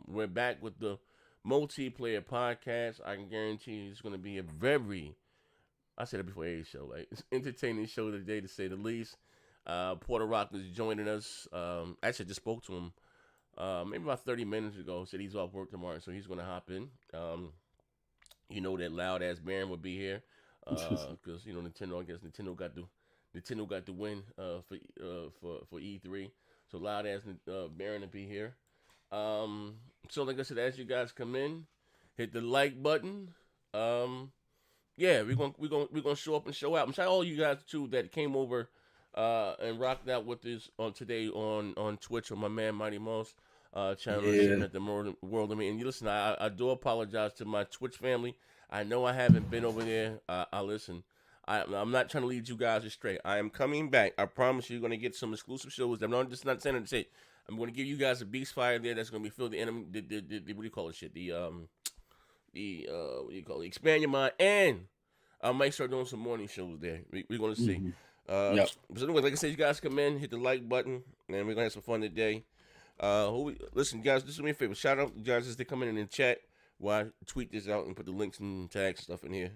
We're back with the multiplayer podcast. I can guarantee you it's going to be a very, I said it before every show, like it's entertaining show today to say the least. Porter Rock is joining us. Actually, I just spoke to him maybe about 30 minutes ago. Said he's off work tomorrow, so he's going to hop in. You know that loud ass Baron will be here because you know Nintendo. I guess Nintendo got the win for E3. So loud ass Baron to be here. So like I said, as you guys come in, hit the like button. Yeah, we're gonna show up and show out. I'm sorry all you guys too that came over and rocked out with this on today on Twitch on my man Mighty Mouse channel at the World of Me. And you listen, I do apologize to my Twitch family. I know I haven't been over there. I listen. I'm not trying to lead you guys astray. I am coming back. I promise you're going to get some exclusive shows. I'm not just not saying it to say. I'm going to give you guys a beast fire there that's going to be filled the enemy. The what do you call it? Shit. What do you call it? Expand your mind, and I might start doing some morning shows there. We're going to see. Yep. So anyway, like I said, you guys come in, hit the like button, and we're going to have some fun today. Listen, guys, just do me a favor. Shout out, guys, as they come in the chat while I tweet this out and put the links and tags and stuff in here.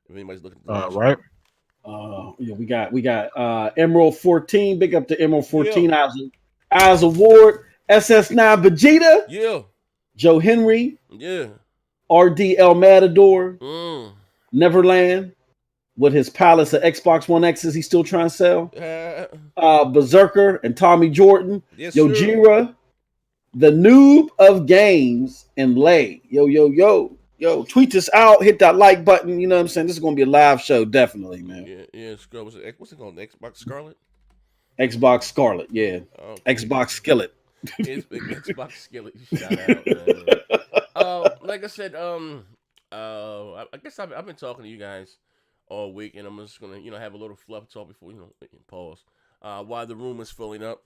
If anybody's looking at the right. We got Emerald 14. Big up to Emerald 14. Oz Award. SS9 Vegeta. Yeah. Joe Henry. Yeah. RD El Matador. Neverland. With his palace of Xbox One X's he's still trying to sell. Berserker and Tommy Jordan. Yes, Yojira. The noob of games and Lay. Yo, tweet this out, hit that like button. You know what I'm saying? This is going to be a live show, definitely, man. Yeah. What's it called? Xbox Scarlet? Xbox Scarlet, yeah. Okay. Xbox Skillet. It's Xbox Skillet. Shout out, man. Like I said, I guess I've been talking to you guys all week, and I'm just going to, have a little fluff talk before, pause. While the room is filling up.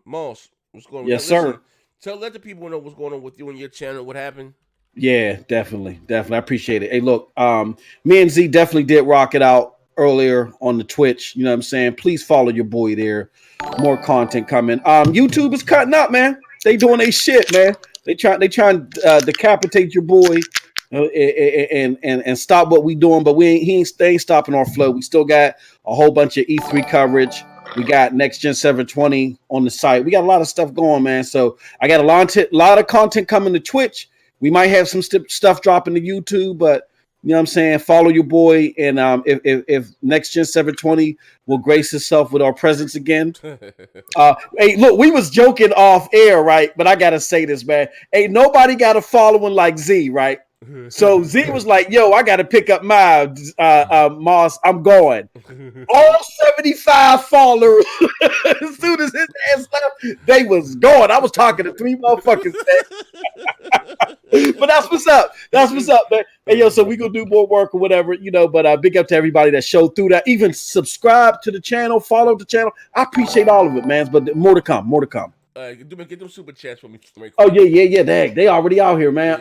Moss, what's going on? Yes, sir. Let the people know what's going on with you and your channel. What happened? Yeah, definitely. I appreciate it. Hey, look, me and Z definitely did rock it out earlier on the Twitch. You know what I'm saying? Please follow your boy there. More content coming. YouTube is cutting up, man. They doing their shit, man. They trying to decapitate your boy and stop what we doing, but they ain't stopping our flow. We still got a whole bunch of E3 coverage. We got Next Gen 720 on the site. We got a lot of stuff going, man. So I got a lot of content coming to Twitch. We might have some stuff dropping to YouTube, but you know what I'm saying? Follow your boy, and if Next Gen 720 will grace itself with our presence again. Hey, look, we was joking off air, right? But I gotta say this, man. Ain't nobody got a following like Z, right? So Z was like, yo, I got to pick up my Moss. I'm going. All 75 followers, as soon as his ass left, they was going. I was talking to 3 motherfuckers. But that's what's up. That's what's up, man. Hey, yo, so we going to do more work or whatever, but big up to everybody that showed through that. Even subscribe to the channel, follow the channel. I appreciate all of it, man. But more to come. Get them super chats for me. Oh, yeah. They already out here, man.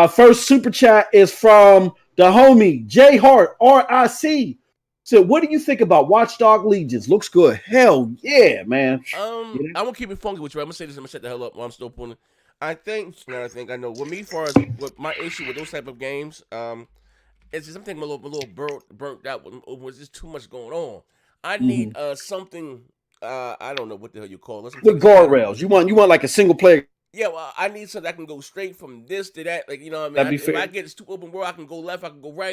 First super chat is from the homie J Hart RIC. So, what do you think about Watchdog Legions? Looks good. Hell yeah, man. I'm gonna keep it funky with you. I'm gonna say this. I'm gonna shut the hell up while I'm still pulling. I know. With me, as far as what my issue with those type of games, it's just something a little burnt out. Was just too much going on. I need something. I don't know what the hell you call it. With guardrails. You want like a single player. Yeah, well, I need something that can go straight from this to that. Like, you know what I mean? If I get it's too open world, I can go left, I can go right.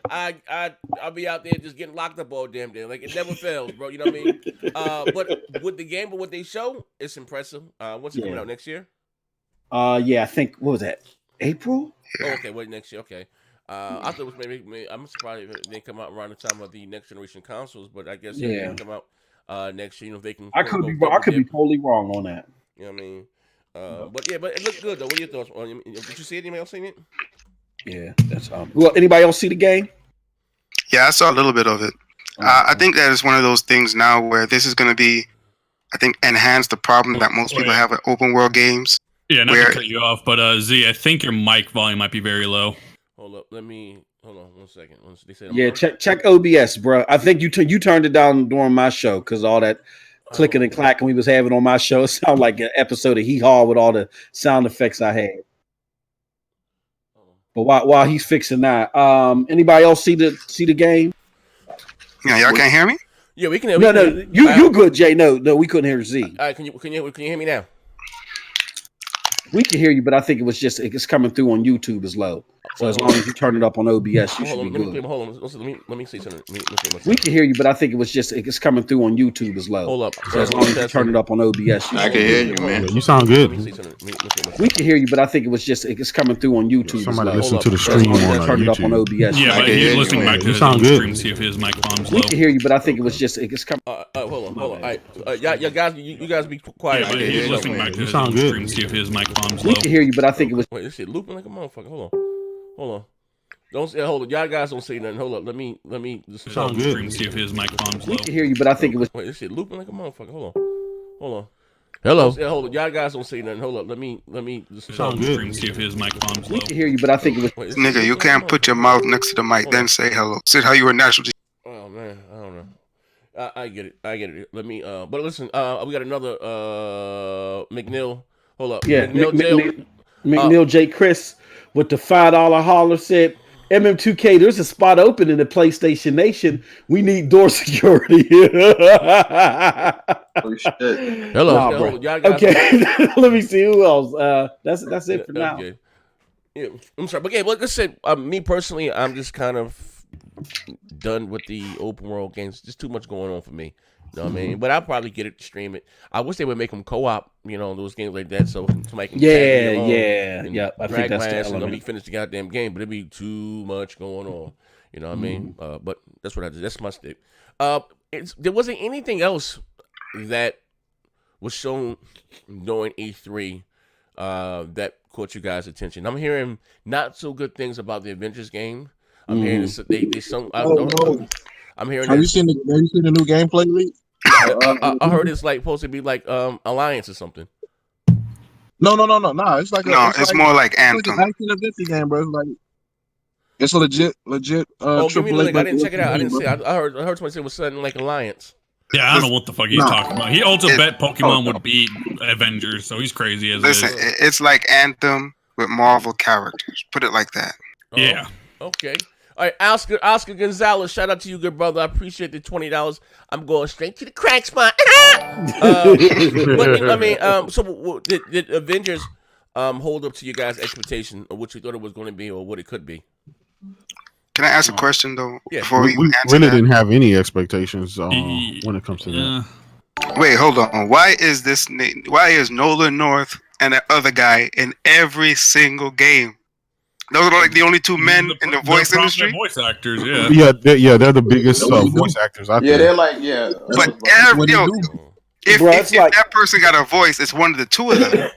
I'll be out there just getting locked up all damn day. Like, it never fails, bro. You know what I mean? But with the game, but what they show, it's impressive. When's it coming out? Next year? Yeah, I think, what was that? April? Oh, okay, wait, next year, okay. I thought it was maybe I'm surprised if they come out around the time of the next generation consoles, but I guess they can come out next year. If they can, I could be totally wrong on that. You know what I mean? But it looks good though. What are your thoughts? Did you see it? Anybody else seen it? Yeah, that's well. Anybody else see the game? Yeah, I saw a little bit of it. I think that is one of those things now where this is going to be, I think, enhance the problem that most people have with open world games. Yeah, not to cut you off, but Z, I think your mic volume might be very low. Hold on 1 second. They said check OBS, bro. I think you turned it down during my show because all that clicking and clacking we was having on my show. It sounded like an episode of Hee Haw with all the sound effects I had. But while he's fixing that, anybody else see the game? Yeah, y'all can't hear me? Yeah, we can hear. No, you good, Jay? No, we couldn't hear Z. Can you hear me now? We can hear you, but I think it's coming through on YouTube as low. So as long as you turn it up on OBS, you should be good. Hold on, let me see something. We can hear you, but I think it's coming through on YouTube as low. Hold up. So as long as you turn it up on OBS, I can hear you, man. You sound good. We can hear you, but I think it's coming through on YouTube. Somebody as low. listen to the stream on turn it up on YouTube. OBS. Yeah, but he's listening back to his own stream, see if his mic volume's low. We can hear you, but I think it's coming. Hold on. All right, you guys be quiet. Yeah, but he's listening back to his sound own good. stream, see if his mic volume's low. We can hear you, but I think it was. Wait, this shit looping like a motherfucker. Hold on. Don't say. Hold on, y'all guys don't say nothing. Hold up. Let me. Just Sound good. Stream, see if his mic volume's low. We can hear you, but I think it was. Wait, this shit looping like a motherfucker. Hold on. Hello. Hold on, y'all guys don't say nothing. Hold up. Let me. Just Sound good. Stream, see if his mic volume's low. We can hear you, but I think it was. Wait, Nigga, you can't put your mouth next to the mic, then say hello. Say how you were natural. Oh man, I don't know. I get it. Let me. But listen. We got another. McNeil. Hold up. Yeah, McNeil. McNeil J. Chris with the $5 holler said, MM2K, there's a spot open in the PlayStation Nation. We need door security. Oh, shit. Hello. Nah, bro. Okay, let me see who else. That's it for now. Okay. Yeah, I'm sorry, but yeah, like I said, me personally, I'm just kind of done with the open world games. Just too much going on for me. You know what I mean? But I'll probably get it to stream it. I wish they would make them co-op, those games like that, so somebody can Yeah. I think that's the and let element. me finish the goddamn game. But it'd be too much going on. You know what I mean? But that's what I did. That's my stick. There wasn't anything else that was shown during E3 that caught you guys' attention. I'm hearing not so good things about the Avengers game. I'm hearing they some. I'm hearing. Have you seen the new gameplay leak? I heard it's like supposed to be like Alliance or something. No. It's like It's more like It's Anthem. like an action adventure game, bro. It's a legit. Give me the link. I didn't check it out. I didn't bro. see. I heard somebody say it was something like Alliance. Yeah, I don't know what the fuck he's talking about. He also bet Pokemon would beat Avengers, so he's crazy as Listen, it is. it's like Anthem with Marvel characters. Put it like that. Yeah. Okay. All right, Oscar Gonzalez, shout out to you, good brother. I appreciate the $20. I'm going straight to the crack spot. But I mean, so did Avengers hold up to your guys' expectation of what you thought it was going to be or what it could be? Can I ask a question though? Yeah. Before We we answer really that? didn't have any expectations when it comes to that. Wait, hold on. Why is Nolan North and the other guy in every single game? Those are like the only two men in the voice industry. Voice actors, yeah. They're the biggest voice actors out Yeah, there. they're like, yeah. But if that person got a voice, it's one of the two of them.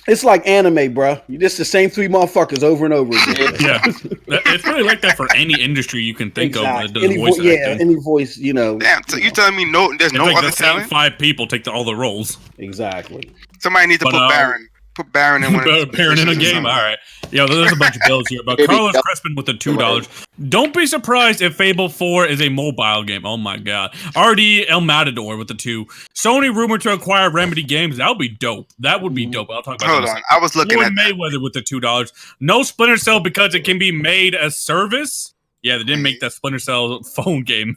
It's like anime, bro. You just the same three motherfuckers over and over again. Yeah. It's really like that for any industry you can think of that does Any voice acting. any voice, Damn, so you telling me there's It's no like other the same talent? 5 people take all the roles. Exactly. Somebody need to put Baron. Put Baron in one of those Baron in a positions or game. something. All right. Yeah, there's a bunch of bills here. But Carlos Crespin with the $2. Don't be surprised if Fable 4 is a mobile game. Oh my god. RD El Matador with the 2. Sony rumored to acquire Remedy Games. That would be dope. That would be dope. I'll talk about Hold that. on, I was looking Floyd at that. Mayweather with the $2. No Splinter Cell because it can be made as service. Yeah, they didn't make that Splinter Cell phone game.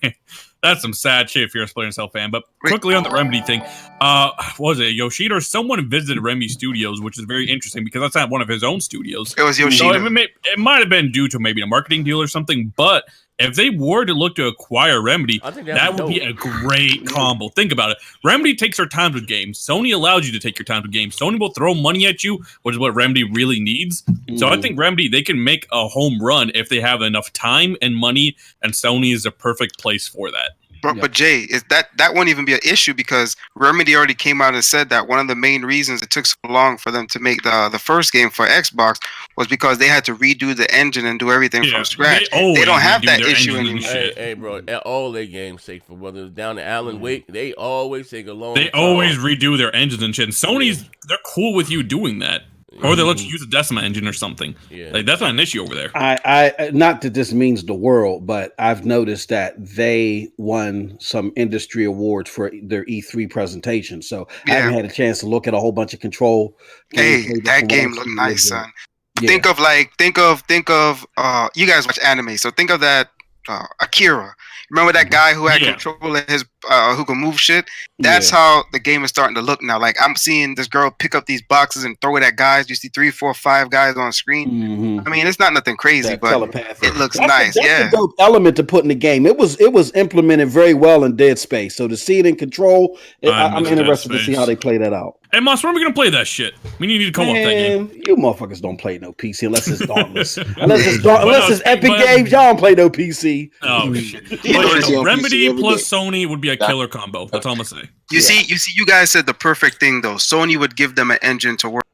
That's some sad shit if you're a Splinter Cell fan. But quickly on the Remedy thing, what was it? Yoshida or someone visited Remedy Studios, which is very interesting because that's not one of his own studios. It was Yoshida. So it might have been due to maybe a marketing deal or something. But if they were to look to acquire Remedy, that would be a great combo. Think about it. Remedy takes their time with games. Sony allows you to take your time with games. Sony will throw money at you, which is what Remedy really needs. So I think Remedy, they can make a home run if they have enough time and money, and Sony is the perfect place for that. But Jay, is that won't even be an issue because Remedy already came out and said that one of the main reasons it took so long for them to make the first game for Xbox was because they had to redo the engine and do everything from scratch. They don't have that issue anymore. Hey, bro, all their games take for whether it's down to Alan Wake, they always take a long time. They always redo their engines and shit. And Sony's they're cool with you doing that. Or they let you use a Decima engine or something. Yeah. Like, that's not an issue over there. I not that this means the world, but I've noticed that they won some industry awards for their E3 presentation. So I haven't had a chance to look at a whole bunch of Control. Hey, that game looked nice, son. Yeah. Think of you guys watch anime, so think of that Akira. Remember that guy who had control of his who can move shit? That's how the game is starting to look now. Like, I'm seeing this girl pick up these boxes and throw it at guys. You see 3, 4, 5 guys on screen. I mean, it's not nothing crazy, but it looks nice. That's a dope element to put in the game. It was implemented very well in Dead Space. So to see it in Control, I'm interested to see how they play that out. Hey, Moss, when are we gonna play that shit? We need to come up that game. You motherfuckers don't play no PC unless it's Dauntless. unless it's Epic Games, y'all don't play no PC. Oh shit! But, Remedy plus Sony would be a killer combo. That's all I'm gonna say. You see, you guys said the perfect thing though. Sony would give them an engine to work,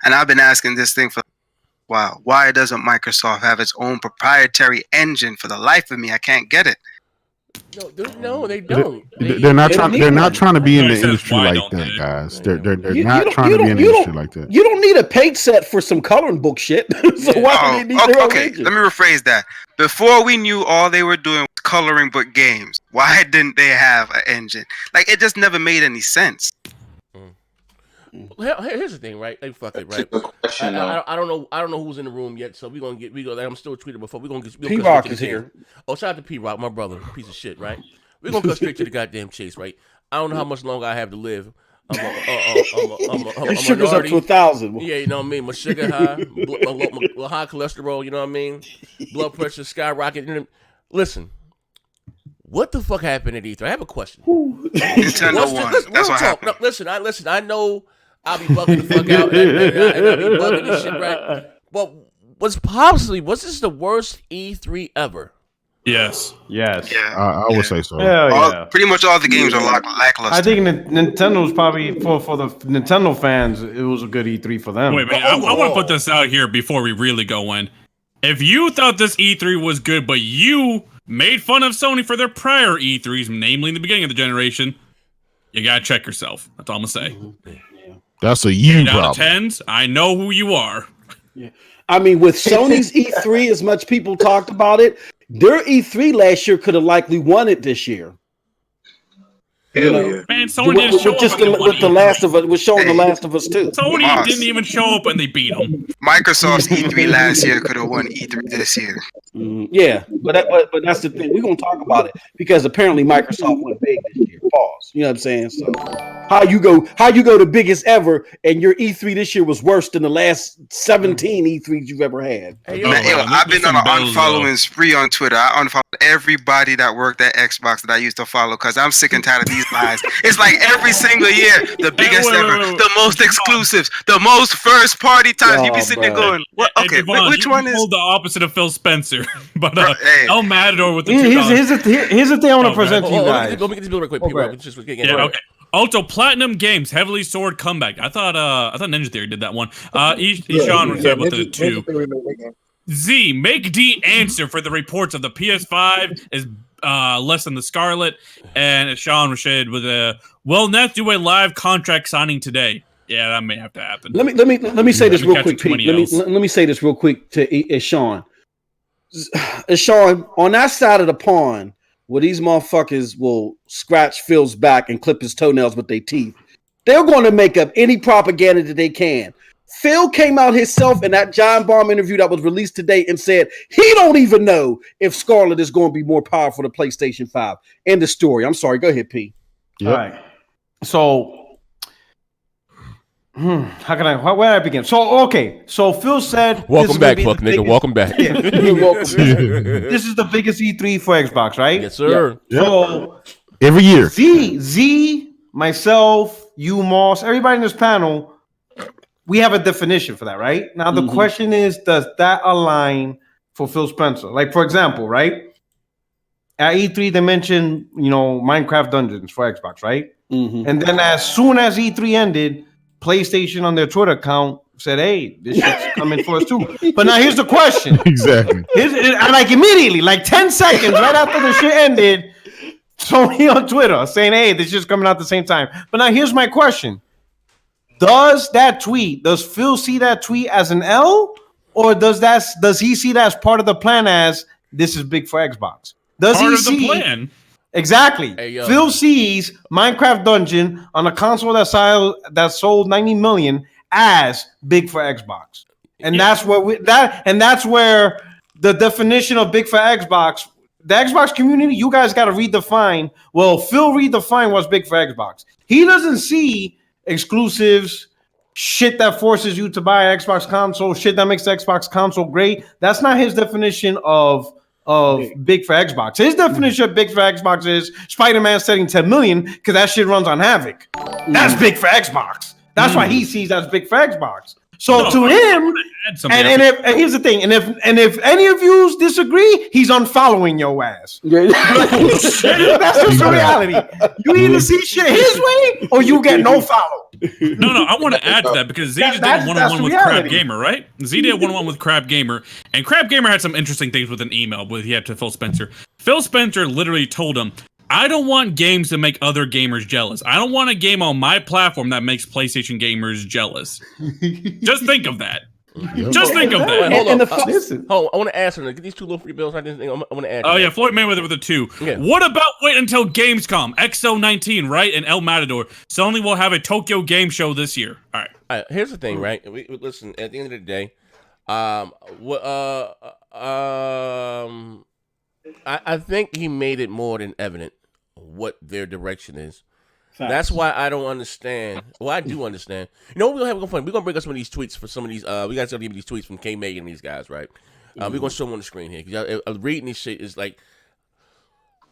and I've been asking this thing for a while. Why doesn't Microsoft have its own proprietary engine? For the life of me, I can't get it. No, they don't. They're not trying to be in the industry like that, guys. They're not trying to be in the industry like that. You don't need a page set for some coloring book shit. So why do they need their own engine? Let me rephrase that. Before we knew all they were doing was coloring book games, why didn't they have an engine? Like, it just never made any sense. Here's the thing, right? Like, fuck it, right? I don't know who's in the room yet, so I'm still tweeting before we're gonna get. P-Rock is here. Oh, shout out to P-Rock, my brother, piece of shit, right? We're gonna go straight to the goddamn chase, right? I don't know how much longer I have to live. Your sugar's up to 1,000. Yeah, you know what I mean. My sugar high, my high cholesterol. You know what I mean. Blood pressure skyrocketing. Listen. What the fuck happened at E3? I have a question. Nintendo won. That's what happened. No, listen. I know I'll be bugging the fuck out and I'll be bugging this shit, right? But was this the worst E3 ever? Yes. Yeah. I would say so. Pretty much all the games are lackluster. I think Nintendo's probably for the Nintendo fans, it was a good E3 for them. Wait, I want to put this out here before we really go in. If you thought this E3 was good, but you made fun of Sony for their prior E3s, namely in the beginning of the generation, you gotta check yourself. That's all I'm gonna say. That's a you down problem. To tens, I know who you are. Yeah. I mean, with Sony's E3, as much people talked about it, their E3 last year could have likely won it this year. Man, Sony didn't show up with The Last of Us. Was showing The Last of Us too. Sony didn't even show up and they beat them. Microsoft's E3 last year could have won E3 this year. Yeah, but that's the thing. We're gonna talk about it because apparently Microsoft went big this year. Pause. You know what I'm saying? So how you go the biggest ever, and your E3 this year was worse than the last 17 E3s you've ever had. I've been on an unfollowing spree on Twitter. I unfollowed everybody that worked at Xbox that I used to follow because I'm sick and tired of these lies. It's like every single year, the biggest ever, the most exclusives, the most first party times. You be sitting there going, "What? Okay, which one is?" The opposite of Phil Spencer, but El Matador with the here's the thing I want to present to you guys. Let me get this bill real quick. Okay. Also, Platinum Games Heavily Sword Comeback. I thought Ninja Theory did that one. Ishan was able to too. Z, make D answer for the reports of the PS5 is less than the Scarlet, and Sean Rashid with will Neth do a live contract signing today? Yeah, that may have to happen. Let me say this real quick, Pete. Let me say this real quick to Sean. Sean, on that side of the pond, where these motherfuckers will scratch Phil's back and clip his toenails with their teeth, they're going to make up any propaganda that they can. Phil came out himself in that John Baum interview that was released today and said he don't even know if Scarlet is going to be more powerful than PlayStation 5. End the story. I'm sorry. Go ahead, P. Yep. All right. So, where do I begin? So Phil said, "Welcome back, fuck nigga. Welcome back." Yeah, this is the biggest E3 for Xbox, right? Yes, sir. Yeah. So every year, Z, myself, you, Moss, everybody in this panel. We have a definition for that, right? Now, the question is, does that align for Phil Spencer? Like, for example, right? At E3, they mentioned, Minecraft Dungeons for Xbox, right? And then as soon as E3 ended, PlayStation on their Twitter account said, hey, this shit's coming for us too. But now here's the question. Exactly. And like immediately, like 10 seconds right after the shit ended, Sony on Twitter saying, hey, this shit's coming out at the same time. But now here's my question. does Phil see that tweet as an L, or does he see that as part of the plan? As this is big for Xbox. Does Part he of see the plan? Exactly. Hey, Phil sees Minecraft Dungeon on a console that sold 90 million as big for Xbox, and that's where that's where the definition of big for Xbox. The Xbox community, you guys got to redefine. Well, Phil redefined what's big for Xbox. He doesn't see exclusives, shit that forces you to buy an Xbox console, shit that makes the Xbox console great. That's not his definition of big for Xbox. His definition of big for Xbox is Spider-Man setting 10 million because that shit runs on Havoc. That's big for Xbox. That's why he sees that as big for Xbox. So to him, and here's the thing, and if any of you disagree, he's unfollowing your ass. That's just the reality. You either see shit his way or you get no follow. No, I want to add to that because Z just did one-on-one with Crab Gamer, right? Z did one-on-one with Crab Gamer, and Crab Gamer had some interesting things with an email he had to Phil Spencer. Phil Spencer literally told him, I don't want games to make other gamers jealous. I don't want a game on my platform that makes PlayStation gamers jealous. Just think of that. Just think of that. Hold on. I want to ask her. Get these two little free bills. I want to add. Oh, yeah. Floyd Mayweather with a 2. Yeah. What about wait until Gamescom? XO19, right? And El Matador. Sony will have a Tokyo Game Show this year. All right. Here's the thing, right? Listen, at the end of the day, I think he made it more than evident what their direction is. Facts. That's why I don't understand. Well, I do understand. You know what we'll have fun? We're gonna bring up some of these tweets for some of these. We got some of these tweets from K Megan and these guys, right? We're gonna show them on the screen here. Cause reading this shit is like.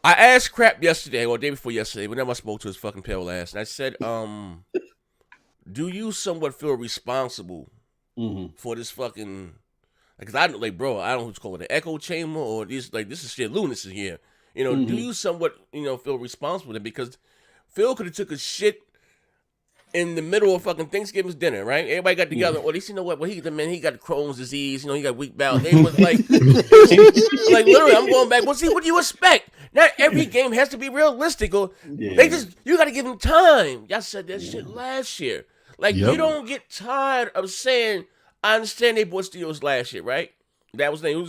I asked Crap yesterday or the day before yesterday. Whenever I spoke to his fucking pale ass, and I said, "Do you somewhat feel responsible for this fucking?" Because I don't bro. I don't know who's called it, an echo chamber or this. This is shit. lunacy here. You know, do you somewhat feel responsible because Phil could have took a shit in the middle of fucking Thanksgiving's dinner, right? Everybody got together. Or at least, you know what? Well, he got Crohn's disease. He got weak bowel. They was like literally, I'm going back. Well, see, what do you expect? Not every game has to be realistic. Or you got to give them time. Y'all said that shit last year. You don't get tired of saying, I understand they bought studios last year, right? That was the name. You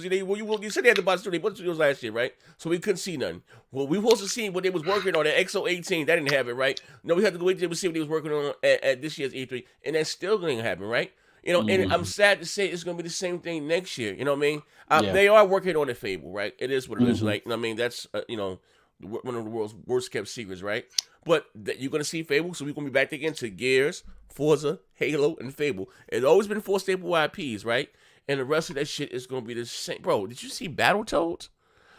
said they had to buy studios. They bought studios last year, right? So we couldn't see nothing. Well, we supposed to see what they was working on at XO18. That didn't happen, right? No, we had to go wait to see what they was working on at this year's E3, and that's still going to happen, right? And I'm sad to say it's going to be the same thing next year. You know what I mean? They are working on a Fable, right? It is what it is. That's one of the world's worst kept secrets, right? But you're going to see Fable, so we're going to be back again to Gears, Forza, Halo, and Fable. It's always been 4 staple IPs, right? And the rest of that shit is gonna be the same. Bro, did you see Battletoads?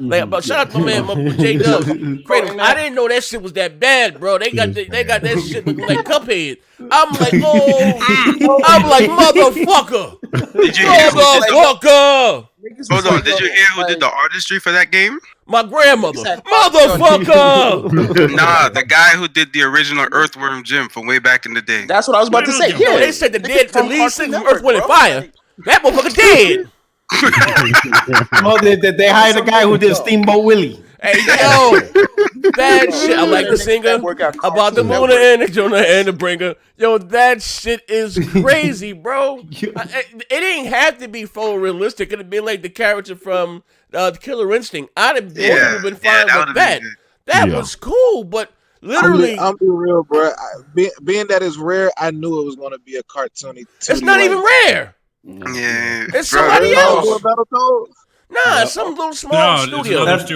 But shout out to my man, J Dub. I didn't know that shit was that bad, bro. They got that shit looking like Cuphead. I'm like, motherfucker. Did you motherfucker? Hold on, did you hear who did the artistry for that game? My grandmother. Motherfucker. Nah, the guy who did the original Earthworm Jim from way back in the day. That's what I was about to say. Yeah, they said the lead singer from Earth, Wind, and Fire. That motherfucker dead. They hired a guy who did Steamboat Willie. Hey, yo, that shit. I like the singer about the moon and the Jonah and the bringer. Yo, that shit is crazy, bro. It ain't have to be full realistic. It could have been like the character from the Killer Instinct. I'd have been fine with that. That was cool, but literally, I'm being real, bro. Being that it's rare, I knew it was going to be a cartoony. It's not even rare. Yeah, it's somebody else. Nah, it's some little small studio. That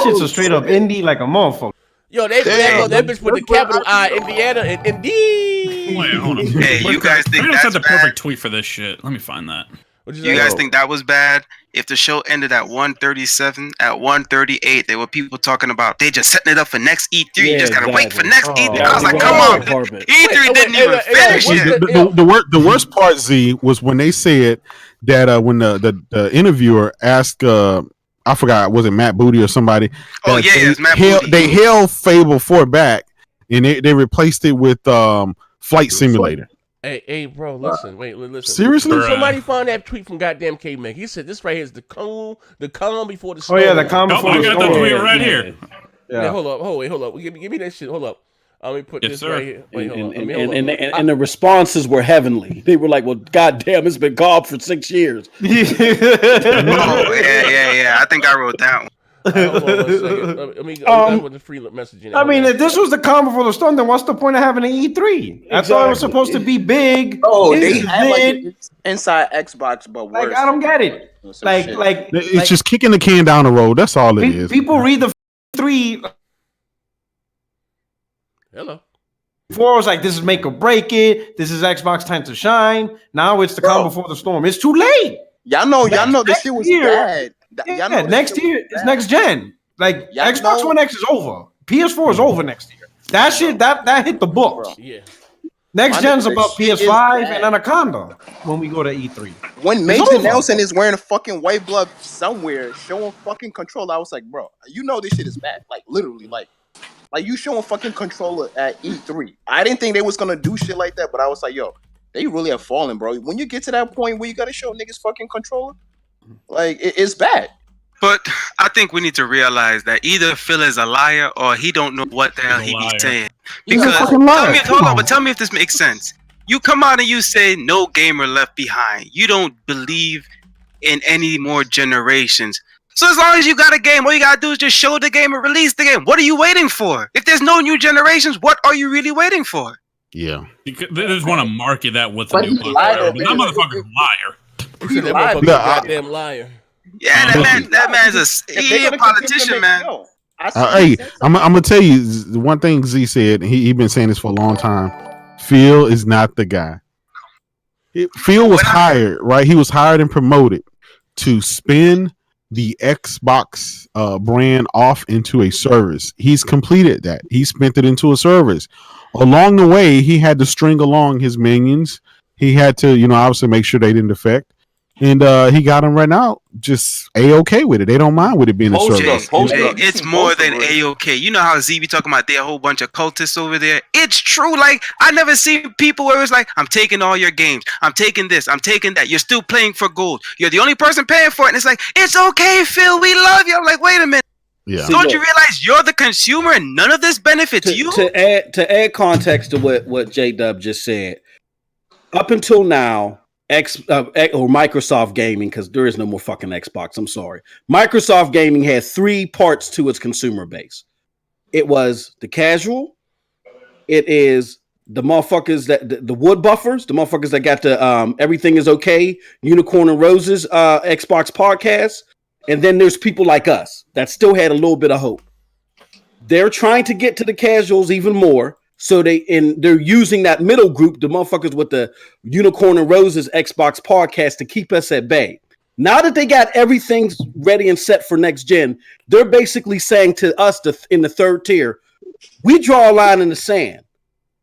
shit's a straight up indie like a motherfucker. Yo, that bitch put the capital I, Indiana, and Indeed. Wait, hold on. Hey, you guys think that's that's the bad? perfect tweet for this shit? Let me find that. You guys think that was bad? If the show ended at 1:37, at 1:38, there were people talking about they just setting it up for next E3. You just gotta wait for next E3. I was like, come on, E3 didn't even finish yet. The worst part, Z, was when they said that when the interviewer asked, I forgot, was it Matt Booty or somebody? Oh yeah, it's Matt Booty. They held Fable 4 back and they replaced it with Flight Simulator. Hey, bro, listen. Seriously? Somebody found that tweet from goddamn K-Man. He said this right here is the calm before the storm. Oh, yeah, the calm before the storm. I got the tweet right here. Yeah, hold up. Give me that shit. Hold up. Let me put Yes, this sir. right here. Wait, hold on. And the responses were heavenly. They were like, "Well, goddamn, it's been gone for 6 years." Oh yeah. I think I wrote that one. Hold on 1 second. Let me go with the free messaging. I mean, if this was the combo for the storm, then what's the point of having an E3? I thought it was supposed to be big. Oh, they act like it's inside Xbox, but worse. Like, I don't get it. It's just kicking the can down the road. That's all it is. People read the 3. Hello. Before it was like, this is make or break it. This is Xbox time to shine. Now it's the calm before the storm. It's too late. Y'all know this shit was bad. Yeah, next year it's next gen. Like Xbox One X is over. PS4 is over next year. That shit that hit the books. Yeah. Next gen's about PS5 and Anaconda when we go to E3. When Major Nelson is wearing a fucking white glove somewhere, showing fucking controller, I was like, bro, you know this shit is bad. Like literally, like you showing fucking controller at E3. I didn't think they was gonna do shit like that, but I was like, yo, they really have fallen, bro. When you get to that point where you gotta show niggas fucking controller, like it's bad. But I think we need to realize that either Phil is a liar or he don't know what the hell he be saying. Because tell me if this makes sense. You come out and you say no gamer left behind. You don't believe in any more generations. So as long as you got a game, all you gotta do is just show the game and release the game. What are you waiting for? If there's no new generations, what are you really waiting for? Yeah. They just want to market that with a new console. That motherfucker's a liar. He said that motherfucker's a goddamn liar. Yeah, that man's a politician, man. Hey, I'm gonna tell you the one thing Z said. He been saying this for a long time. Phil is not the guy. Phil was hired, right? He was hired and promoted to spin the Xbox brand off into a service. He's completed that. He spent it into a service. Along the way, he had to string along his minions. He had to, obviously make sure they didn't defect. And he got them right now, just A-okay with it. They don't mind with it being a service. It's more than A-okay. You know how Z be talking about there a whole bunch of cultists over there? It's true. Like, I never seen people where it's like, I'm taking all your games. I'm taking this. I'm taking that. You're still playing for gold. You're the only person paying for it. And it's like, it's okay, Phil. We love you. I'm like, wait a minute. Yeah. Don't you realize you're the consumer and none of this benefits you? To add context to what J-Dub just said, up until now, Microsoft Gaming, because there is no more fucking Xbox. I'm sorry. Microsoft Gaming had 3 parts to its consumer base. It was the casual. It is the motherfuckers that the wood buffers, the motherfuckers that got the Everything Is Okay, Unicorn and Roses Xbox podcast. And then there's people like us that still had a little bit of hope. They're trying to get to the casuals even more. So they're using that middle group, the motherfuckers with the Unicorn and Roses Xbox podcast, to keep us at bay. Now that they got everything ready and set for next gen, they're basically saying to us in the third tier, we draw a line in the sand.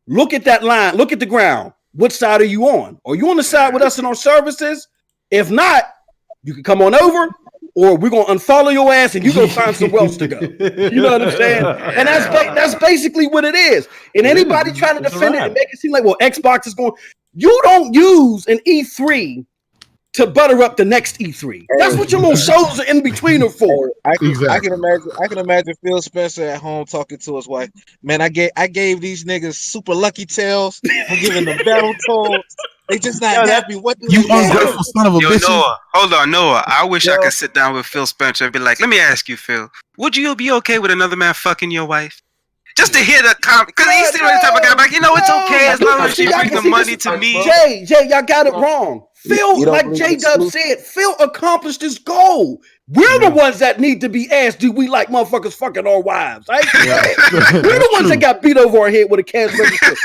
Look at that line. Look at the ground. Which side are you on? Are you on the side with us in our services? If not, you can come on over, or we're going to unfollow your ass and you're going to find somewhere else to go. You know what I'm saying? And that's basically what it is. And anybody trying to defend it and make it seem like, well, Xbox is going, you don't use an E3 to butter up the next E3. That's what your little shows are in between are for. I can imagine Phil Spencer at home talking to his wife. Man, I gave these niggas super lucky tails for giving them battle tolls. They just not happy. What do you ungrateful son of a bitch? Noah, hold on, Noah. I wish I could sit down with Phil Spencer and be like, let me ask you, Phil, would you be okay with another man fucking your wife? Just to hear the comment, because he's the type of guy like, it's okay as long as she brings the money to me. Jay, y'all got it wrong. Phil, like J-Dub said, Phil accomplished his goal. We're the ones that need to be asked, do we like motherfuckers fucking our wives? Right? We're the ones that got beat over our head with a cash register.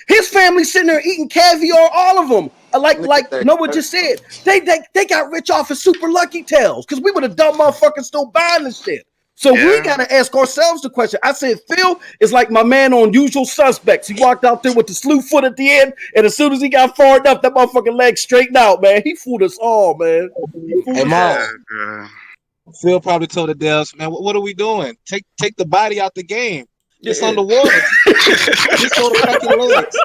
His family sitting there eating caviar, all of them. Like Noah just said, they got rich off of super lucky tails, because we were the dumb motherfuckers still buying this shit. So we got to ask ourselves the question. I said, Phil is like my man on Usual Suspects. He walked out there with the slew foot at the end, and as soon as he got far enough, that motherfucking leg straightened out, man. He fooled us all, man. Hey, Mom, Phil probably told the devs, man, what are we doing? Take the body out the game. It's underwater. Just throw the fucking legs.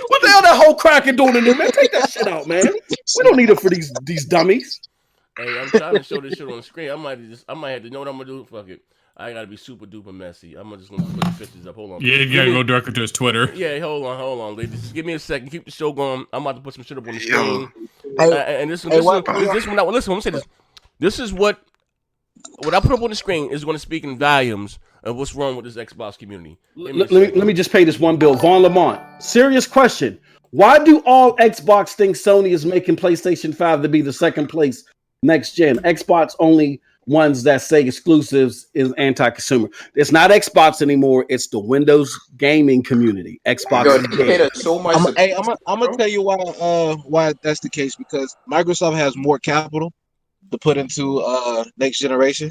What the hell that whole Kraken doing in there, man? Take that shit out, man. We don't need it for these dummies. Hey, I'm trying to show this shit on the screen. I might have to know what I'm gonna do. Fuck it. I gotta be super duper messy. I'm just gonna put the pictures up. Hold on. Yeah, you gotta go directly to his Twitter. Yeah, hold on, ladies. Just give me a second. Keep the show going. I'm about to put some shit up on the Yo. screen. And listen, I'm gonna say this. This is what I put up on the screen is going to speak in volumes of what's wrong with this Xbox community. Let me just pay this one bill. Vaughn Lamont. Serious question. Why do all Xbox think Sony is making PlayStation 5 to be the second place next gen? Xbox only ones that say exclusives is anti-consumer. It's not Xbox anymore. It's the Windows gaming community. Xbox is dead. So much. I'm gonna tell you why that's the case, because Microsoft has more capital to put into next generation,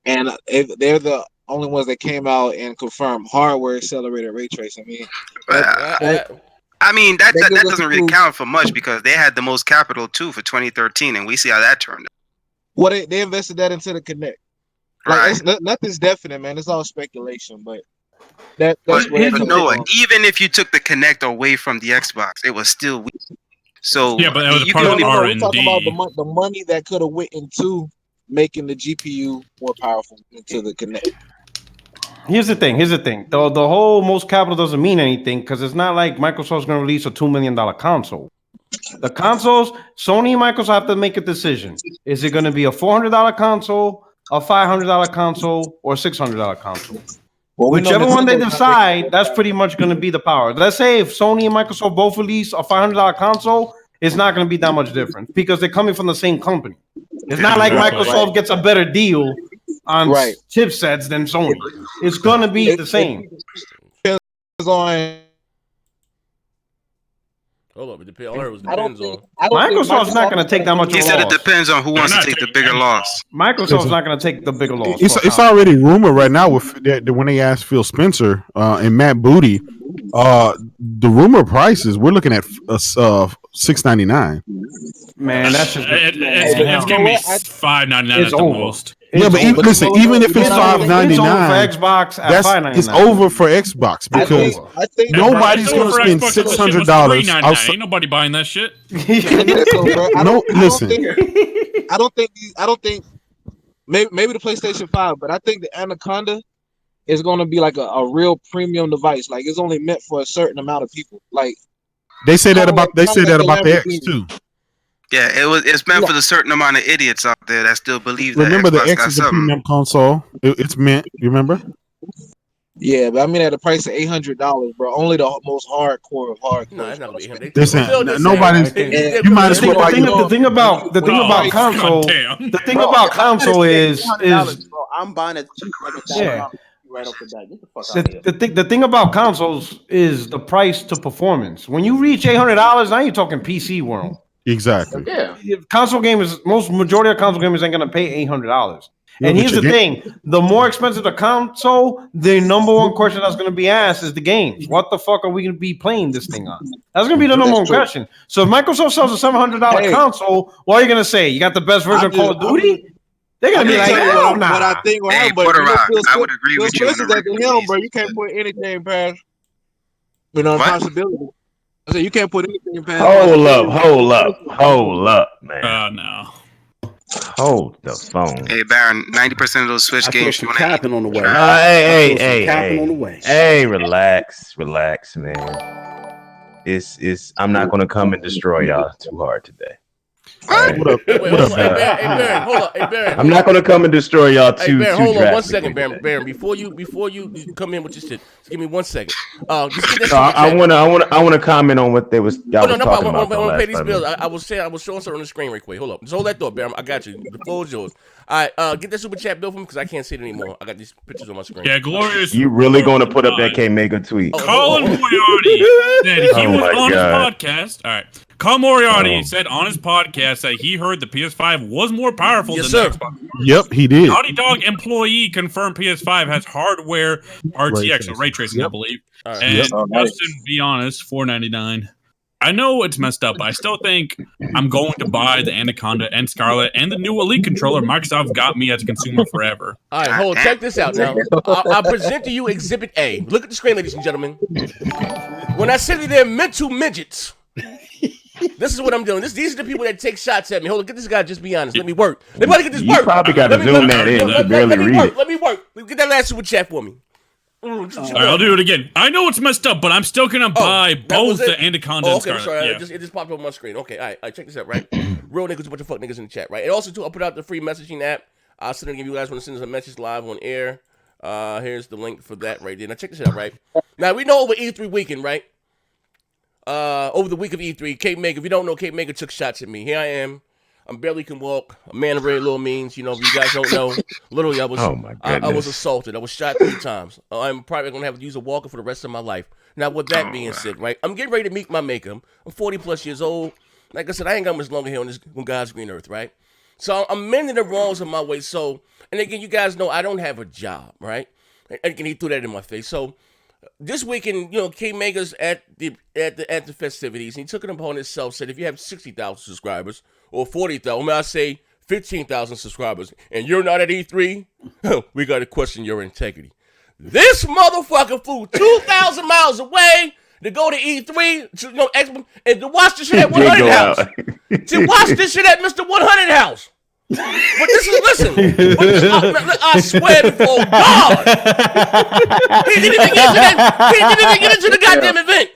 and they're the only ones that came out and confirmed hardware accelerated ray tracing. I mean that doesn't really count for much because they had the most capital too for 2013, and we see how that turned out. Well, they invested that into the Kinect. Like, nothing's definite, man. It's all speculation, but that's but Noah, even if you took the Kinect away from the Xbox, it was still weak. So yeah, but that was part of the R&D. We're talking about the money that could have went into making the GPU more powerful into the Kinect. Here's the thing. The whole most capital doesn't mean anything because it's not like Microsoft's going to release a $2 million console. The consoles, Sony and Microsoft have to make a decision. Is it going to be a $400 console, a $500 console, or a $600 console? Well, whichever one they decide, that's pretty much going to be the power. Let's say if Sony and Microsoft both release a $500 console, it's not going to be that much different because they're coming from the same company. It's not like Microsoft gets a better deal on chipsets than Sony. It's going to be the same. Hold up, it depends. Microsoft's not going to take that much. He said it depends on who wants to take the bigger loss. Microsoft's not going to take the bigger loss. It's already rumored right now with that when they asked Phil Spencer and Matt Booty, the rumor prices we're looking at $699. Man, that's just it's gonna be $599 at the most. Yeah, but even if it's $599 for Xbox at $599, it's over for Xbox because I think nobody's going to spend $600. Ain't nobody buying that shit. I don't think. Maybe the PlayStation 5, but I think the Anaconda is going to be like a real premium device. Like it's only meant for a certain amount of people. Like they say that about the X too. Yeah, it's meant for the certain amount of idiots out there that still believe that. Remember, Xbox the X is a premium console. It's meant. You remember? Yeah, but I mean at the price of $800, bro. Only the most hardcore of hardcore. No, it's not gonna be $800. Nobody's. You might as well. The thing about console. The thing about console is I'm buying it like $1,000 right off the bat. Get the fuck out of here. The thing about consoles is the price to performance. When you reach $800, now you're talking PC world. Exactly. Yeah. Console gamers, majority of console gamers ain't gonna pay $800. And here's the thing: the more expensive the console, the number one question that's gonna be asked is the games. What the fuck are we gonna be playing this thing on? That's gonna be the number one question. So if Microsoft sells a $700 console, what are you gonna say? You got the best version of Call of Duty? They're gonna be like, hell nah. What I think, I would agree with you. Bro, you can't put anything past, possibility. I said you can't put anything past. Hold up, man. No. Hold the phone. Hey, Baron, 90% of those Switch games you want to capping on the way. Hey, relax, man. I'm not gonna come and destroy y'all too hard today. What up? Hey, Baron, hold up. Hey, Baron. I'm not gonna come and destroy y'all too. Hey, Baron, hold on 1 second, Baron. Before you come in with your shit, just give me 1 second. I wanna comment on what y'all was talking about. I want to pay these bills. I was showing something on the screen right quick. Hold up. Just hold that thought, Baron. I got you. The floor is yours. All right, get that super chat bill for me because I can't see it anymore. I got these pictures on my screen. Yeah, glorious. You really gonna put up that K Mega tweet? Colin Moriarty said he was on his podcast. All right. Colin Moriarty said on his podcast that he heard the PS5 was more powerful than the Xbox. Yep, he did. Naughty Dog employee confirmed PS5 has hardware RTX, so ray tracing, I believe. Right. And Justin, be honest, $499. I know it's messed up, but I still think I'm going to buy the Anaconda and Scarlet and the new Elite controller. Microsoft got me as a consumer forever. All right, hold on. Check this out now. I'll present to you Exhibit A. Look at the screen, ladies and gentlemen. When I say they're mental midgets, This is what I'm doing. These are the people that take shots at me. Hold on, get this guy. Just be honest. Let me work. Let me get this You work. probably got to zoom that in. You can barely read it. Let me work. Get that last super chat for me. All right, I'll do it again. I know it's messed up, but I'm still gonna buy both the Anaconda and okay, Scarlet. I'm sorry. Yeah. It just popped up on my screen. Okay, all right, check this out, right? Real niggas, a bunch of fuck niggas in the chat, right? And also, too, I'll put out the free messaging app. I'll send it if you guys want to send us a message live on air. Here's the link for that right there. Now, check this out, right? Now, we know over E3 weekend, right? Over the week of E3, Kate Maker, if you don't know, Kate Maker took shots at me. Here I am. I barely can walk. A man of very little means. You know, if you guys don't know, literally, I was assaulted. I was shot 3 times. I'm probably going to have to use a walker for the rest of my life. Now, with that being said, right, I'm getting ready to meet my maker. I'm 40 plus years old. Like I said, I ain't got much longer here on God's green earth, right? So I'm mending the wrongs of my way. So, and again, you guys know I don't have a job, right? And again, he threw that in my face. So this weekend, you know, King Mega's at the festivities, and he took it upon himself, said if you have 60,000 subscribers or 40,000, I say 15,000 subscribers, and you're not at E3, we got to question your integrity. This motherfucker flew 2,000 miles away to go to E3, to, you know, and to watch this shit at 100 House. To watch this shit at Mr. 100 House. But this is, listen, I swear before God, he didn't even get into the goddamn event.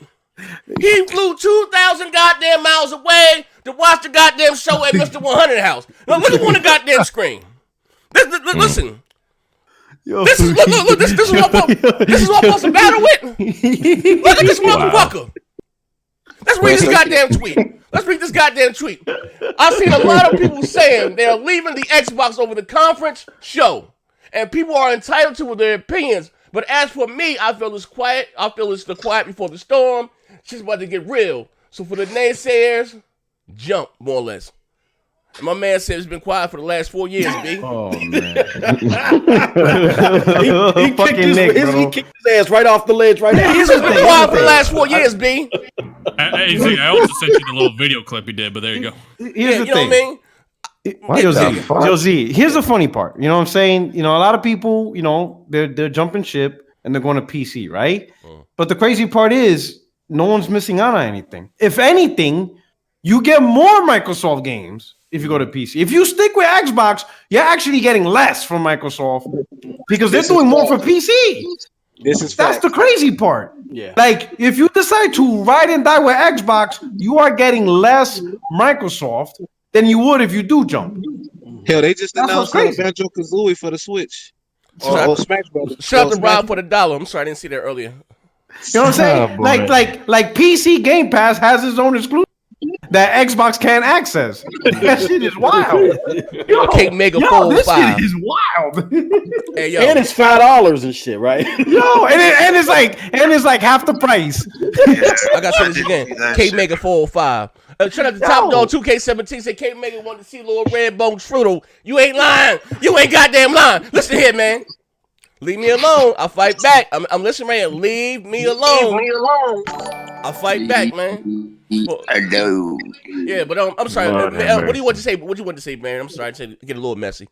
He flew 2,000 goddamn miles away to watch the goddamn show at Mr. 100 House. Now look on the goddamn screen. Listen. This is what I'm supposed to battle with. Look at this motherfucker. Let's read this goddamn tweet. I've seen a lot of people saying they're leaving the Xbox over the conference show, and people are entitled to their opinions. But as for me, I feel it's quiet. I feel it's the quiet before the storm. Shit's about to get real. So for the naysayers, jump, more or less. My man said it's been quiet for the last 4 years, B. Oh, man. he kicked his ass right off the ledge right now. He's been quiet for the last 4 years, B. I also sent you the little video clip he did, but there you go. Here's the thing. Know what I mean? Yo, Z, here's the funny part. You know what I'm saying? You know, a lot of people, you know, they're jumping ship and they're going to PC, right? But the crazy part is no one's missing out on anything. If anything, you get more Microsoft games if you go to PC. If you stick with Xbox, you're actually getting less from Microsoft because they're doing more for PC. That's the crazy part. Yeah. Like, if you decide to ride and die with Xbox, you are getting less Microsoft than you would if you do jump. Hell, they just announced Banjo-Kazooie for the Switch. Smash Brothers. Shout out to Rob for the $1. I'm sorry, I didn't see that earlier. You know what I'm saying? Like PC Game Pass has its own exclusive that Xbox can't access. That shit is wild. Cake Mega 405. This shit is wild. Hey, yo. And it's $5 and shit, right? Yo, and it's like half the price. I gotta say this again. Cake Mega 405. Shout out to Top Dog 2K17. Say Cake Mega wanted to see Lil Redbone Strudel. You ain't lying. You ain't goddamn lying. Listen here, man. Leave me alone. I'll fight back. I'm listening right here. Leave me alone. I'll fight back, man. Well, Hello. Yeah, but I'm sorry. What do you want to say? What do you want to say, man? I'm sorry to get a little messy.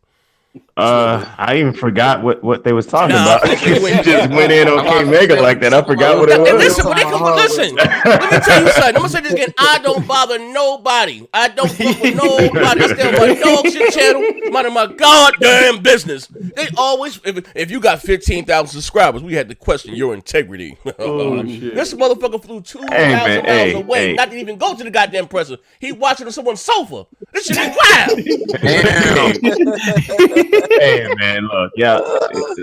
I even forgot what they was talking about. You just went in on King Mega like that. I forgot what it was. Listen, listen. Let me tell you something. I'm gonna say this again. I don't bother nobody. I don't fuck with nobody. I stay on my dog shit channel, minding my goddamn business. They always, if you got 15,000 subscribers, we had to question your integrity. Oh, shit. This motherfucker flew 2,000 miles away, not to even go to the goddamn presser. He watching on someone's sofa. This shit is wild. Hey man, look, yeah.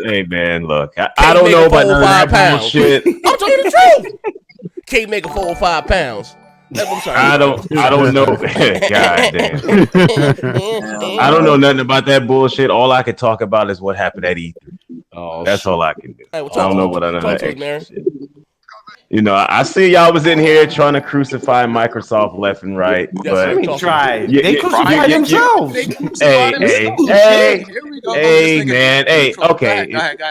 Hey man, look. I don't know about none of that bullshit. I'm telling the truth. Can't make a 4 or 5 pounds. I'm sorry. I don't know. God damn. I don't know nothing about that bullshit. All I can talk about is what happened at E3. Oh, that's all I can do. Hey, I don't know what other shit. You know, I see y'all was in here trying to crucify Microsoft left and right, but they crucify themselves. Hey, man. Hey, okay.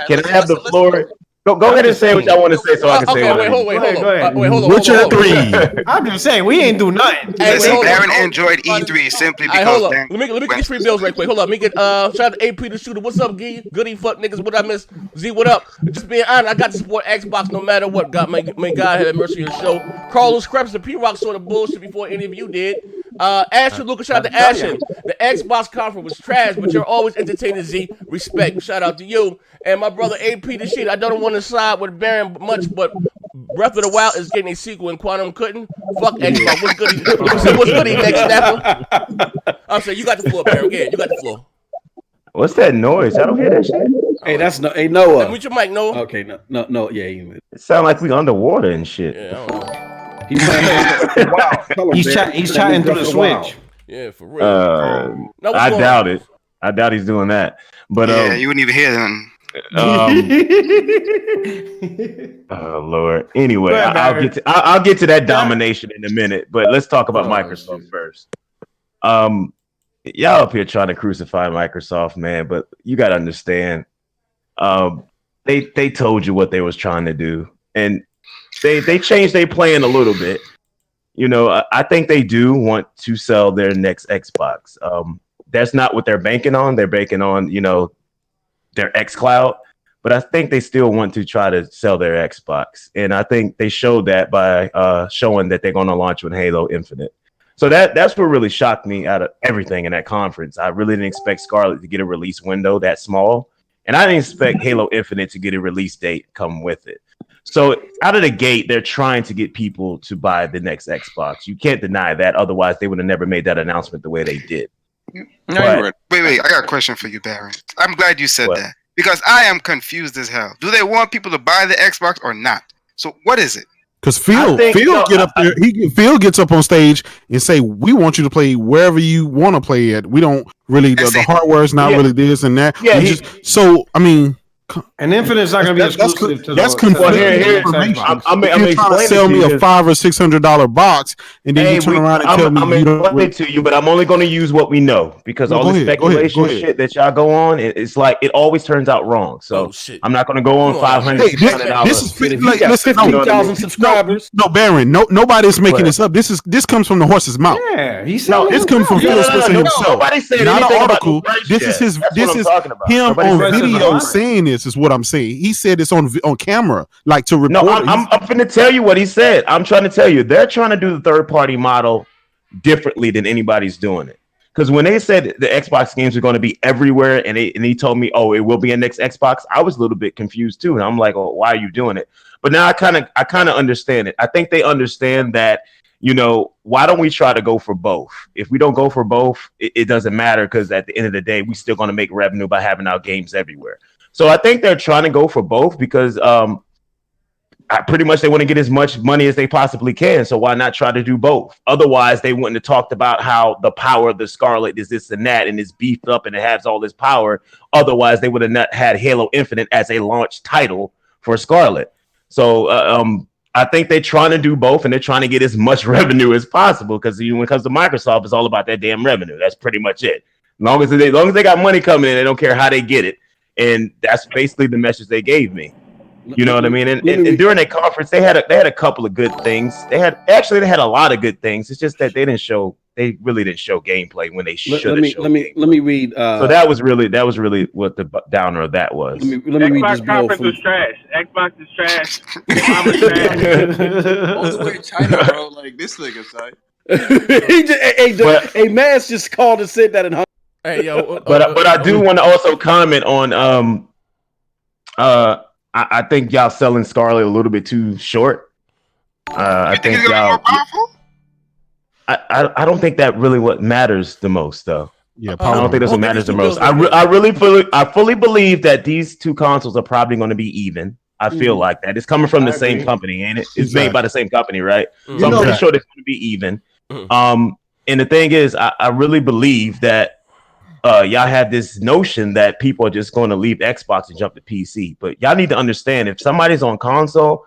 Can I have the floor? Go ahead and say what y'all want to say, so I can say what I hold on. Witcher 3. I'm just saying we ain't do nothing. Listen, Baron enjoyed E3 simply because. Hold on. Let me get these 3 bills right quick. Hold on. Let me get shout out to AP the shooter. What's up, Gee? Goody fuck niggas. What I miss? Z, what up? Just being honest, I got to support Xbox no matter what. God may God have mercy on the show. Carlos Krebs and P-Rock saw the bullshit before any of you did. Asher Lucas, shout out to Asher. The Xbox conference was trash, but you're always entertaining, Z. Respect. Shout out to you. And my brother AP the shit. I don't want to side with Baron much, but Breath of the Wild is getting a sequel and Quantum couldn't. Fuck Xbox. What's good? What's good, next snapper? I'm saying you got the floor, Baron. Yeah, you got the floor. What's that noise? I don't hear that shit. Hey, that's Noah. Mute your mic, Noah. Okay, no, yeah. It sounds like we underwater and shit. Yeah, I don't know. He's chatting through the Switch. Yeah, for real. I doubt it. I doubt he's doing that. But yeah, you wouldn't even hear them. Oh Lord. Anyway, I'll get to that domination in a minute. But let's talk about Microsoft first. Y'all up here trying to crucify Microsoft, man. But you got to understand, they told you what they was trying to do, and they changed their plan a little bit. You know, I think they do want to sell their next Xbox. That's not what they're banking on. They're banking on, you know, their xCloud, but I think they still want to try to sell their Xbox. And I think they showed that by showing that they're going to launch with Halo Infinite. So that's what really shocked me out of everything in that conference. I really didn't expect Scarlet to get a release window that small. And I didn't expect Halo Infinite to get a release date come with it. So out of the gate, they're trying to get people to buy the next Xbox. You can't deny that. Otherwise, they would have never made that announcement the way they did. No, wait, I got a question for you, Baron. I'm glad you said that because I am confused as hell. Do they want people to buy the Xbox or not? So what is it? Because Phil gets up on stage and say, "We want you to play wherever you want to play at. We don't really the hardware is not really this and that." Yeah, I mean. And Infinite is not going to be exclusive to that's conflicting information. I'm trying to sell me a $500 or $600 box, and then you turn around and tell me you don't. I'm going to you, but I'm only going to use what we know because all the speculation shit that y'all go on, it's like it always turns out wrong. So I'm not going to go on $500. This is listen, 50,000 subscribers. No, Baron, nobody's making this up. This comes from the horse's mouth. Yeah, this comes from Phil Spencer himself. Nobody said not an article. This is him on video saying this. Is what I'm saying. He said this on camera, like to report. No, I'm going to tell you what he said. I'm trying to tell you, they're trying to do the third party model differently than anybody's doing it. Because when they said the Xbox games are going to be everywhere, and he told me, "Oh, it will be a next Xbox," I was a little bit confused too, and I'm like, "Oh, why are you doing it?" But now I kind of understand it. I think they understand that. You know, why don't we try to go for both? If we don't go for both, it doesn't matter because at the end of the day, we're still going to make revenue by having our games everywhere. So I think they're trying to go for both because pretty much they want to get as much money as they possibly can. So why not try to do both? Otherwise, they wouldn't have talked about how the power of the Scarlet is this and that, and it's beefed up and it has all this power. Otherwise, they would have not had Halo Infinite as a launch title for Scarlet. So I think they're trying to do both, and they're trying to get as much revenue as possible because when it comes to Microsoft, it's all about that damn revenue. That's pretty much it. As long as they got money coming in, they don't care how they get it. And that's basically the message they gave me. You know what I mean? And during that conference, they had a couple of good things. They had a lot of good things. It's just that they really didn't show gameplay when they should have. Let me read. So that was really what the downer of that was. Let me read this conference was trash. Xbox is trash. All the way to China, bro. Like this nigga, son. Hey, Mass just called and said that in. Hey yo, but I do want to also comment on I think y'all selling Scarlet a little bit too short. I think y'all. I don't think that really what matters the most though. Yeah, I don't think that's what matters the most. I fully believe that these two consoles are probably going to be even. I feel like that. It's coming from the same company, ain't it? It's made by the same company, right? So I'm pretty sure it's going to be even. And the thing is, I really believe that y'all have this notion that people are just going to leave Xbox and jump to PC. But y'all need to understand, if somebody's on console,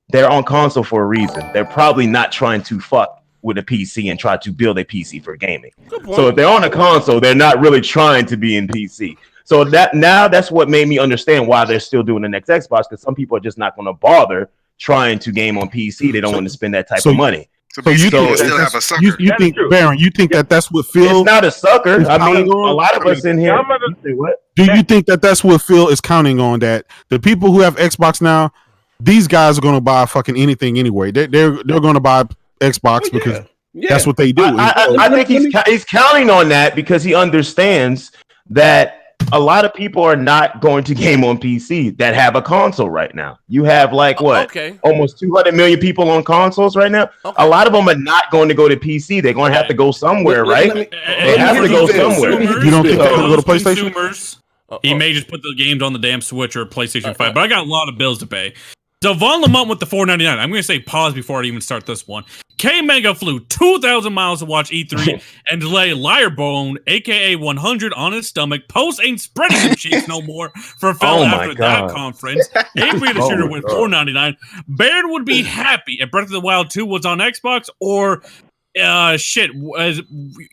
they're on console for a reason. They're probably not trying to fuck with a PC and try to build a PC for gaming. So if they're on a console, they're not really trying to be in PC. So that's what made me understand why they're still doing the next Xbox, because some people are just not going to bother trying to game on PC. They don't want to spend that type of money. So you still have a sucker. You think, Baron? You think that's what Phil? It's not a sucker. I mean, a lot of us in here. You say what? Do you think that's what Phil is counting on? That the people who have Xbox now, these guys are going to buy fucking anything anyway. They're going to buy Xbox because that's what they do. I think he's counting on that because he understands that a lot of people are not going to game on PC that have a console right now. You have almost 200 million people on consoles right now. Okay. A lot of them are not going to go to PC. They're going to have to go somewhere, right? They have to go somewhere. You don't think they're going to go to PlayStation? Consumers, he may just put the games on the damn Switch or PlayStation 5, but I got a lot of bills to pay. Devon Lamont with the $4.99. I'm going to say pause before I even start this one. K Mega flew 2,000 miles to watch E3 and lay Liarbone, aka 100, on his stomach. Post ain't spreading them cheeks no more for Phil after that conference. Avery the Shooter with $4.99. Baird would be happy if Breath of the Wild 2 was on Xbox or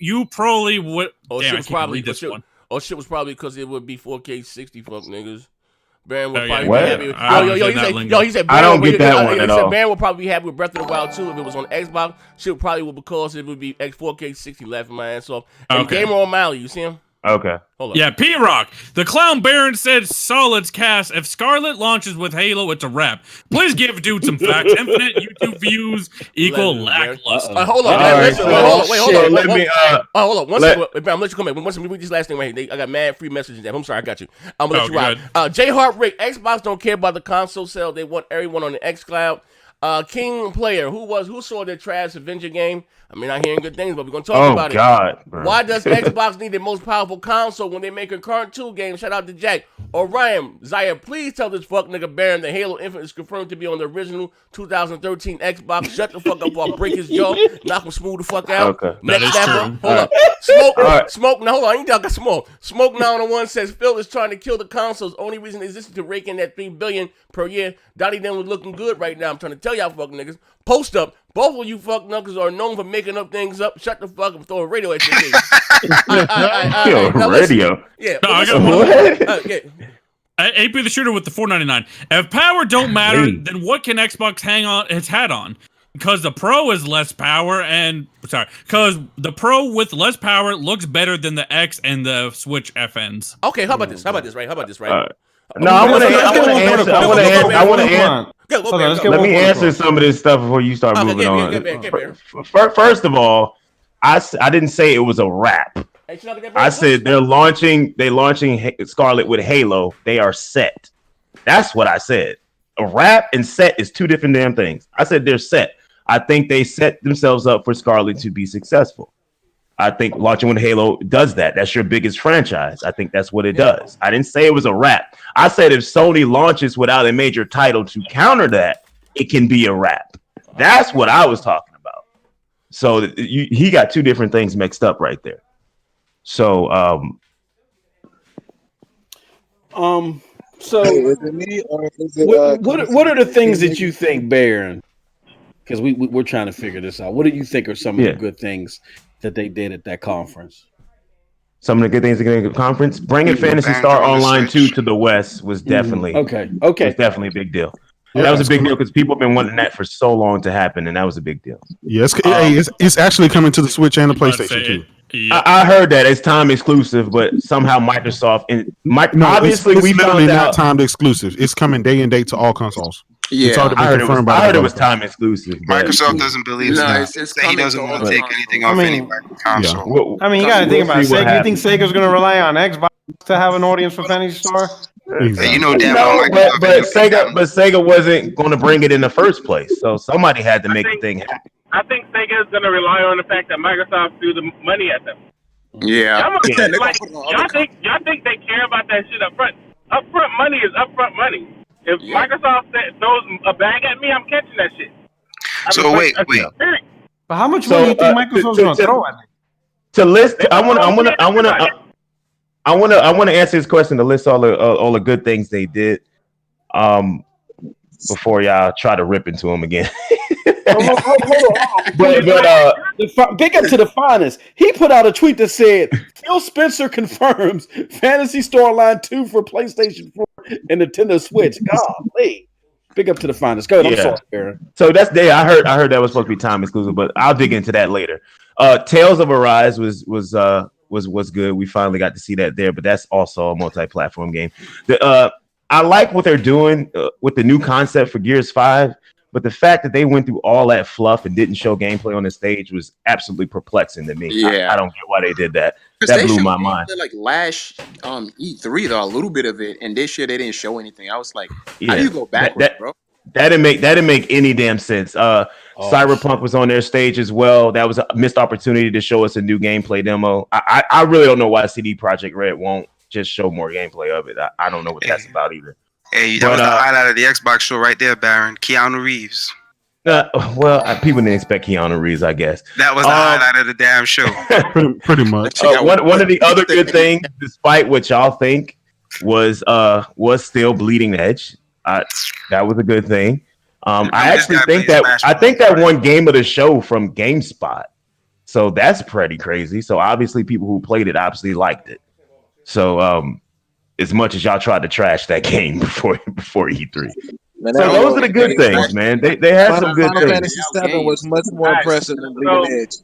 you probably would. Shit was probably because it would be 4K 60 fuck niggas. Baron would probably be happy. He said I don't get that one at all. Baron would probably be happy with Breath of the Wild 2 if it was on Xbox. Shit probably would because it would be 4K 60 laughing my ass off. And Gamer O'Malley, you see him? Okay. Hold on. Yeah, P-Rock. The Clown Baron said Solid's cast. If Scarlet launches with Halo, it's a wrap. Please give dude some facts. Infinite YouTube views equal lackluster. Hold on. Hold on. One second. I'm gonna let you come in. One second. Read this last thing right here. I got mad free messages. I'm sorry. I got you. I'm gonna let you ride. J Hart Rick. Xbox don't care about the console sale. They want everyone on the xCloud. King Player, who saw their trash Avenger game? I mean, I'm hearing good things, but we're gonna talk about it. Bro. Why does Xbox need the most powerful console when they make a current 2 game? Shout out to Jack. Orion, Zaya, please tell this fuck nigga Baron that Halo Infinite is confirmed to be on the original 2013 Xbox. Shut the fuck up or I'll break his jaw. Knock him smooth the fuck out. Okay. Next true. Hold up. Smoke. Now hold on. I ain't got Smoke. Smoke 901 says Phil is trying to kill the consoles. Only reason it exists to rake in that $3 billion per year. Dottie them was looking good right now. I'm trying to tell y'all fuck niggas. Post up. Both of you fuck knuckles are known for making up things up. Shut the fuck up and throw a radio at your face. Radio? Yeah. No, I got one. AP the Shooter with the $4.99. If power don't matter, then what can Xbox hang on its hat on? Because the Pro is less power because the Pro with less power looks better than the X and the Switch FNs. Okay, how about this? Right? No, I want to answer. Let me answer some of this stuff before you start moving on. First of all, I didn't say it was a wrap. I said they're launching Scarlet with Halo. They are set. That's what I said. A wrap and set is two different damn things. I said they're set. I think they set themselves up for Scarlet to be successful. I think launching with Halo does that. That's your biggest franchise. I think that's what it does. I didn't say it was a wrap. I said if Sony launches without a major title to counter that, it can be a wrap. That's what I was talking about. So he got two different things mixed up right there. So so is it me or is it, what are the things that you think, Baron? Because we're trying to figure this out. What do you think are some of the good things that they did at that conference? Some of the good things at the conference, bringing Phantasy Star Online 2 to the West was definitely okay. Was definitely a big deal. Yeah, that was a big deal because people have been wanting that for so long to happen, and that was a big deal. Yes, it's actually coming to the Switch and the PlayStation too. Yeah. I heard that it's time exclusive, but somehow Microsoft obviously it's we literally found not out timed exclusive. It's coming day and date to all consoles. Yeah, it's already been confirmed by I heard it was time exclusive. Microsoft doesn't believe that. He doesn't want to take anything off any console. I mean, you got to think about it. Sega, you think Sega's going to rely on Xbox to have an audience for Phantasy Star? Exactly. You know damn well but Sega wasn't going to bring it in the first place, so somebody had to make the thing happen. I think Sega is going to rely on the fact that Microsoft threw the money at them. Yeah. Y'all think they care about that shit up front? Upfront money is upfront money. If Microsoft throws a bag at me, I'm catching that shit. Wait. But how much money do you think Microsoft's going to throw at me? To list, I want to answer this question to list all the good things they did. Before y'all try to rip into them again. Big up to the finest. He put out a tweet that said, Phil Spencer confirms Fantasy Star Line 2 for PlayStation 4 and Nintendo Switch. Golly. Big up to the finest. Go ahead. I'm sorry, Aaron. So that's there. I heard that was supposed to be time exclusive, but I'll dig into that later. Tales of Arise was good. We finally got to see that there, but that's also a multi-platform game. I like what they're doing with the new concept for Gears 5, but the fact that they went through all that fluff and didn't show gameplay on the stage was absolutely perplexing to me. Yeah. I don't get why they did that. That blew my mind. Like last E3, though, a little bit of it, and this year they didn't show anything. I was like, how do you go backwards, bro? That didn't make any damn sense. Cyberpunk was on their stage as well. That was a missed opportunity to show us a new gameplay demo. I really don't know why CD Projekt Red won't just show more gameplay of it. I don't know what that's about either. Hey, that was the highlight of the Xbox show right there, Baron. Keanu Reeves. People didn't expect Keanu Reeves, I guess. That was the highlight of the damn show. pretty much. One of the other good things, despite what y'all think, was still Bleeding Edge. That was a good thing. I actually think that won Game of the Show from GameSpot. So that's pretty crazy. So obviously people who played it obviously liked it. So as much as y'all tried to trash that game before E3. Man, so those are the good things, man. They had some good things. Fantasy 7 was much more impressive than Bleeding Edge.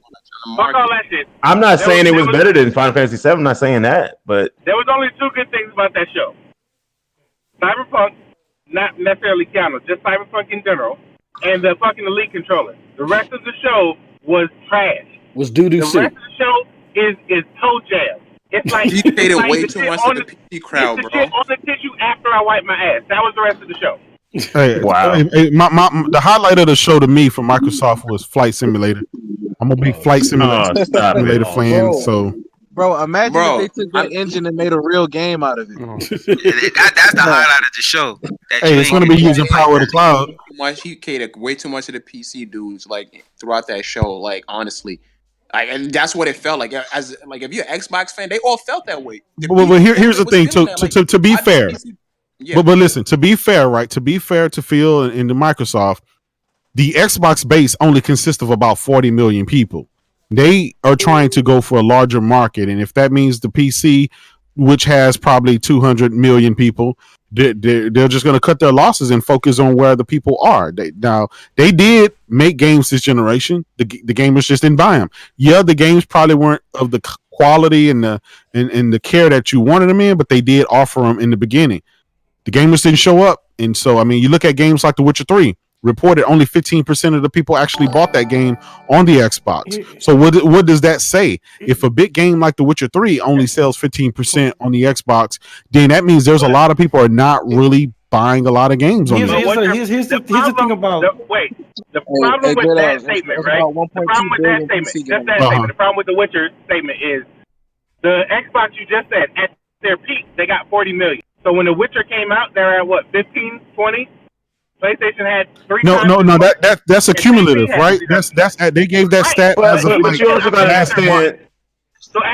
Fuck all that shit. I'm not saying it was better than Final Fantasy 7. I'm not saying that, but there was only two good things about that show. Cyberpunk, not necessarily Keanu, just Cyberpunk in general, and the fucking Elite controller. The rest of the show was trash. Was doo-doo soup. The rest of the show is toe jam. It's like he paid way too much to the PC crowd, bro. Shit on the tissue after I wipe my ass. That was the rest of the show. Hey, wow! The highlight of the show to me from Microsoft was Flight Simulator. I'm a big Flight Simulator fan, so. Bro, imagine if they took that engine and made a real game out of it. That's the highlight of the show. Hey, it's going to be using power of the cloud. He catered way too much of the PC dudes, like throughout that show. Like honestly, and that's what it felt like. As like, if you're an Xbox fan, they all felt that way. But here's the thing. To be fair, but listen. To be fair, right? To be fair to Phil and to Microsoft, the Xbox base only consists of about 40 million people. They are trying to go for a larger market, and if that means the PC, which has probably 200 million people, they're just going to cut their losses and focus on where the people are. They did make games this generation. The gamers just didn't buy them. Yeah, the games probably weren't of the quality and the care that you wanted them in, but they did offer them in the beginning. The gamers didn't show up, and so I mean, you look at games like The Witcher 3. Reported only 15% of the people actually bought that game on the Xbox. So what does that say? If a big game like The Witcher 3 only sells 15% on the Xbox, then that means there's a lot of people are not really buying a lot of games on there. Here's the thing about the problem with that statement, right? The problem with that statement, just that statement. The problem with the Witcher statement is the Xbox you just said at their peak they got 40 million. So when The Witcher came out, they're at what, 15, 20? PlayStation had 3 No. That's accumulative, right? That's they gave that stat as of like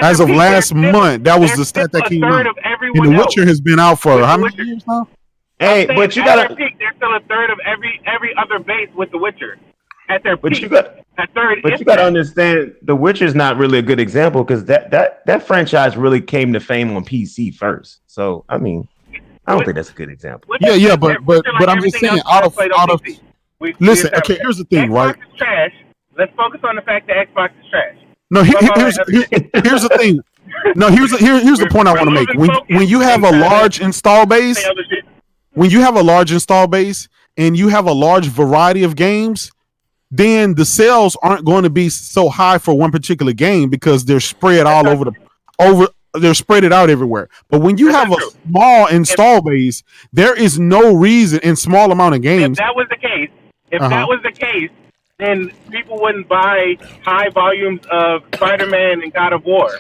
as of last month. That was the stat that came out. And The Witcher has been out for how many years now? Hey, but you got peak. They're still a third of every other base with The Witcher at their peak. You got to understand, The Witcher is not really a good example because that franchise really came to fame on PC first. So I mean. I don't think that's a good example. Yeah, but I'm just saying out of listen. Okay, here's the thing, right? Xbox is trash. Let's focus on the fact that Xbox is trash. No, here's the thing. No, here's the point I want to make. When you have a large install base, and you have a large variety of games, then the sales aren't going to be so high for one particular game because they're spread all over they're spread it out everywhere. But when you have a small install base, there is no reason in small amount of games. If that was the case, then people wouldn't buy high volumes of Spider-Man and God of War.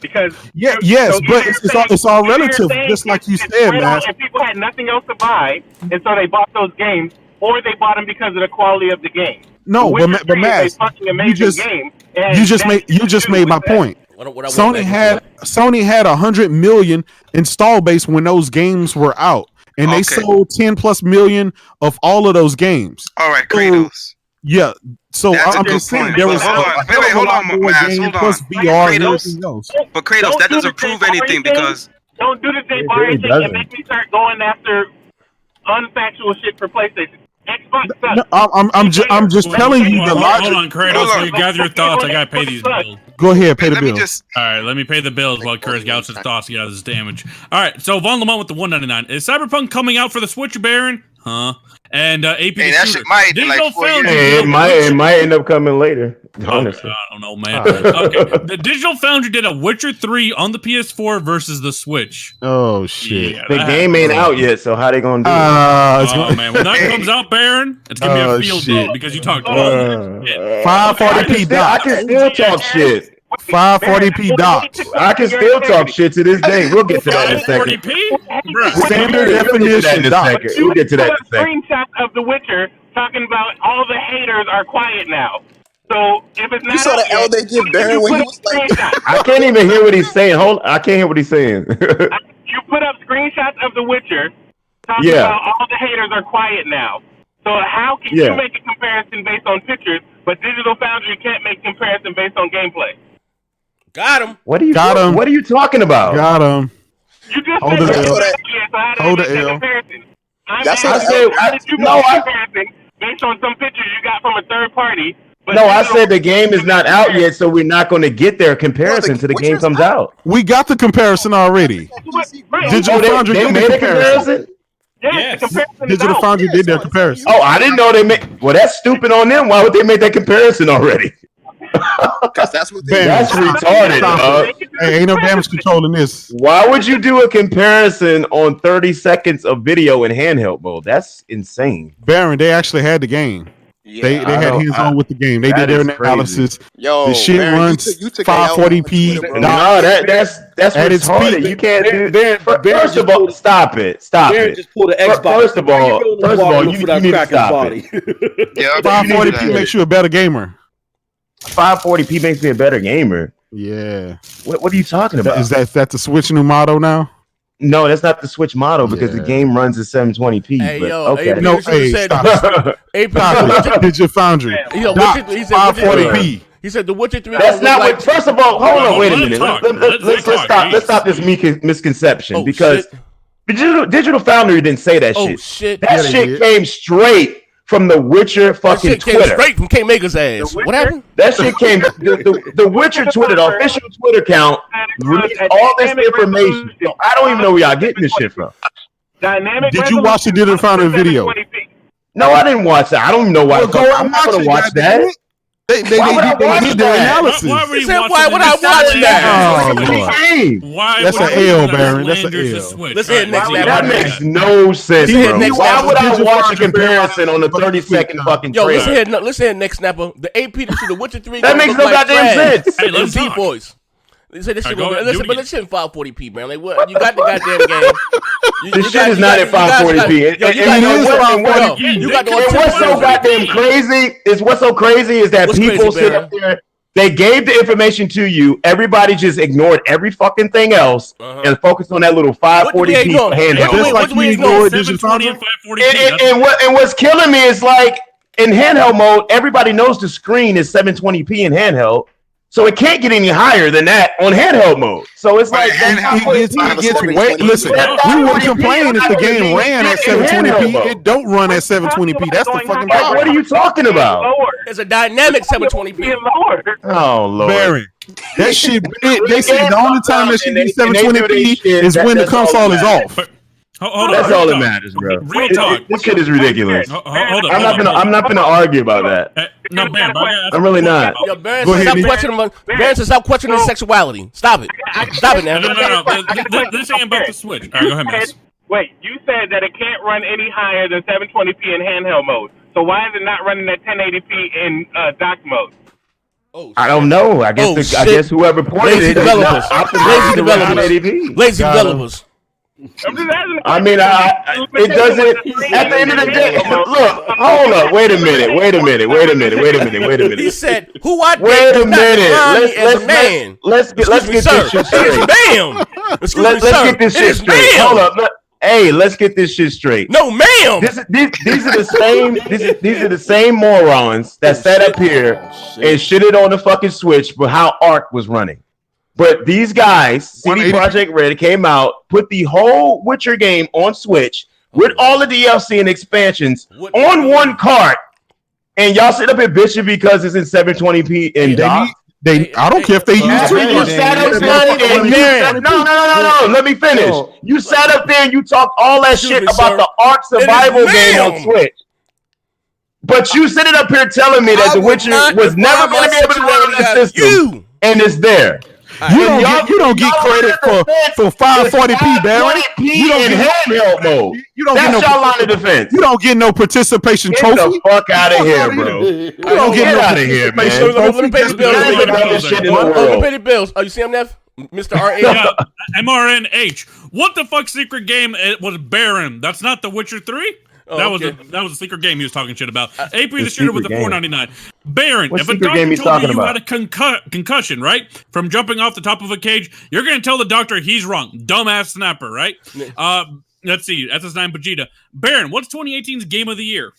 Because it's all relative, just like you said, man. If people had nothing else to buy, and so they bought those games, or they bought them because of the quality of the game. No, but Matt, you just made my point. Sony had 100 million install base when those games were out, and they sold 10+ million of all of those games. All right, Kratos. Yeah. So I'm just saying there was hold on, Mass, hold on. plus VR and everything else. But Kratos, that doesn't prove anything because don't do the J Barry thing and make me start going after unfactual shit for PlayStation. Xbox sucks. No, I'm just telling you the logic. Hold on, Kratos. Gather your thoughts. I gotta pay these bills. Go ahead, pay the bills. All right, let me pay the bills while Kratos gouts his thoughts to get out of this damage. All right, so Von Lamont with the $1.99. Is Cyberpunk coming out for the Switch, Baron? Huh? And AP that shit might Digital Foundry. It might end up coming later. Honestly, I don't know, man. Okay, the Digital Foundry did a Witcher 3 on the PS4 versus the Switch. Oh shit! Yeah, the game ain't out yet, so how they gonna do it? Man, when that comes out, Baron, it's gonna be a field day because you talked about it. 540p dots. I can still talk shit. 540p dots. I can still talk shit to this day. We'll get to that in a second. 540p? Standard definition dots. We'll get to that in a second. Screenshots of The Witcher talking about all the haters are quiet now. So if it's not, you saw the L they give Baron when he was like, I can't even hear what he's saying. I can't hear what he's saying. You put up screenshots of The Witcher talking about all the haters are quiet now. So how can you make a comparison based on pictures, but Digital Foundry can't make comparison based on gameplay? Got him. What are you talking about? Got him. You just hold the L. How did you make a comparison based on some pictures you got from a third party? No, I said the game is not out yet, so we're not going to get their comparison until the game comes out. We got the comparison already. Digital Foundry did the comparison. Yes. Digital Foundry did their comparison. Oh, I didn't know they made. Well, that's stupid on them. Why would they make that comparison already? Because that's what they That's retarded. Hey, ain't no damage control in this. Why would you do a comparison on 30 seconds of video in handheld mode? That's insane. Baron, they actually had the game. Yeah, they had hands on with the game. They did their analysis. Yo, the shit Baron, runs you took 540p. No, that's retarded. You can't do. First of all, stop it. Just pull the Xbox. First of all, you need to stop it. 540p makes you a better gamer. 540p makes me a better gamer. Yeah. What are you talking about? Is that the Switch new motto now? No, that's not the Switch model because the game runs at 720p. Hey, but, yo, okay. No, hey, stop it. Digital Foundry. He said 540p. He said The Witcher 3. That's not what. First of all, hold on, wait a minute. Let's stop this misconception because Digital Foundry didn't say that shit. Oh shit! That shit came straight from the Witcher fucking Twitter. Straight from King Maker's ass. What happened? That shit came. The Witcher Twitter, the official Twitter account, released all this information. So I don't even know where y'all getting this shit from. Did you watch the Digital Foundry video? No, I didn't watch that. I don't even know why. I'm not gonna watch that. They did their analysis. Why would I watch that? Oh, Lord. That's an L, Baron. That's an L. Let's hit next. That makes no sense, bro. Why would I watch a comparison on a 30-second fucking trailer? Let's hit next snapper. The AP to The Witcher 3. That makes no goddamn sense. Hey, let's see, boys. They say this shit, but let's hit 540p, man. Like, what? You got the goddamn game. This shit is not at 540p. What's so goddamn crazy is that people sit up there. They gave the information to you. Everybody just ignored every fucking thing else and focused on that little 540p handheld. Just like you ignored Digital Foundry. And what's killing me is like in handheld mode, everybody knows the screen is 720p in handheld. So it can't get any higher than that on handheld mode. So it's like listen, we wouldn't complain if the game ran at 720p. It don't run at 720p. That's the fucking problem. What are you talking about? It's a dynamic 720p. Oh Lord, Barry, that shit. They say the only time that should be 720p is when the console is off. That's all that matters, bro. Real talk. This shit is ridiculous. Hold I'm not gonna argue about that. No, I'm really not. Yo, Baron says stop questioning sexuality. Stop it. Stop it now. No. This ain't about the Switch. All right, go ahead, man. Wait, you said that it can't run any higher than 720p in handheld mode. So why is it not running at 1080p in dock mode? I don't know. I guess whoever ported it. Lazy developers. I mean, it doesn't. At the end of the day, look. Hold up. Wait a minute. He said, "Who I wait a minute. Let's get this shit straight. Bam. Let's get this shit straight. Hold up. Hey, let's get this shit straight. No, ma'am. These are the same. These are the same morons that sat up here and shitted on the fucking Switch for how Ark was running. But these guys, CD Projekt Red, came out, put the whole Witcher game on Switch with all the DLC and expansions on one cart, and y'all sit up here bitching because it's in 720p and dock. I don't care if they use You sat up there and no. Let me finish. You sat up there and you talked all that shit about the Ark survival game on Switch. But you sitting up here telling me that The Witcher was never going to be able to run on that system, and it's there. You don't get credit for 540p, Barry. You don't get handheld mode. That's your line of defense. You don't get no participation trophy. Get the fuck out of here, bro. You don't get out of here, man. Let me pay the bills. Oh, you see him, Neff? Mr. R. Yeah, MRNH. What the fuck secret game was Baron? That's not The Witcher 3? Oh, that was a secret game he was talking shit about. AP the shooter with the $4.99. Baron, what if a doctor told you had a concussion, right, from jumping off the top of a cage, you're going to tell the doctor he's wrong. Dumbass snapper, right? Let's see. SS9 Vegeta. Baron, what's 2018's game of the year?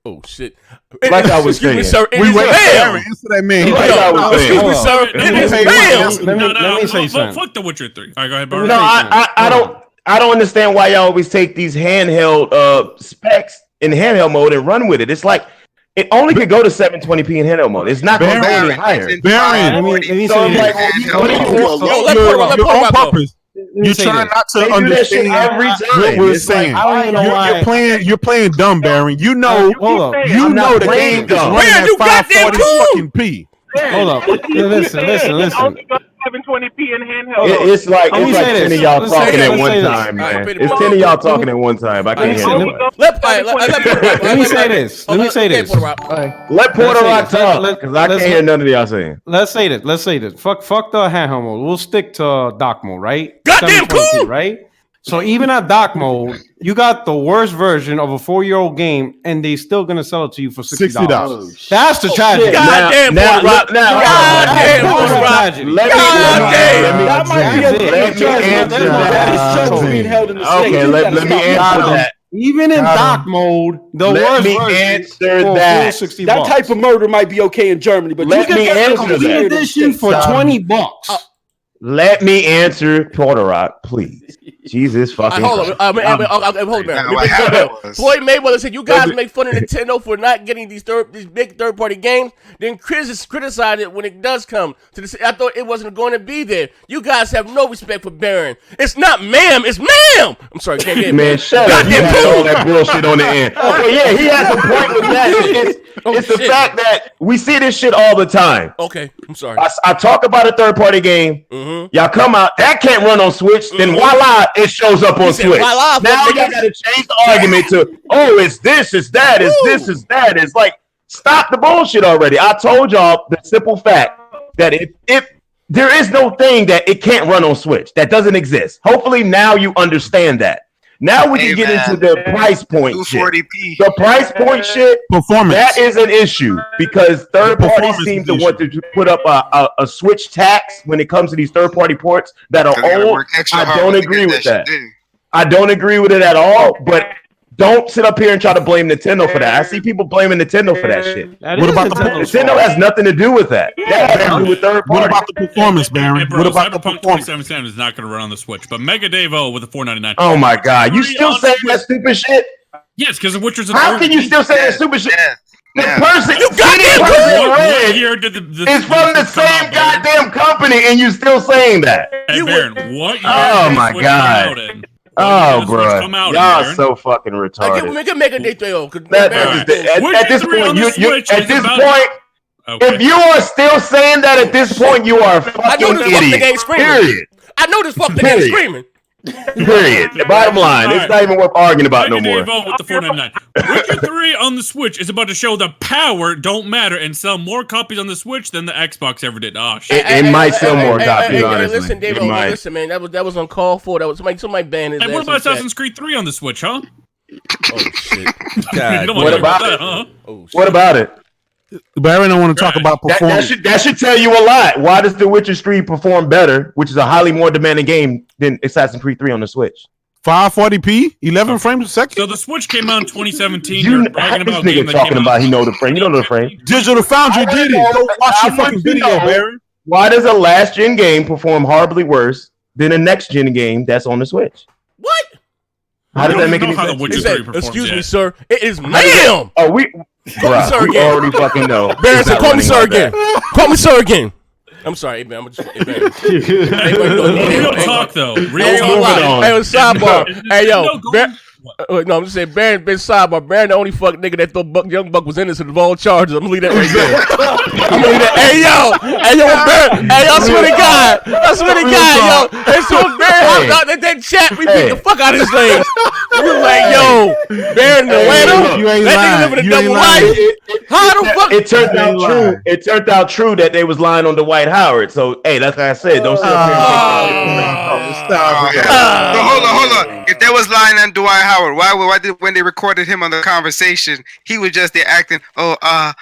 Oh shit! Like I was saying, we wait. Answer that man. Like I was saying, let me say something. Fuck The Witcher 3. All right, go ahead, Baron. No, I don't understand why y'all always take these handheld specs in handheld mode and run with it. It's like it only could go to 720p in handheld mode. It's not going to go any higher. Baron, on purpose. You're trying not to understand every time. What we're saying. You're playing dumb, Baron. You know the game is running at 540 fucking p. Hold up. Listen. 720p in handheld. It's like 10 of y'all talking at one time, man. It's 10 of y'all talking at one time. I can't hear nobody. Let me say this. Let Porter Rock talk, because I can't hear none of y'all saying. Let's say this. Fuck the handheld mode. We'll stick to dock mode, right? Goddamn cool, right? So even at dock mode, you got the worst version of a 4-year-old game, and they still gonna sell it to you for $60. That's the tragedy. Goddamn, Let me answer that. Even in dock mode, the worst version that. $60. That type of murder might be okay in Germany, but let me answer that edition for $20. Let me answer Porter Rock, please. Jesus fucking. Hold on, hold on. Floyd Mayweather said, "You guys make fun of Nintendo for not getting these big third-party games. Then criticize it when it does come to this. I thought it wasn't going to be there. You guys have no respect for Baron. It's not ma'am, it's ma'am. I'm sorry, can't get man. Shut up. You had all that bullshit on the end. Okay, yeah, he has a point with that. It's the fact that we see this shit all the time. Okay, I'm sorry. I talk about a third-party game. Mm-hmm. Y'all come out that can't run on Switch. Mm-hmm. Then voila, it shows up on Switch. Voila, now y'all got to change the argument to it's this, it's that, it's this, it's that. It's like stop the bullshit already. I told y'all the simple fact that if there is no thing that it can't run on Switch, that doesn't exist. Hopefully now you understand that. Now we can get into the price point shit. The price point shit, performance. That is an issue because third parties seem to want to put up a Switch tax when it comes to these third party ports that are old. I don't agree with that. I don't agree with it at all, but don't sit up here and try to blame Nintendo for that. I see people blaming Nintendo for that shit. What about Nintendo has nothing to do with that. That has to do with third party. What about the performance, Baron? What about the performance? 2077 is not going to run on the Switch, but Mega Davo with the $4.99. Oh my god, you still saying that stupid shit? Yes, because The Witcher's. How can you still say that stupid shit? The person you goddamn is from the same goddamn company, and you still saying that? Hey, Baron, what year? Oh my god. Oh, bro, y'all so fucking retarded. We can make a date though. At this point, if you are still saying that at this point, you are a fucking idiot. Period. I know this fucking nigga screaming. Period. Bottom line, it's not even worth arguing about no more. With the $4.99. Witcher 3 on the Switch is about to show the power don't matter and sell more copies on the Switch than the Xbox ever did. Oh shit! It might sell more copies. Honestly, listen, Dave. Listen, man. That was uncalled for. That was somebody banned his. And what about Assassin's Creed 3 on the Switch, huh? Oh shit! God, what about it? Huh? What about it? Baron, I want to talk about performance. That should tell you a lot. Why does The Witcher 3 perform better, which is a highly more demanding game than Assassin's Creed 3 on the Switch? 540p, 11 frames a second. So the Switch came out in 2017. You You're bragging about this nigga talking about he know the frame. You don't know the frame. Digital Foundry did it. Go watch your fucking video, Barry. Why does a last gen game perform horribly worse than a next gen game that's on the Switch? What? How does that make any sense? Excuse me, sir. It is ma'am. Oh, we already fucking know. Barry said, call me sir again. Call me sir again. I'm sorry, hey, man. I'm just. Hey, man. Real talk, though. Real talk. Hey, sidebar. Hey, yo. No, I'm just saying, Baron been sidebar. Baron the only fuck nigga that thought Young Buck was innocent of all charges. I'm gonna leave that right there. I'm gonna leave that. Hey yo, Baron. Hey, I swear to God, yo. Hey, so Baron hopped out that chat. We beat the fuck out of his legs. We was like, yo, Baron in Atlanta. That nigga living a double life. How the fuck? It turned out true. It turned out true that they was lying on Dwight Howard. So hey, that's like I said. Don't sit up here. Hold on. If they was lying on Dwight Howard, why did when they recorded him on the conversation, he was just there acting, nah.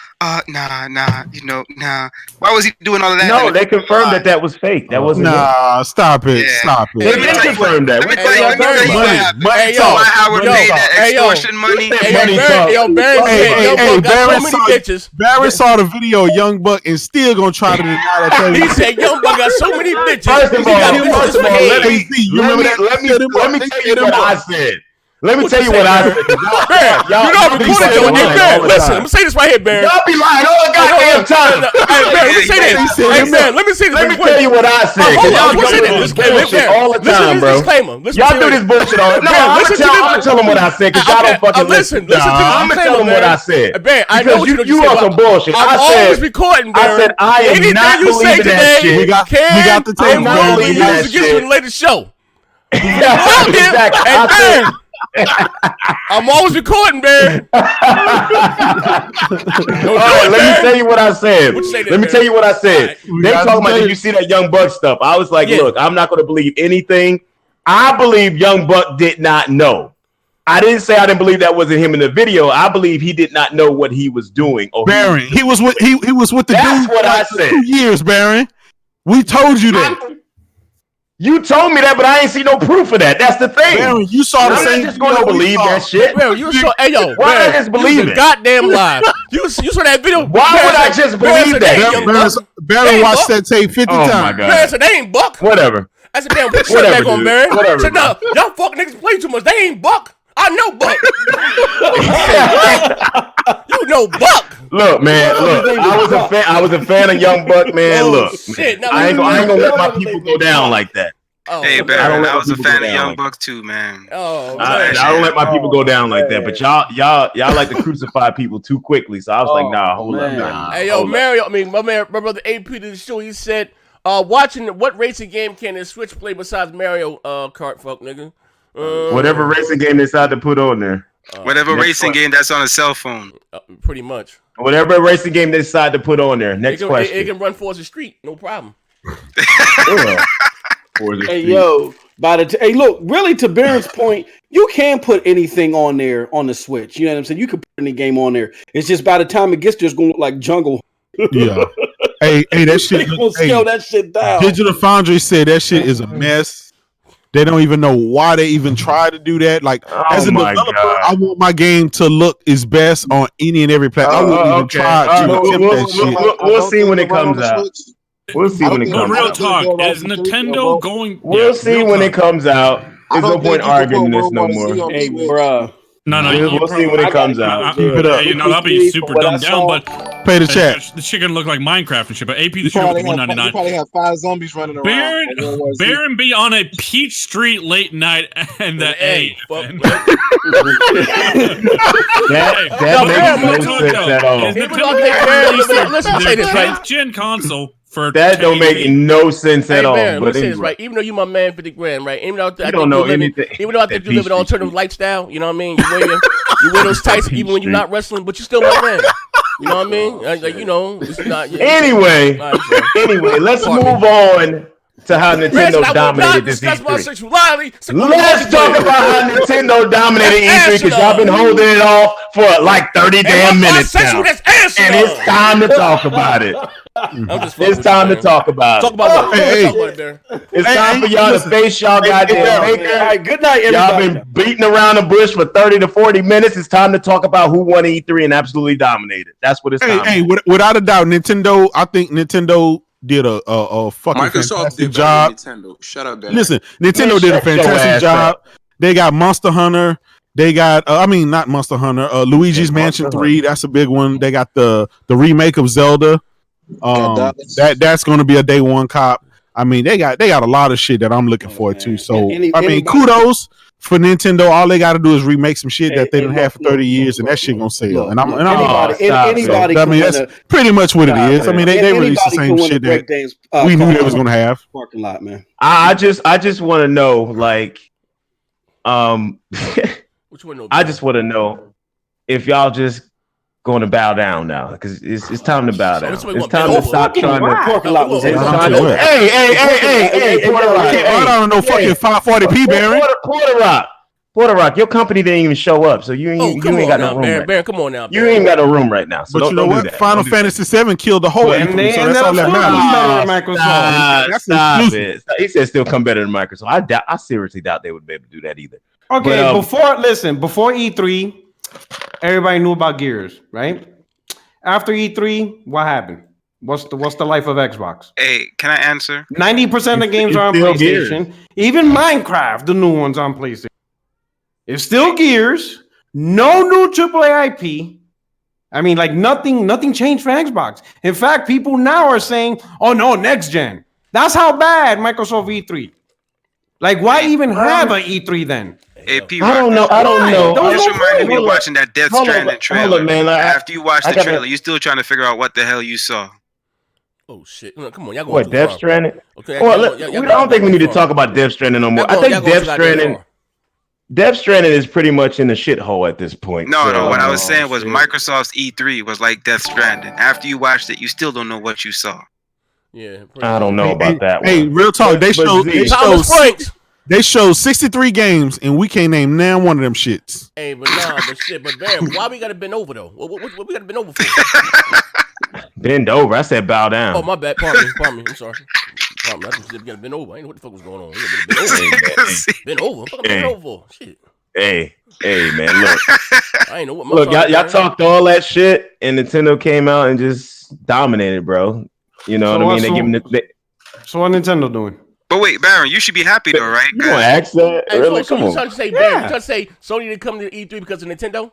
Why was he doing all of that? No, they confirmed that was fake. That wasn't. Nah, stop it. Stop it. They didn't confirm that. Let me tell you what happened. Dwight Howard made that extortion money. Barry saw the video of Young Buck and still gonna try to deny that. He said Young Buck got so many bitches. First of all, let me tell you what I said. Let me tell you what I said. Y'all recorded though. Hey, Barry, listen, I'm gonna say this right here, Barry. Y'all be lying all the goddamn time. Hey, Barry, let me say this. Hey, man, let me say this. Let me tell you what I said. Y'all do this bullshit all the time, bro. Y'all do this bullshit all the time. No, I'm gonna tell them what I said because y'all don't fucking listen. I'm gonna tell them what I said. Barry, I know you are some bullshit. I'm always recording, Barry. I said I am not believing that shit. We got the tape. I'm not believing that shit. The latest show. Exactly. I'm always recording, man. All right, let me tell you what I said. Let me tell you what I said. They talking about, did you see that Young Buck stuff? I was like, look, I'm not going to believe anything. I believe Young Buck did not know. I didn't say I didn't believe that wasn't him in the video. I believe he did not know what he was doing. Baron, he was with the dude. That's what I said. 2 years, Baron. We told you that. You told me that, but I ain't see no proof of that. That's the thing. Baron, you saw the same. I'm just going to believe that shit. Baron, you saw. Hey yo, why Baron, I just believe it? Goddamn lie. You saw that video? Why would I just believe that? Baron watched that tape 50 times. Baron said they ain't Buck. Whatever. I said, damn, put your shirt back on, Baron. I said, no, y'all fuck niggas play too much. They ain't Buck. I know Buck. You know Buck. Look, man. Look, I was a fan of Young Buck, man. Look, man, I ain't gonna let my people go down like that. Hey, Baron, I was a fan of Young Buck too, man. I don't let my people go down like that. But y'all like to crucify people too quickly. So I was like, nah, hold up. Hey, yo, Mario. I mean, my brother AP did the show. He said, watching what racing game can the Switch play besides Mario Kart? Fuck, nigga. Whatever racing game they decide to put on there. Whatever racing game that's on a cell phone. Pretty much. Whatever racing game they decide to put on there. Next question. It can run Forza Street, no problem. Hey yo, hey look, really to Baron's point, you can put anything on there on the Switch. You know what I'm saying? You can put any game on there. It's just by the time it gets there, it's gonna look like jungle. Yeah. Hey, that shit. Scale that shit down. Digital Foundry said that shit is a mess. They don't even know why they even try to do that. Like, as a developer, I want my game to look its best on any and every platform. I wouldn't even try to attempt that shit. We'll see when it comes out. We'll see when it comes out. Real talk, is Nintendo going? We'll see when it comes out. There's no point arguing this no more. Hey, bruh. No, we'll see when it comes out. Keep it up. You know, I'll be super dumbed down, but pay the chat. The shit gonna look like Minecraft and shit. But AP, the shit was $199. You probably have 5 zombies running around. Baron be on a Peach Street late night and the A. That makes no sense at all. Listen, say this right. Gen console. That don't make no sense at all. Let me say this right. Even though you my man 50 grand, right? Even though I don't know anything. Even though I think you live an alternative lifestyle, you know what I mean? You wear those tights even when you're not wrestling, but you still my man. You know what I mean? Like you know, it's not. Anyway, let's move on to how Nintendo dominated this E3. Let's talk about how Nintendo dominated E3 because y'all been holding it off for like 30 damn minutes now, and it's time to talk about it. It's time to talk about it. Talk about it. Talk about it, Bear. It's time for y'all to face y'all goddamn maker. All right, good night, everybody. Y'all been beating around the bush for 30 to 40 minutes. It's time to talk about who won E3 and absolutely dominated. That's what it's time. Hey, without a doubt, Nintendo. I think Nintendo did a fucking fantastic job. Nintendo. Shut up, Dan. Listen, Nintendo did a fantastic job. They got Monster Hunter. They got, not Monster Hunter. Luigi's Mansion 3. That's a big one. They got the remake of Zelda. That's going to be a day one cop. I mean, they got a lot of shit that I'm looking forward to. So kudos for Nintendo. All they got to do is remake some shit that they didn't have for 30 years, and that shit gonna sell. And anybody. I mean, that's pretty much what it is. I mean, they released the same shit that we knew they was gonna have. Parking lot, man. I just want to know, like, I just want to know if y'all just going to bow down now, because it's time to bow down. It's time to stop trying to. Hey, I don't know fucking 540p, Barry. Puerto Rock, your company didn't even show up, so you ain't got no room. Baron, come on now. You ain't got no room right now. So but you know what? Final Fantasy VII killed the whole. And that's all that matters. Stop it. He said still come better than Microsoft. I seriously doubt they would be able to do that either. Okay, before E3, everybody knew about Gears, right? After E3, what happened? What's the life of Xbox? Hey, can I answer? 90% of the games are on PlayStation. Gears. Even Minecraft, the new one's on PlayStation. It's still Gears. No new AAA IP. I mean, like nothing changed for Xbox. In fact, people now are saying, "Oh no, next gen." That's how bad Microsoft E3. Like, why even have an E3 then? Hey, I don't know. This reminded me of watching that Death Stranding trailer. Man, after you watch the trailer, you're still trying to figure out what the hell you saw. Oh shit! Come on, y'all going what Death Stranding? Okay, I don't think we need to talk about Death Stranding no more. I think Death Stranding is pretty much in the shithole at this point. No, what I was saying was Microsoft's E3 was like Death Stranding. After you watched it, you still don't know what you saw. Yeah, I don't know about that one. Hey, real talk. They showed 63 games, and we can't name now one of them shits. Hey, but Baron, why we gotta bend over though? What we gotta bend over for? Bend over. I said bow down. Oh, my bad. Pardon me. I'm sorry. I just said we gotta bend over. I didn't know what the fuck was going on. Bend over. What the fuck bend over for? Shit. Hey, man, look. I ain't know what. Look, y'all talked all that shit, and Nintendo came out and just dominated, bro. You know what I mean? They give them So what Nintendo doing? But wait, Baron, you should be happy though, right? You gonna ask that? Hey, really? So you trying to say, Baron? You trying to say Sony didn't come to E3 because of Nintendo?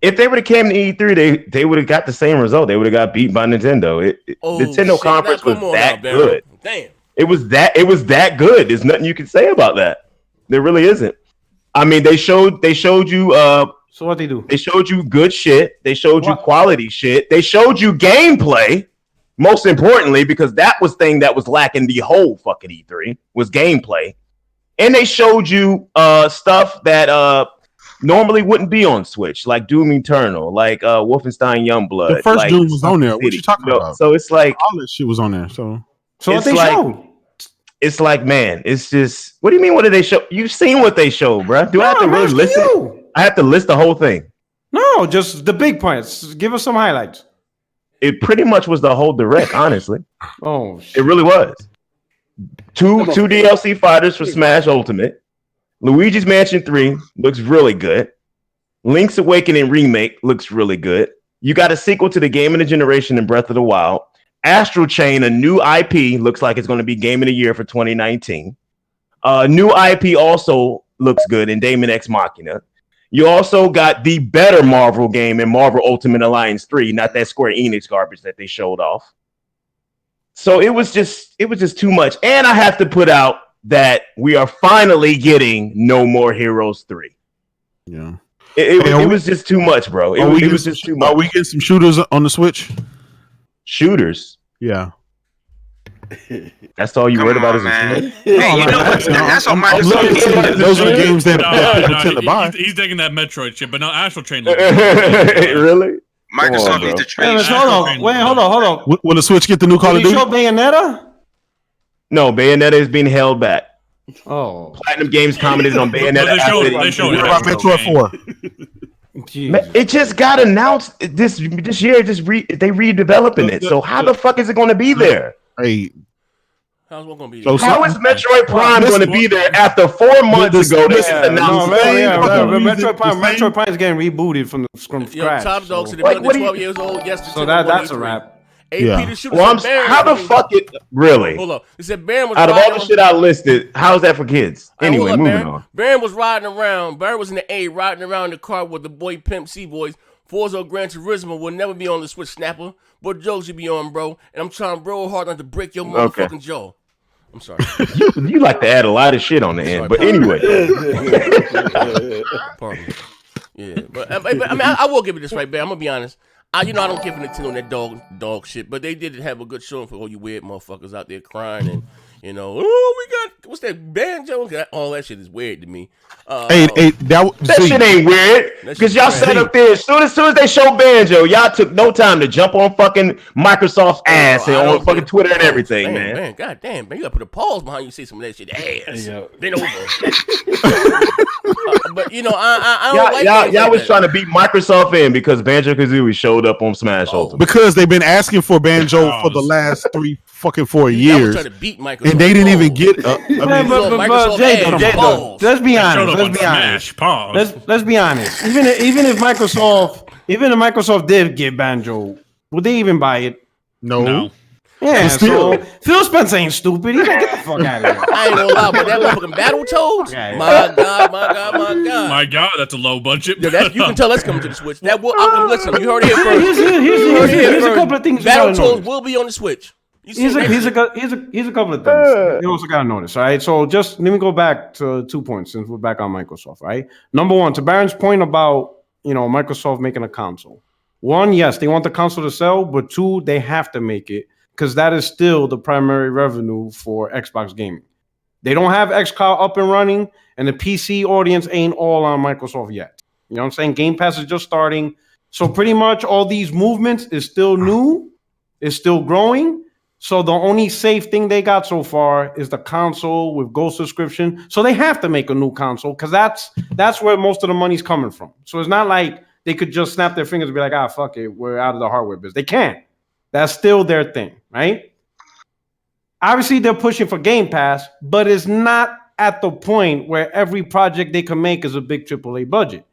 If they would have came to E3, they would have got the same result. They would have got beat by Nintendo. Nintendo conference was that good. Damn. It was that good. There's nothing you can say about that. There really isn't. I mean, they showed you. So what they do? They showed you good shit. They showed you quality shit. They showed you gameplay. Most importantly, because that was thing that was lacking the whole fucking E3 was gameplay, and they showed you stuff that normally wouldn't be on Switch, like Doom Eternal, like Wolfenstein Youngblood. The first Doom was on there. What you talking about? So it's like all that shit was on there. So what they showed? It's like, man, it's just. What do you mean? What did they show? You've seen what they showed, bro. Do I have to really listen? I have to list the whole thing. No, just the big points. Give us some highlights. It pretty much was the whole direct, honestly. Oh, shit. It really was. Two DLC fighters for Smash Ultimate. Luigi's Mansion 3 looks really good. Link's Awakening Remake looks really good. You got a sequel to the Game of the Generation in Breath of the Wild. Astral Chain, a new IP, looks like it's going to be Game of the Year for 2019. New IP also looks good in Daemon X Machina. You also got the better Marvel game in Marvel Ultimate Alliance 3, not that Square Enix garbage that they showed off. So it was just too much. And I have to put out that we are finally getting No More Heroes 3. Yeah. It was just too much, bro. It was just too much. Are we getting some shooters on the Switch? Shooters? Yeah. That's all you worried about, man. Hey, you know what? That's all Microsoft. Those are the games that he's taking that Metroid shit, but no, Astral Chain. Really? Microsoft needs to train. Hold on. Will the Switch get the new Call of Duty? Did you show Bayonetta? No, Bayonetta is being held back. Oh. Platinum Games commented on Bayonetta. They showed Metroid 4. It just got announced this year. They redeveloping it. So how the fuck is it going to be there? Hey, how's one going to be there? How is Metroid Prime going to be there after 4 months ago? They announced Metroid Prime is getting rebooted from scratch. Top Dog said they're 12 years old yesterday. So that's a wrap. How the fuck it really? Hold on. They said Baron was out of all the shit I listed. How's that for kids? Anyway, moving on. Baron was riding around. Baron was in the A, riding around in the car with the boy Pimp C Boys. Forza Gran Turismo will never be on the Switch Snapper. What jokes you be on, bro? And I'm trying real hard not to break your motherfucking jaw. I'm sorry. You like to add a lot of shit on the end, but anyway. Pardon me. Yeah, but I mean, I will give it this right, man. I'm gonna be honest. I don't give Nintendo that dog shit, but they did have a good showing for all you weird motherfuckers out there crying and we got what's that banjo? All that shit is weird to me. That shit ain't weird because y'all sat up there as soon as they show banjo, y'all took no time to jump on fucking Microsoft's ass and on fucking Twitter and everything, man. God damn, man, you gotta put a pause behind you say some of that shit. Ass, been over. But I don't like y'all was trying to beat Microsoft in because Banjo-Kazooie showed up on Smash Ultimate. Because they've been asking for Banjo for the last 4 years, to beat Microsoft, and they didn't even get. Let's be honest. Let's be honest. Even if Microsoft did get Banjo, would they even buy it? No. Yeah, so Phil Spencer ain't stupid. He gonna get the fuck out of here. I ain't gonna lie, but that motherfucking Battletoads, my God, that's a low budget. Yeah, you can tell that's coming to the Switch. That will. Listen, you heard it here first. Here's a couple of things. Battletoads will be on the Switch. Here's a couple of things you also gotta notice. All right, so just let me go back to 2 points since we're back on Microsoft. Right, number one, to Baron's point about Microsoft making a console. One, yes, they want the console to sell, but two, they have to make it. Because that is still the primary revenue for Xbox gaming. They don't have xCloud up and running, and the PC audience ain't all on Microsoft yet. You know what I'm saying? Game Pass is just starting. So pretty much all these movements is still new, is still growing. So the only safe thing they got so far is the console with Gold subscription. So they have to make a new console because that's where most of the money's coming from. So it's not like they could just snap their fingers and be like, fuck it, we're out of the hardware business. They can't. That's still their thing, right? Obviously, they're pushing for Game Pass, but it's not at the point where every project they can make is a big AAA budget.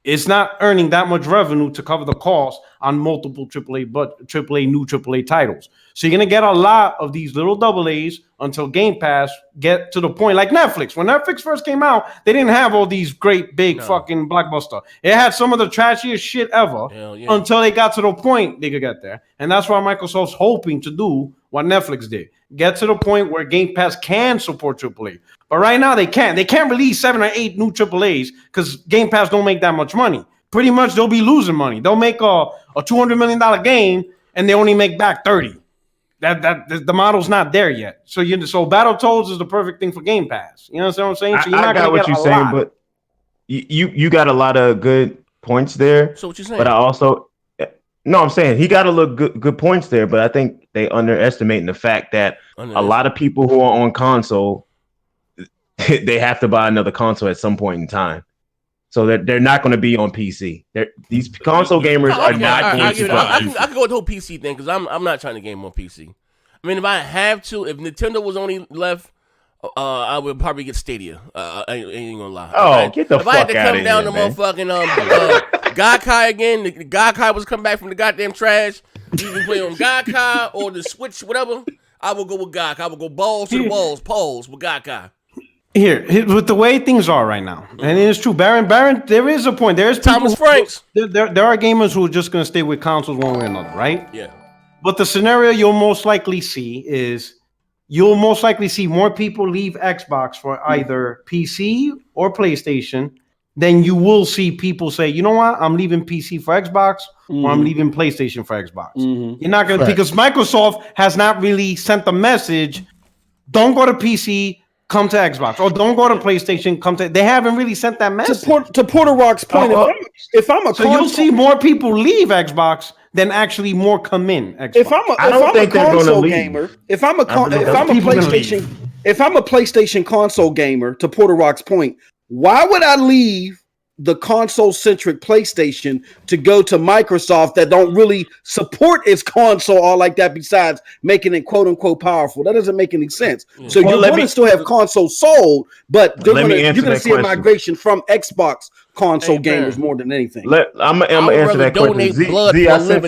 It's not earning that much revenue to cover the cost on multiple new AAA titles. So you're going to get a lot of these little AA's until Game Pass get to the point like Netflix. When Netflix first came out, they didn't have all these great big fucking blockbuster. It had some of the trashiest shit ever until they got to the point they could get there. And that's why Microsoft's hoping to do what Netflix did. Get to the point where Game Pass can support AAA. But right now they can't. They can't release 7 or 8 new AAAs because Game Pass don't make that much money. Pretty much they'll be losing money. They'll make a $200 million game and they only make back 30. That the model's not there yet. So Battletoads is the perfect thing for Game Pass. You know what I'm saying? So I got what you're saying, but you got a lot of good points there. So what you saying? But I'm saying he got a lot of good points there, but I think they underestimating the fact that a lot of people who are on console, they have to buy another console at some point in time. So they're not going to be on PC. These console gamers are not going to buy. I can go with the whole PC thing because I'm not trying to game on PC. I mean, if I have to, if Nintendo was only left, I would probably get Stadia. I ain't gonna lie. Get the fuck out of here, If I had to come down to motherfucking Gaikai again, the Gaikai was come back from the goddamn trash. You can play on Gaikai or the Switch, whatever. I will go with Gaikai. I will go balls to the walls, pause with Gaikai. Here, with the way things are right now, and it is true, Baron, there is a point. There's Thomas Franks. There are gamers who are just going to stay with consoles one way or another, right? Yeah. But the scenario you'll most likely see is more people leave Xbox for either PC or PlayStation than you will see people say, you know what, I'm leaving PC for Xbox or I'm leaving PlayStation for Xbox. You're not going to, because Microsoft has not really sent the message, don't go to PC, come to Xbox, or don't go to PlayStation, come to. They haven't really sent that message. To Porter Rock's point, if I'm a so you'll see more people leave Xbox than actually more come in. Xbox. If I'm a console gamer, if I'm a PlayStation console gamer, to Porter Rock's point, why would I leave the console-centric PlayStation to go to Microsoft that don't really support its console all like that, besides making it quote-unquote powerful. That doesn't make any sense. So you're going to still have console sold, but you're going to see a migration from Xbox console gamers more than anything. I'm gonna answer that question. Z, I sent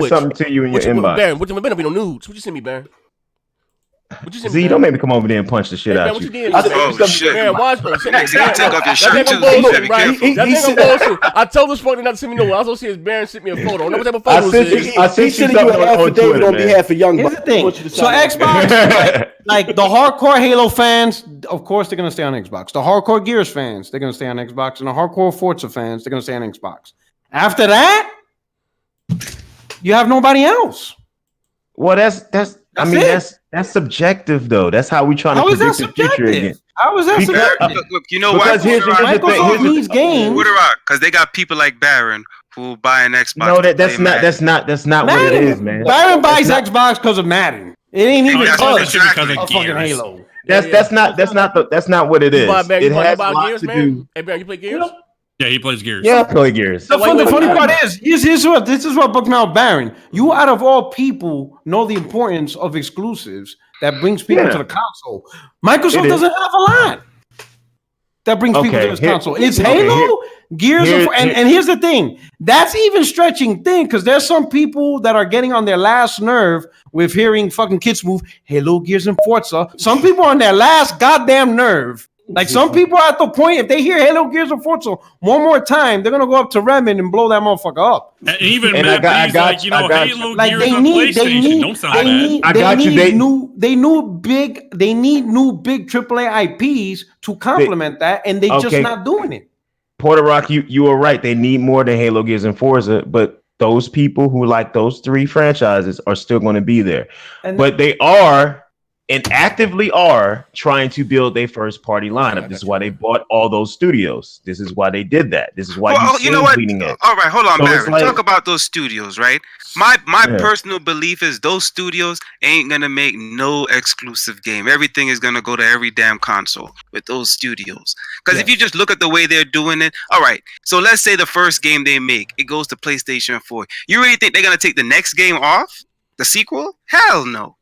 something to you in your inbox. Baron, what you be no nudes? What you send me, Baron? Z, don't make me come over there and punch the shit out of you. Oh shit! Man, watch me. Take off your shirt too. I told this fucker not to send me no. I was gonna see his Baron sent me a photo. What type of photo is I sent you an affidavit on behalf of Young. Here's the thing. So Xbox, like the hardcore Halo fans, of course they're gonna stay on Xbox. The hardcore Gears fans, they're gonna stay on Xbox, and the hardcore Forza fans, they're gonna stay on Xbox. After that, you have nobody else. Well, that's subjective though. That's how we trying to predict the future again. How is that subjective? Look, you know why? Microsoft needs games. Because they got people like Baron who buy an Xbox. No, that's not what it is, man. Baron buys Xbox because of Madden. It ain't even because of fucking Halo. That's not what it is. It has a lot to do. Hey, Baron, you play Gears? Yeah, he plays Gears. Yeah, I play Gears. The funny part is, this is what bugs me out, Baron. You, out of all people, know the importance of exclusives that brings people to the console. Microsoft doesn't have a lot that brings people to this console. It's Halo, Gears, and here's the thing. That's even stretching thing, because there's some people that are getting on their last nerve with hearing fucking kids move Halo, Gears, and Forza. Some people are on their last goddamn nerve. Like some people are at the point, if they hear Halo, Gears, or Forza one more time, they're gonna go up to Redmond and blow that motherfucker up. And even Matt B's like, you know, Halo, Gears, on PlayStation. Don't sound bad. They need new big AAA IPs to complement that, and they just not doing it. Porter Rock, you are right. They need more than Halo, Gears, and Forza, but those people who like those three franchises are still going to be there. But they are and actively are trying to build their first party lineup. This is why they bought all those studios. This is why they did that. This is why you know what? All right, hold on, so Barry. Talk about those studios, right? My personal belief is those studios ain't gonna make no exclusive game. Everything is gonna go to every damn console with those studios. Because if you just look at the way they're doing it, all right. So let's say the first game they make, it goes to PlayStation 4. You really think they're gonna take the next game off? The sequel? Hell no.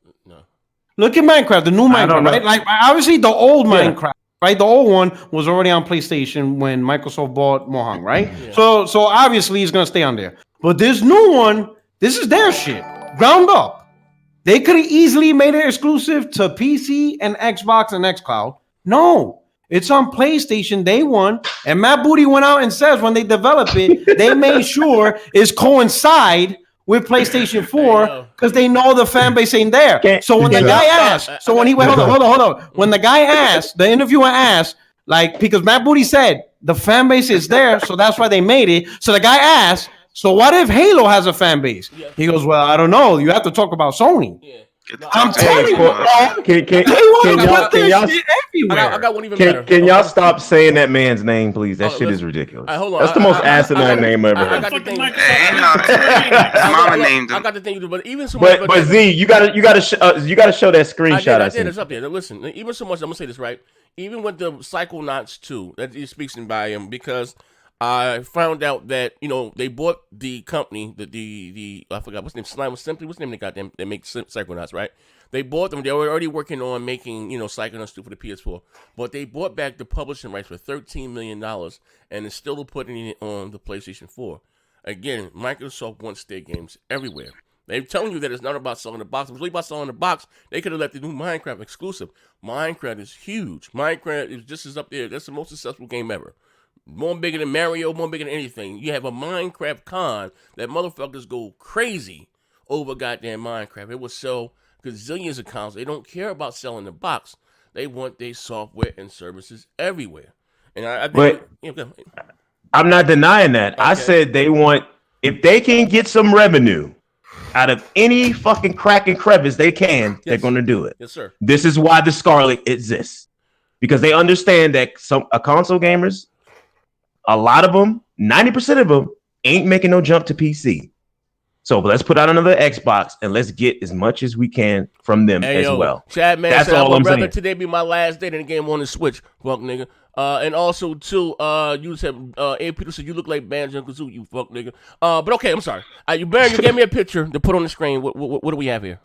Look at Minecraft, the new Minecraft, right? Like obviously the old Minecraft, right? The old one was already on PlayStation when Microsoft bought Mojang, right? Yeah. So obviously it's gonna stay on there. But this new one, this is their shit, ground up. They could have easily made it exclusive to PC and Xbox and xCloud. No, it's on PlayStation day one. And Matt Booty went out and says when they develop it, they made sure it's coincide with PlayStation 4 because they know the fan base ain't there. So when the guy asked, hold on. When the guy asked, the interviewer asked, like, because Matt Booty said the fan base is there, so that's why they made it. So the guy asked, so what if Halo has a fan base? He goes, well, I don't know. You have to talk about Sony. I'm telling you, I got one even better. Can y'all stop saying that man's name, please? That shit is ridiculous. Hold on. That's the most asinine name ever. I got the thing. Mama named him. I got the thing, but even so much. But Z, you gotta show that screenshot. I did. It's up there. Listen, even so much. I'm gonna say this right. Even with the Psychonauts 2, that is speaking by him because I found out that they bought the company, the I forgot what's the name, Slime was Simply. What's the name they got them? They make Psychonauts, right? They bought them. They were already working on making Psychonauts 2 for the PS4, but they bought back the publishing rights for $13 million, and is still putting it on the PlayStation 4. Again, Microsoft wants their games everywhere. They're telling you that it's not about selling the box. If it's really about selling the box, they could have let the new Minecraft exclusive. Minecraft is huge. Minecraft is just as up there. That's the most successful game ever. More bigger than Mario, more bigger than anything. You have a Minecraft con that motherfuckers go crazy over goddamn Minecraft. It will sell gazillions of counts. They don't care about selling the box. They want their software and services everywhere. And I think, I'm not denying that. Okay. I said they want, if they can get some revenue out of any fucking crack and crevice they can, they're going to do it. Yes, sir. This is why the Scarlet exists. Because they understand that console gamers, a lot of them, 90% of them, ain't making no jump to PC. So let's put out another Xbox and let's get as much as we can from them as well. Chad, man, that's all I'm saying. Rather today be my last day than the game on the Switch, fuck nigga. And also too, you said A. Peter said you look like Banjo-Kazooie, you fuck nigga. But okay, I'm sorry. You gave me a picture to put on the screen. What do we have here?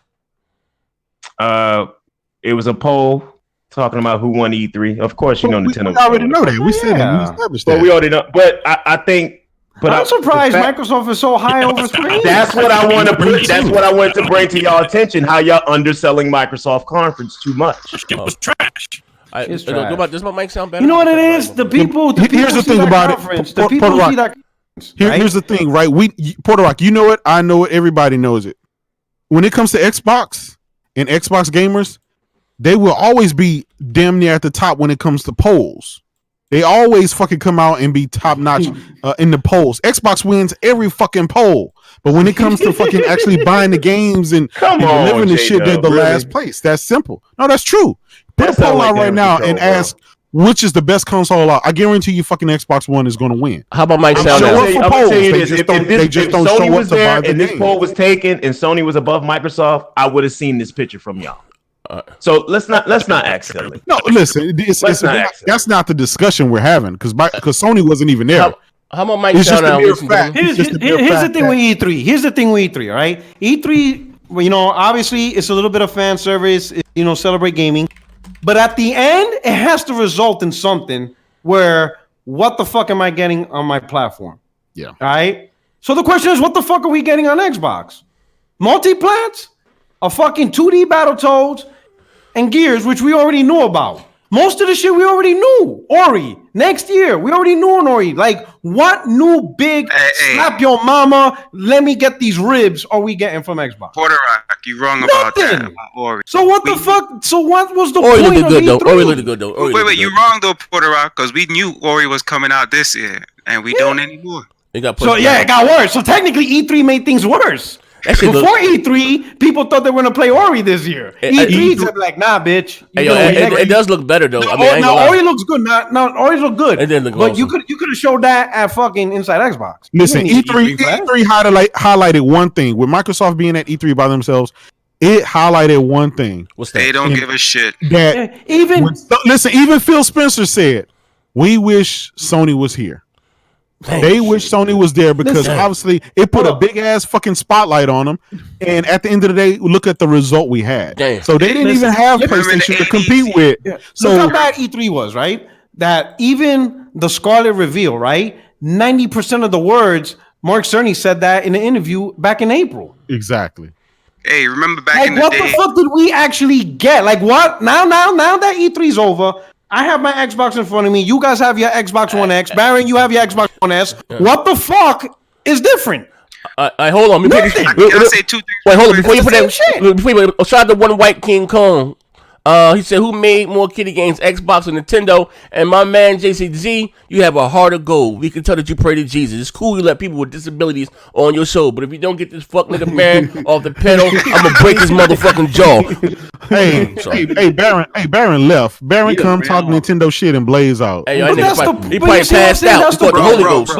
It was a poll talking about who won E3. Of course, you know Nintendo. We already know that. We said that. We established that. But we already know. But I think. But I'm surprised Microsoft is so high over screen. That's what I want to put. That's what I wanted to bring to y'all attention. How y'all underselling Microsoft conference too much. It was trash. Does my mic sound better? You know what it is? The people. Here's the thing about it. The people see that. Here's the thing, right? Porter Rock. You know it. I know it. Everybody knows it. When it comes to Xbox and Xbox gamers, they will always be damn near at the top when it comes to polls. They always fucking come out and be top notch in the polls. Xbox wins every fucking poll, but when it comes to fucking actually buying the games and delivering the shit, they're the last place. That's simple. No, that's true. Put a poll out right now and ask which is the best console out. I guarantee you, fucking Xbox One is going to win. How about Mike Sound? I'm gonna tell you this: if Sony was there and this poll was taken and Sony was above Microsoft, I would have seen this picture from y'all. So let's not act silly. No, listen, that's not the discussion we're having because Sony wasn't even there. How about Mike? Here's the thing with E3. Here's the thing with E3. All right, E3. You know, obviously it's a little bit of fan service. You know, celebrate gaming, but at the end, it has to result in something where what the fuck am I getting on my platform? Yeah. All right. So the question is, what the fuck are we getting on Xbox? Multiplats? A fucking 2D Battletoads and Gears, which we already knew about. Most of the shit we already knew. Ori, next year, we already knew on Ori. Like, what new big slap your mama, let me get these ribs are we getting from Xbox? Porter Rock, you wrong about that. About Ori. So what the fuck? So what was the Ori point looked good, of though. E3? Ori looked good, though. Wait, you wrong though, Porter Rock, because we knew Ori was coming out this year, and we don't anymore. It got it got worse. So technically, E3 made things worse. Before E3, people thought they were going to play Ori this year. E3 said like, nah, bitch. It does look better though. Ori looks good. Ori look good. It did look but awesome. you could have showed that at fucking Inside Xbox. Listen, E3 highlighted one thing. With Microsoft being at E3 by themselves, it highlighted one thing. What's that? They don't give a shit. Even Phil Spencer said, "We wish Sony was here." They wish Sony was there because obviously it put a big ass fucking spotlight on them. And at the end of the day, look at the result we had. So they didn't even have PlayStation to compete with. Yeah. So look how bad E3 was, right? That even the Scarlet reveal, right? 90% of the words, Mark Cerny said that in an interview back in April. Exactly. Hey, remember back in the day? What the fuck did we actually get? Like what? Now that E3's over, I have my Xbox in front of me. You guys have your Xbox One X. Baron, you have your Xbox One S. What the fuck is different? Hold on. Can I say two things? Wait, hold on. Before you put that, shout out to One White King Kong. He said, who made more kiddie games, Xbox or Nintendo? And my man, JCZ, you have a heart of gold. We can tell that you pray to Jesus. It's cool you let people with disabilities on your show, but if you don't get this fuck nigga Baron off the pedal, I'm going to break his motherfucking jaw. Baron left. Baron come talk Nintendo shit and blaze out. He probably passed out. He caught the Holy Ghost.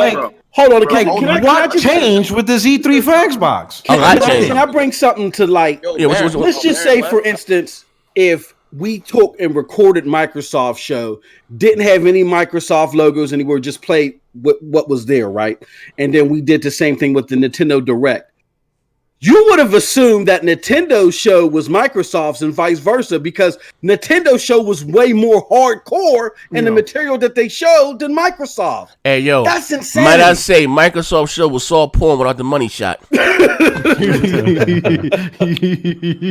Hold on, what changed with this E3 for Xbox? Can I bring something to light? Let's just say, for instance, if we took and recorded Microsoft show, didn't have any Microsoft logos anywhere, just played what was there, right? And then we did the same thing with the Nintendo Direct. You would have assumed that Nintendo's show was Microsoft's and vice versa because Nintendo's show was way more hardcore in the material that they showed than Microsoft. Hey, yo. That's insane. Might I say, Microsoft show was soft porn without the money shot. I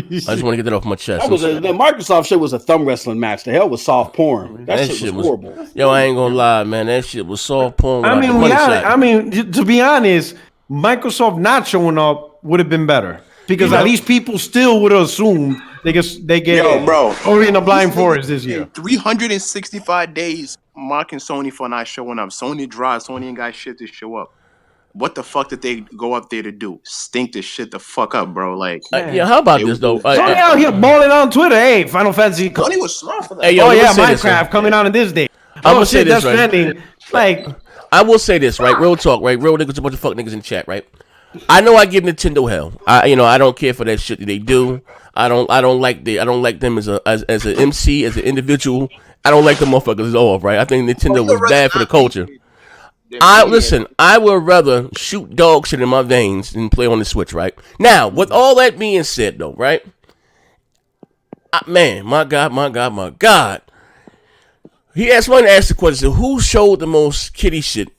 just want to get that off my chest. The Microsoft show was a thumb wrestling match. The hell was soft porn. That shit was horrible. Yo, I ain't gonna lie, man. That shit was soft porn without the money shot. I mean, to be honest, Microsoft not showing up would have been better because at least people still would have assumed they get Ori in the Blind Forest this year. 365 days mocking Sony for not showing up. Sony drive. Sony ain't got shit to show up. What the fuck did they go up there to do? Stink this shit the fuck up, bro. Like, how about this though? Sony out here balling on Twitter. Hey, Final Fantasy. Sony was smart for that. Hey, yo, Minecraft coming out in this day. I'm gonna say this, right? Like, I will say this, right? Real talk, right? Real niggas, a bunch of fuck niggas in chat, right? I know I give Nintendo hell. I don't care for that shit that they do. I don't like them as an MC, as an individual. I don't like the motherfuckers at all, right? I think Nintendo was bad for the culture. I would rather shoot dog shit in my veins than play on the Switch, right? Now, with all that being said, though, right? Man, my God. He asked one to ask the question: who showed the most kitty shit?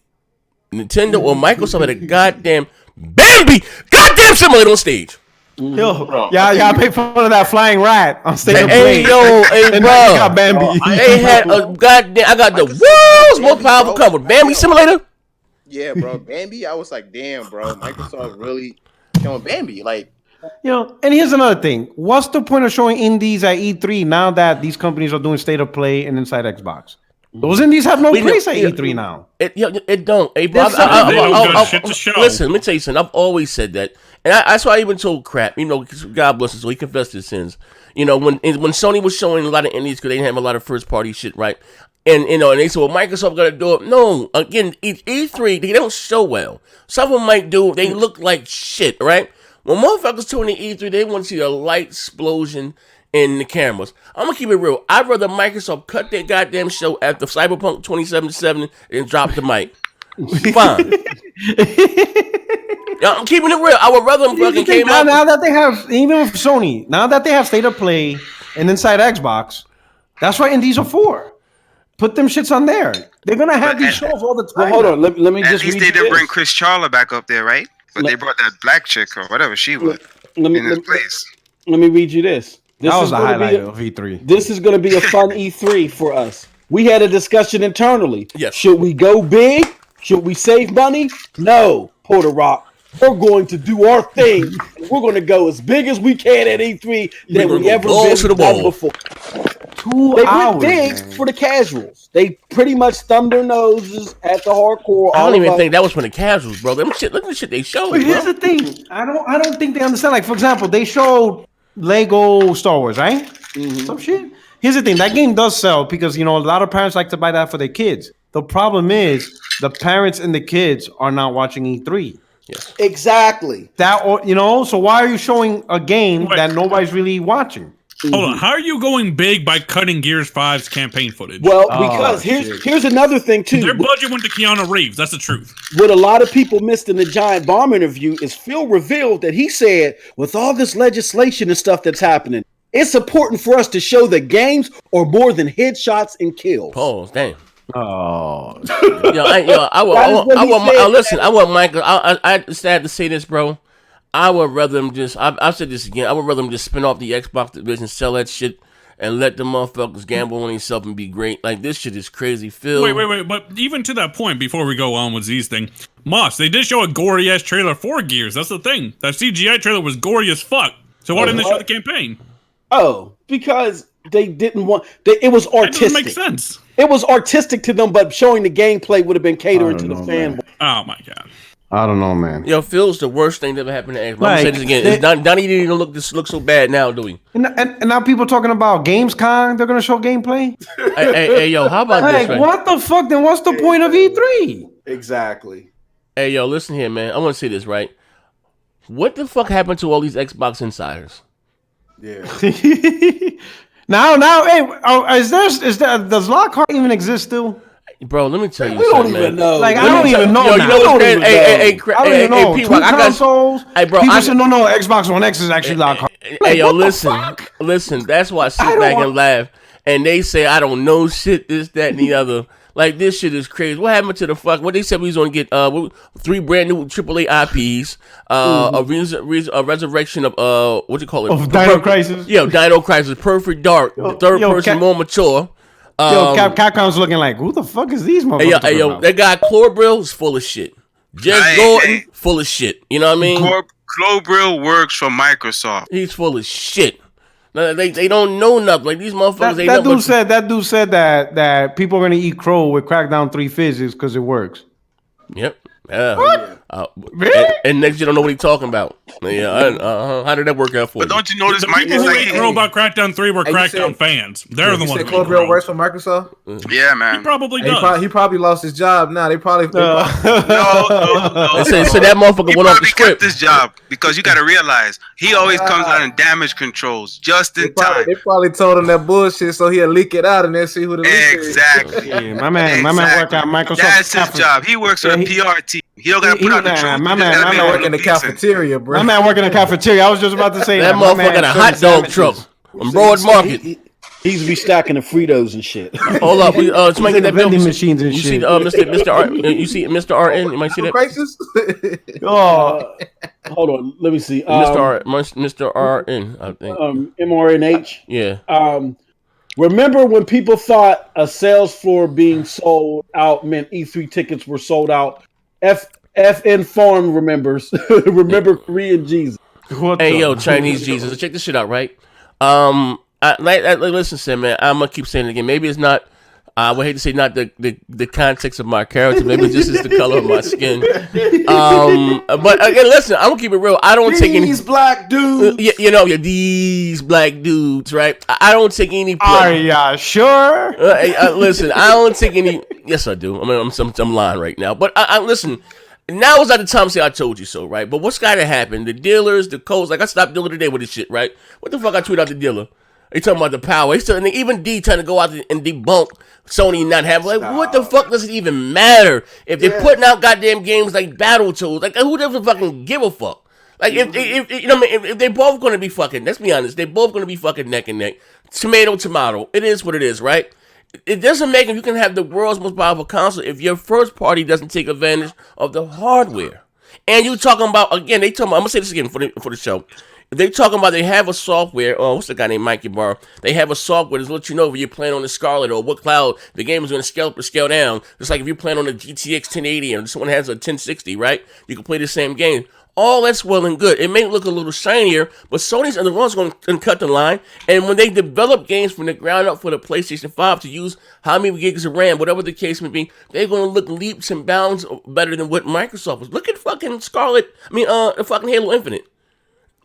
Nintendo or Microsoft had a goddamn Bambi, goddamn simulator on stage. Yo, y'all made fun of that flying rat on stage. Hey, bro. Got Bambi. They had a goddamn. I got the world's most powerful cover. Bambi simulator. Yeah, bro, Bambi. I was like, damn, bro, Microsoft really showing Bambi. Like, and here's another thing. What's the point of showing indies at E3 now that these companies are doing state of play and inside Xbox? Those indies have no place at E3 now. It don't. Hey, bro, listen, let me tell you something. I've always said that. And that's why I even told Crap, God bless him, so he confessed his sins. When Sony was showing a lot of indies because they didn't have a lot of first party shit, right? And and they said, well, Microsoft got to do it. No, again, E3, they don't show well. Some of them might do, they look like shit, right? When motherfuckers tune in E3, they want to see a light explosion in the cameras. I'm gonna keep it real. I'd rather Microsoft cut their goddamn show after Cyberpunk 2077 and drop the mic. Fine. I'm keeping it real. I would rather them fucking came out. Now that they have, even with Sony, now that they have state of play and inside Xbox, that's what indies are for. Put them shits on there. They're gonna have these shows all the time. Well, hold on. Let me just. At least they didn't bring Chris Charla back up there, right? But they brought that black chick or whatever she was in his place. Let me read you this. That was the highlight of E3. This is going to be a fun E3 for us. We had a discussion internally. Yes. Should we go big? Should we save money? No, Porter Rock. We're going to do our thing. We're going to go as big as we can at E3 than we ever been before. 2 hours. They went big for the casuals. They pretty much thumbed their noses at the hardcore. I don't even think that was for the casuals, bro. Look at the shit they showed. But here's the thing. I don't think they understand. Like, for example, they showed Lego Star Wars, right? Mm-hmm. Some shit. Here's the thing. That game does sell because, a lot of parents like to buy that for their kids. The problem is the parents and the kids are not watching E3. Yes. Exactly. So why are you showing a game that nobody's really watching? Hold on. How are you going big by cutting Gears 5's campaign footage? Well, because here's another thing too. Their budget went to Keanu Reeves. That's the truth. What a lot of people missed in the Giant Bomb interview is Phil revealed that he said, with all this legislation and stuff that's happening, it's important for us to show that games are more than headshots and kills. Pause. Damn. Oh. I want Michael. I sad to say this, bro. I would rather them just. I've said this again. I would rather them just spin off the Xbox division, sell that shit, and let the motherfuckers gamble on themselves and be great. Like, this shit is crazy, Phil. Wait. But even to that point, before we go on with Z's thing, Moss, they did show a gory ass trailer for Gears. That's the thing. That CGI trailer was gory as fuck. So why didn't they show the campaign? Oh, because they didn't want. It was artistic. That doesn't make sense. It was artistic to them, but showing the gameplay would have been catering to the fanboy. Oh my god. I don't know, man. Yo, Phil's the worst thing that ever happened to Xbox. I'm gonna say this again. Donnie didn't even look so bad now, do we? And now people talking about Gamescom. They're gonna show gameplay. hey, yo, how about this? Right? What the fuck? Then what's the point of E3? Exactly. Hey, yo, listen here, man. I want to say this, right? What the fuck happened to all these Xbox insiders? Yeah. now, hey, does Lockhart even exist still? Bro, let me tell you we something, don't even man. know. Like, I don't even know. Yo, you know what's crazy? Hey, I don't even know. Two consoles. Hey, bro, people said, no, Xbox One X is actually Lockhart. Hey, yo, listen. That's why I sit back and laugh. And they say, I don't know shit, this, that, and the other. Like, this shit is crazy. What happened to the fuck? What they said we was going to get 3 brand new AAA IPs, a resurrection of, what you call it? Of Dino Crisis? Yeah, Dino Crisis. Perfect Dark. Third person, more mature. Capcom's looking like, who the fuck is these motherfuckers? Hey, yo, that guy Clobrill is full of shit. Jez Gordon, full of shit. You know what I mean? Clobrill works for Microsoft. He's full of shit. They don't know nothing. Like, these motherfuckers. That dude said that people are gonna eat crow with Crackdown 3 physics because it works. Yep. Yeah. What? Really? And next you don't know what he's talking about. Yeah, how did that work out for you? But don't you notice Mike is like Robot Crackdown 3 were Crackdown fans. They're the ones. Cloverfield works for Microsoft. Yeah, man. He probably does. He probably lost his job now. They probably no. So that motherfucker went off the script. Kept this job because you got to realize he always comes out in damage controls just in time. They probably told him that bullshit so he'll leak it out and then see who the leaker is. Exactly. Yeah, my man work out Microsoft. That's his job. He works for the PR team. He don't got to put out the truth. My man work in the cafeteria, bro. My man work in the cafeteria. I was just about to say that motherfucker in a hot dog truck on Broad Market. He used to be stacking the Fritos and shit. Hold up, somebody get that vending machines and shit. See, Mr. R. You see Mr. RN? You might see that. Crisis. Hold on, let me see. Mr. RN, I think. MRNH. Yeah. Remember when people thought a sales floor being sold out meant E3 tickets were sold out? FN Farm remembers. Remember Korean Jesus. Hey, yo, Chinese Jesus. Check this shit out, right? Listen, Sam, man, I'm going to keep saying it again. Maybe it's not, I would hate to say not the context of my character. Maybe this is the color of my skin. But again, listen, I'm going to keep it real. I don't take any. These black dudes. These black dudes, right? I don't take any. Are ya sure? Listen, I don't take any. Yes, I do. I mean, I'm lying right now. But I listen. Now is not the time to say I told you so, right? But what's got to happen? The dealers, the codes, like I stopped dealing today with this shit, right? What the fuck I tweet out the dealer? They talking about the power. And even D trying to go out and debunk Sony not having. Like, what the fuck does it even matter if they're putting out goddamn games like Battletoads? Like, who doesn't fucking give a fuck? Like, if they're both going to be fucking, let's be honest, they're both going to be fucking neck and neck. Tomato. It is what it is, right? It doesn't make it. You can have the world's most powerful console if your first party doesn't take advantage of the hardware. And you talking about, again, I'm going to say this again for the show. They talking about they have a software. Oh, what's the guy named Mikey Barr? They have a software that lets you know if you're playing on the Scarlet or what cloud the game is going to scale up or scale down. Just like if you're playing on the GTX 1080 and someone has a 1060, right? You can play the same game. All that's well and good. It may look a little shinier, but Sony's the ones going to cut the line. And when they develop games from the ground up for the PlayStation 5 to use how many gigs of RAM, whatever the case may be, they're going to look leaps and bounds better than what Microsoft was. Look at fucking fucking Halo Infinite.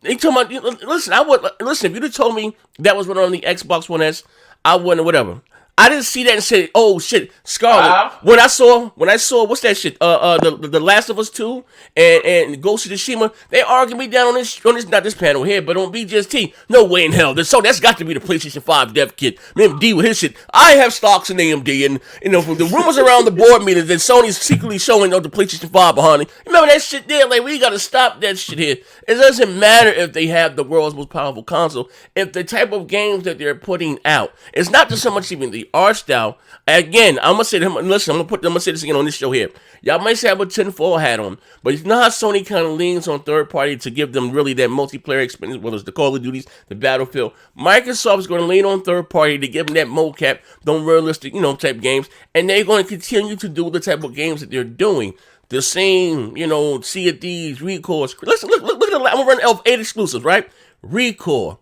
They talking about, listen, if you'd have told me that was running on the Xbox One S, I wouldn't, whatever. I didn't see that and say, "Oh shit, Scarlet." When I saw, what's that shit? The Last of Us 2 and Ghost of Tsushima, they argued me down on this, not this panel here, but on BGST. No way in hell. So that's got to be the PlayStation 5 dev kit. AMD with his shit. I have stocks in AMD, and the rumors around the board meetings that Sony's secretly showing the PlayStation 5 behind it. Remember that shit there? Like, we gotta stop that shit here. It doesn't matter if they have the world's most powerful console. If the type of games that they're putting out, it's not just so much even the art style. Again, I'm gonna say to him, listen, I'm gonna say this again on this show here. Y'all might say I have a tinfoil hat on, but you know how Sony kind of leans on third party to give them really that multiplayer experience, whether it's the Call of Duties, the Battlefield. Microsoft is going to lean on third party to give them that mocap, them realistic, type games, and they're going to continue to do the type of games that they're doing. The same, Sea of Thieves, Recore. Listen, look at the. I'm gonna run 8 exclusives, right? Recore,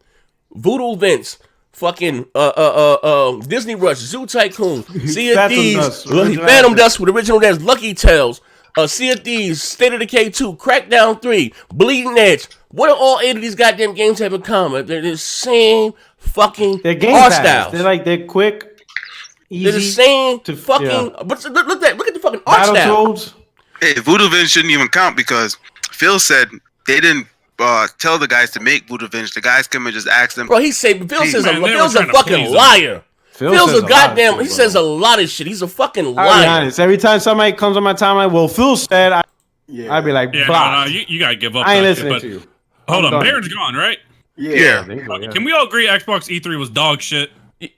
Voodoo Vince. Fucking Disney Rush, Zoo Tycoon, Sea of Thieves, Phantom Dust with original dance, Lucky Tales, Sea of Thieves, State of Decay 2, Crackdown 3, Bleeding Edge. What do all 8 of these goddamn games have in common? They're the same fucking art styles. They're quick, easy. They're the same But look at the fucking art style. Hey, Voodoo Vince shouldn't even count because Phil said they didn't tell the guys to make Voodoo Vince. The guys come and just ask them. Bro, Phil's a fucking liar. Phil's a goddamn. He says a lot of shit. He's a fucking liar. I'll be honest. Every time somebody comes on my timeline, well, Phil said, I'd be like, no, you gotta give up. I ain't listening to you. Hold on, Baron's gone, right? Yeah. Can we all agree Xbox E3 was dog shit?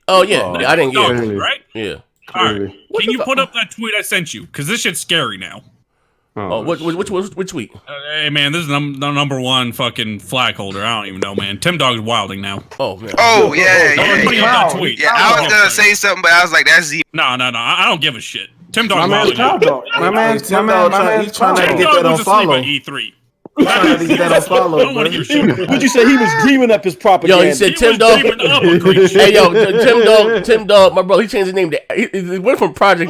Oh yeah, I didn't get it. Right? Yeah. All right. Can you put up that tweet I sent you? Because this shit's scary now. Which tweet? Hey man, this is the number one fucking flag holder. I don't even know, man. Tim Dog's wilding now. Oh man. Oh yeah. That tweet. Yeah, I was gonna say something, but I was like, that's Z. No. I don't give a shit. Tim Dog's wilding now. My man, he's trying to get that on follow. E3. Would you say he was dreaming up his propaganda? Yo, he said Tim Dog. Hey, yo, Tim Dog, my bro, he changed his name. He went from Project.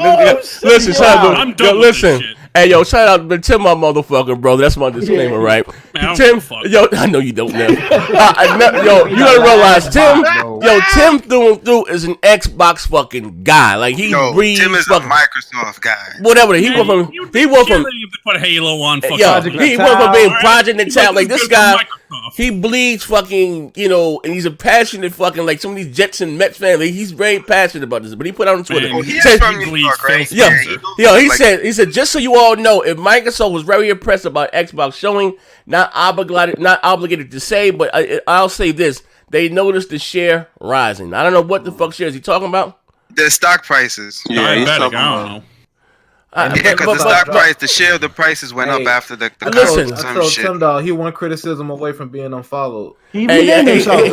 Listen, son, I'm done listen. with this shit. Hey, yo, shout out to Tim, my motherfucker, brother. That's my disclaimer, right? Man, Tim, yo, I know you don't know. Yo, you gotta realize, Tim through is an Xbox fucking guy. Like he breathes. Tim is a Microsoft guy. Whatever. He went from. Put Halo on. He went from being Project Natal. Like this guy, he bleeds fucking. You know, and he's a passionate fucking like some of these Jets and Mets fans. Like, he's very passionate about this. But he put out on Twitter. He said, right? He said, just so you all know, if Microsoft was very impressed about Xbox showing, not obligated to say, but I'll say this: they noticed the share rising. I don't know what the fuck shares he talking about. The stock prices. Yeah, I don't know. Because the stock price, the share of the prices went up after the listen, I told Tim Dog he one criticism away from being unfollowed. He renamed himself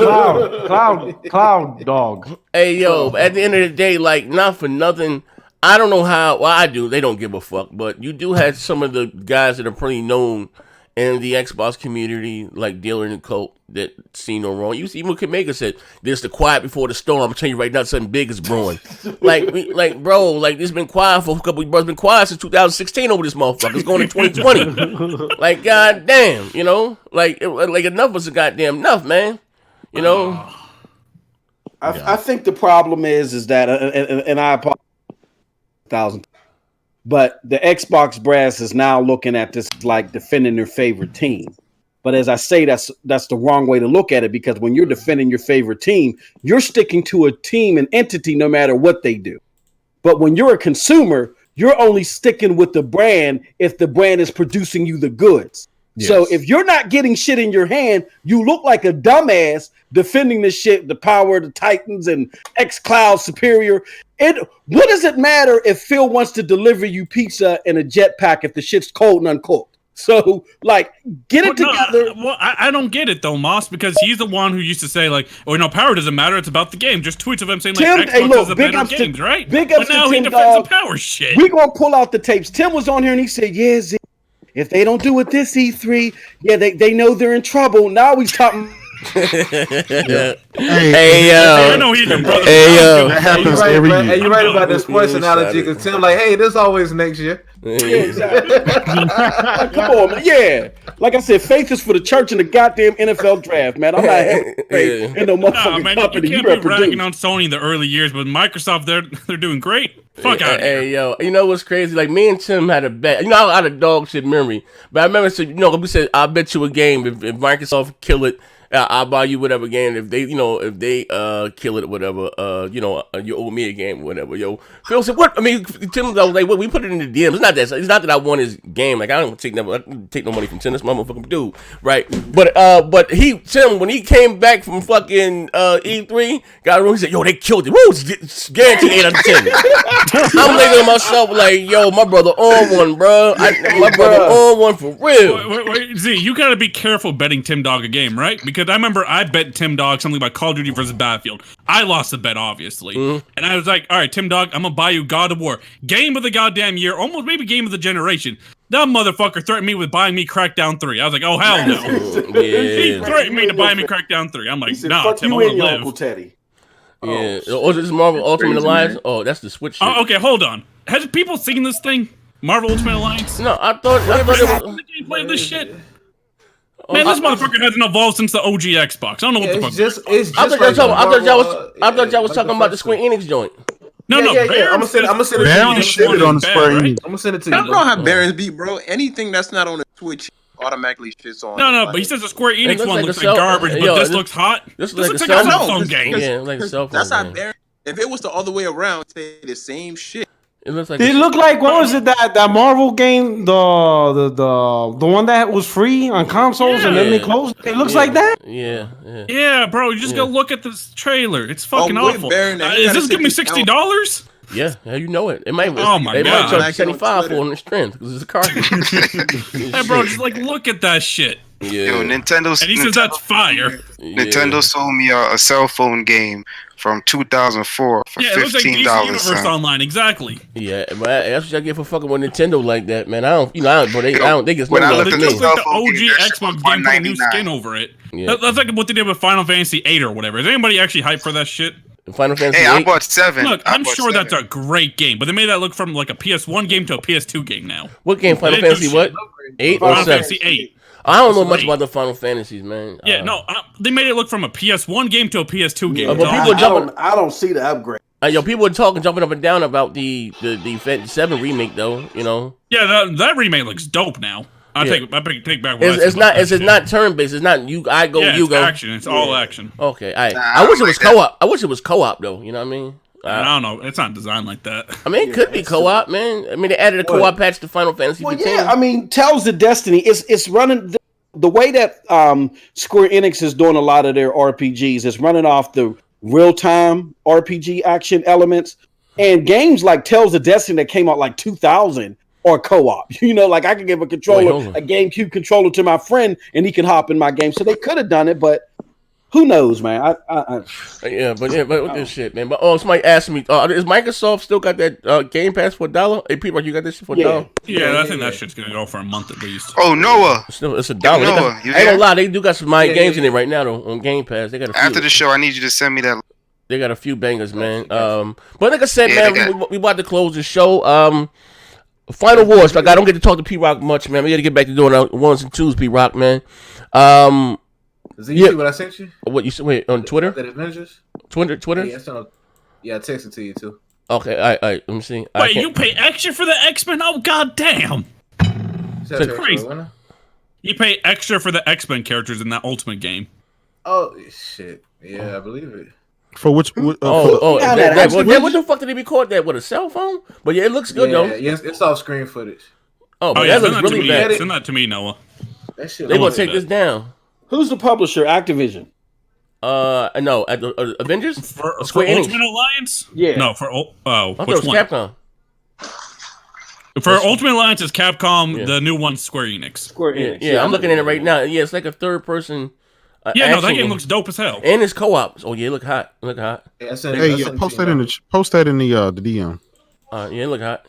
Cloud Dog. Hey yo, at the end of the day, like not for nothing, I don't know how. Well, I do. They don't give a fuck. But you do have some of the guys that are pretty known in the Xbox community, like Dealer and Colt, that see no wrong. You see, even Kameka said, "There's the quiet before the storm." I'm telling you right now, something big is brewing. Bro, like this been quiet for a couple. It's been quiet since 2016 over this motherfucker. It's going to 2020. Like goddamn, you know, like enough is a goddamn enough, man. You know. I think the problem is that, and I apologize, 1,000. But the Xbox brass is now looking at this like defending their favorite team. But as I say, that's the wrong way to look at it, because when you're defending your favorite team, you're sticking to a team and entity no matter what they do. But when you're a consumer, you're only sticking with the brand if the brand is producing you the goods. Yes. So if you're not getting shit in your hand, you look like a dumbass defending the shit, the power of the Titans and xCloud Superior. What does it matter if Phil wants to deliver you pizza in a jetpack if the shit's cold and uncooked? So, like, get it together. Well, I don't get it, though, Moss, because he's the one who used to say, like, oh, no, power doesn't matter. It's about the game. Just tweets of him saying, like, Xbox is a better games, right? Big ups but now to he Tim, defends the power shit. We're going to pull out the tapes. Tim was on here and he said, yeah, Z, if they don't do it this E3, yeah, they know they're in trouble. Now he's talking... Hey yo. That happens every year. Hey, you're right about the sports analogy, because Tim like, hey, this always next year. Yeah, exactly. Come on, man. Yeah. Like I said, faith is for the church and the goddamn NFL draft, man. I'm not having faith in no motherfucking company. You can't be ragging on Sony in the early years, but Microsoft, they're doing great. Fuck out of here. Hey, yo, you know what's crazy? Like, me and Tim had a bet. You know, I had a dog shit memory. But I remember, we said, I'll bet you a game if Microsoft kill it. I'll buy you whatever game. If they kill it or whatever, you owe me a game or whatever. Yo, Phil said, what? I mean, Tim was like, what? We put it in the DM. It's not that I want his game. Like, I don't take no money from Tim. That's my motherfucking dude, right? But Tim, when he came back from fucking E3, got a room. He said, yo, they killed it. Woo, it's guaranteed 8 out of 10. I'm thinking to myself like, yo, my brother on one, bro. My brother on one for real. Wait, Z, you gotta be careful betting Tim Dog a game, right? Because I remember I bet Tim Dog something about Call of Duty versus Battlefield. I lost the bet, obviously. Mm-hmm. And I was like, all right, Tim Dog, I'm gonna buy you God of War. Game of the goddamn year, almost maybe game of the generation. That motherfucker threatened me with buying me Crackdown 3. I was like, oh, hell no. He threatened me to buy me Crackdown 3. I'm like, nah, Tim, I'm gonna live. Uncle Teddy. Yeah. Oh, is this Marvel Ultimate Alliance? Oh, that's the Switch shit. Okay, hold on. Has people seen this thing? Marvel Ultimate Alliance? No, I thought it was the gameplay of this shit. Man, this motherfucker hasn't evolved since the OG Xbox. I don't know what the fuck. I thought y'all was talking about the Square Enix joint. No. I'm gonna send it to you. Baron shit on the Square Enix. I'm gonna send it to you. I don't know how Baron's beat, bro. Anything that's not on the Switch automatically shits on. No, but he says the Square Enix one looks like garbage, but this looks hot. This looks like a cell phone game. Yeah, like a cell phone. That's how Baron. If it was the other way around, say the same shit. It looks like. They look like, what was it, that Marvel game, the one that was free on consoles and then they closed? It looks like that. Yeah, bro. You just go look at this trailer. It's fucking awful. Baron, is this giving me $60? Yeah, you know it. It might. Oh my god! Might charge 75 for the strength because it's a cartridge. Hey, bro, just like look at that shit. Yeah. Yo, Nintendo. And he says that's fire. Nintendo sold me a cell phone game from 2004 for $15. It looks like DC Universe Online, exactly. Yeah, but that's what I get for fucking with Nintendo like that, man. I don't think it's no love to me. It's like the OG Xbox game put a new skin over it. Yeah. That's like what they did with Final Fantasy 8 or whatever. Is anybody actually hyped for that shit? Final Fantasy. Hey, I bought 7. Look, I'm sure that's a great game, but they made that look from like a PS1 game to a PS2 game now. What game? Final Fantasy what? 8 or 7? Fantasy 8. I don't know much about the Final Fantasies, man. Yeah, no, they made it look from a PS1 game to a PS2 game. But people I don't see the upgrade. People are jumping up and down about the 7 remake, though. You know. Yeah, that remake looks dope now. I take back what it's not turn based. It's not you. I go. You go. Action. It's all action. Okay. I wish it was co-op. I wish it was co-op though. You know what I mean? I don't know. It's not designed like that. I mean, it could be co-op, man. I mean, they added a co-op patch to Final Fantasy 15. Yeah, I mean, Tales of Destiny. It's running the way that Square Enix is doing a lot of their RPGs. It's running off the real-time RPG action elements, and games like Tales of Destiny that came out like 2000 are co-op. You know, like I can give a controller, a GameCube controller to my friend, and he can hop in my game. So they could have done it, but. Who knows, man? But with this shit, man. But somebody asked me, is Microsoft still got that Game Pass for $1? Hey, people, you got this shit for $1? Yeah, I think that shit's gonna go for a month at least. Oh, Noah, it's $1. I ain't gonna lie, they do got some games in it right now though on Game Pass. They got a few. After the show, I need you to send me that. They got a few bangers, man. But like I said, man, we about to close the show. Final Wars. Like I don't get to talk to P Rock much, man. We got to get back to doing our 1s and 2s, P Rock, man. You see what I sent you? What you wait on Twitter? That Avengers? Twitter? Yeah, I texted it to you too. Okay, all right. Let me see. Wait, you pay extra for the X-Men? Oh, goddamn! That's crazy. You pay extra for the X-Men characters in that Ultimate game. Oh shit! Yeah, I believe it. For which? What the fuck did he record that with a cell phone? But yeah, it looks good though. Yeah, it's off screen footage. Oh, yeah, that looks really bad. Send that to me, Noah. That shit. They gonna take this down. Who's the publisher? Activision. No, Avengers for Ultimate Alliance. Yeah. No, for which one? Capcom. For Ultimate Alliance is Capcom. Yeah. The new one's Square Enix. Square Enix. Yeah, I'm looking at it right now. Yeah, it's like a third person. That game looks dope as hell. And it's co-op. Oh yeah, it look hot. Post that in the DM. Yeah, it look hot.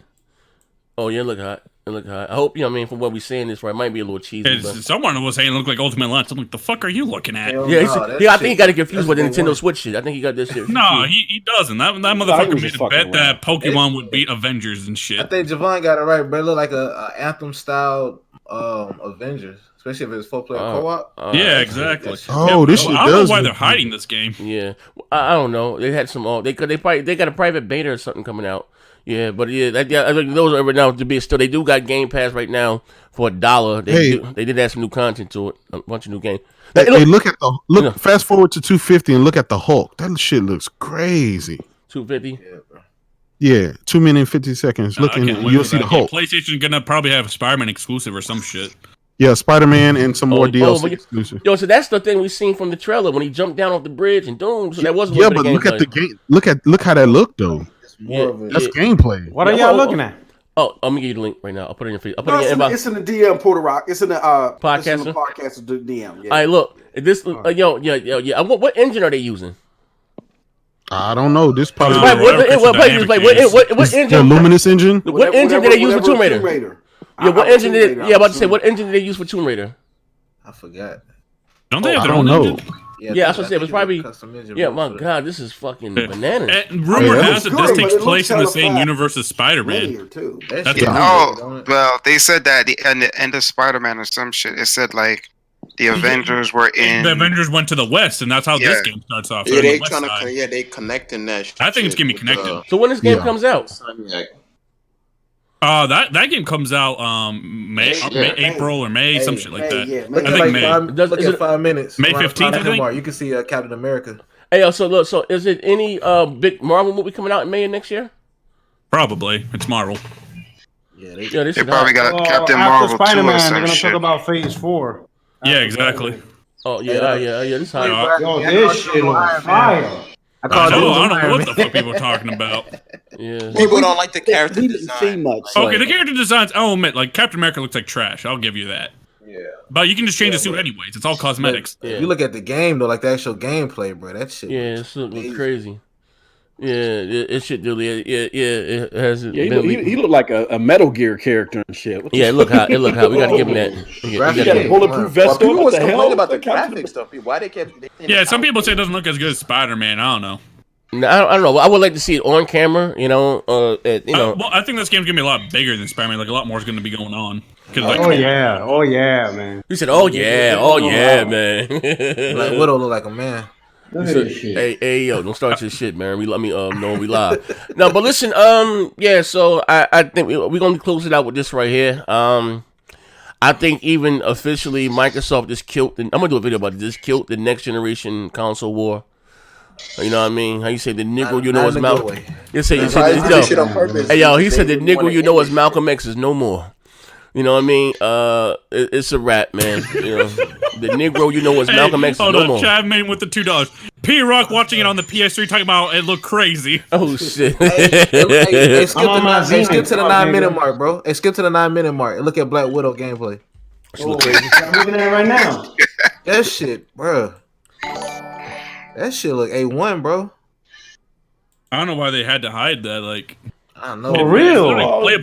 Oh yeah, it look hot. It look hot. I hope, from what we're saying this, right, it might be a little cheesy. Someone was saying it looked like Ultimate Alliance. I'm like, the fuck are you looking at? I think he got it confused with the Nintendo Switch shit. I think he got this shit. No, he doesn't. That motherfucker made a bet that Pokemon would beat Avengers and shit. I think Javon got it right, but it looked like a Anthem style Avengers, especially if it's 4-player co-op. Yeah, exactly. This shit I don't does. know why they're hiding this game. Yeah, I don't know. They had some. They got a private beta or something coming out. Yeah, but I think those are right now to be still. They do got Game Pass right now for $1. They did add some new content to it, a bunch of new games. Look. Fast forward to 250 and look at the Hulk. That shit looks crazy. 250. Yeah, 2 minutes and 50 seconds. You'll see the Hulk. PlayStation gonna probably have a Spider-Man exclusive or some shit. Yeah, Spider-Man and some more DLC exclusive. Yo, so that's the thing we seen from the trailer when he jumped down off the bridge and doom. So that wasn't. Yeah, but look at the game. Look how that looked though. That's gameplay. What are y'all looking at? Oh, I'm gonna give you the link right now. I'll put it in your feed. It's in the DM, Porter Rock. It's in the podcast. It's in the podcast DM. Yeah. All right, look. This, What engine are they using? I don't know. This probably what engine? The Luminous engine. What engine did they use for Tomb Raider? Yeah, what engine did? Yeah, about to say what engine did they use for Tomb Raider? I forgot. Don't they have I their don't own know. engine? Yeah, that's what I said. It was probably. Yeah, my God, this is fucking bananas. Rumor has it this takes place in the same universe as Spider-Man. Well, they said that the end of Spider-Man or some shit. It said like the Avengers were in. The Avengers went to the West, and that's how this game starts off. Yeah, they trying to. They connecting that. I think it's gonna be connected. So when this game comes out? That game comes out April or May, some shit like that. I think May. Look at 5 minutes. May 15th, I think. You can see Captain America. Hey, so look. So is it any big Marvel movie coming out in May of next year? Probably. It's Marvel. Yeah, they probably got Captain Marvel 2 or some they're gonna shit. talk about Phase 4. Yeah, exactly. Oh yeah. This hot. Yo, this shit on fire. I don't know what the fuck people are talking about. Yeah. People don't like the character design. Okay, the character designs, I'll admit, like Captain America looks like trash. I'll give you that. Yeah. But you can just change the suit anyways. It's all cosmetics. If you look at the game though, like the actual gameplay, bro, that shit. Yeah, it looks crazy. Yeah, it should really. It has. He looked like a Metal Gear character and shit. Yeah, it looked hot. We got to give him that. He got a bulletproof vest. People was complaining about the graphics stuff. Why they kept? Yeah, some people say it doesn't look as good as Spider-Man. I don't know. No, I don't know. I would like to see it on camera. Well, I think this game's gonna be a lot bigger than Spider-Man. Like a lot more is gonna be going on. Oh yeah, man. You said, "Oh yeah, man." Black Widow look like a man. Said, hey, yo, don't start your shit, man. Let me know we live. No, but listen, yeah. So I think we're gonna close it out with this right here. I think even officially, Microsoft just killed. I'm gonna do a video about it. Just killed the next generation console war. You know what I mean? How you say the nigga you know is Malcolm? You say hey yo, he said the nigga you know is Malcolm X is no more. You know what I mean? It's a rap, man. You know, the Negro you know is Malcolm X is no more. Chad made with the $2. P-Rock watching it on the PS3 talking about it looked crazy. Oh shit! Hey, skip to the 9-minute mark, bro. Hey, skip to the 9-minute mark and look at Black Widow gameplay. I'm looking at it right now. That shit, bro. That shit look A1, bro. I don't know why they had to hide that. Like, I don't know. For real? They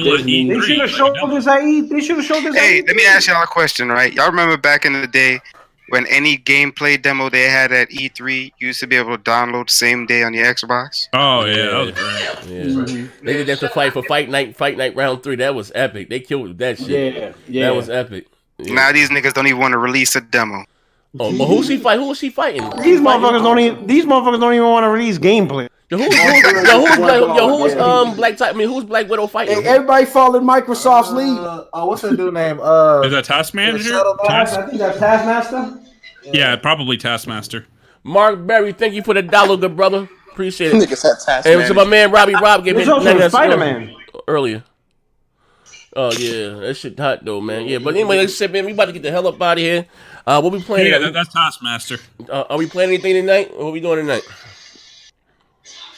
should have showed this at E. They should have showed this. Hey, let me ask y'all a question, right? Y'all remember back in the day when any gameplay demo they had at E3 you used to be able to download same day on your Xbox? Oh yeah, that was great. Yeah. Mm-hmm. They did that to fight for Fight Night round 3. That was epic. They killed that shit. Yeah. That was epic. Yeah. Now these niggas don't even want to release a demo. Oh, but who's he fight? Who is he fighting? These motherfuckers don't even want to release gameplay. Who's Black? I mean, who's Black Widow fighting? Hey, everybody following Microsoft's lead. What's her dude name? Is that Taskmaster? I think that's Taskmaster. Yeah, probably Taskmaster. Mark Berry, thank you for the $1, good brother. Appreciate it. Niggas had Taskmaster. And so my man Robbie Rob gave me Spider-Man earlier. Oh yeah, that shit hot though, man. Yeah, but anyway, like I said, man, we about to get the hell up out of here. What we playing? Yeah, that's Taskmaster. Are we playing anything tonight? What are we doing tonight?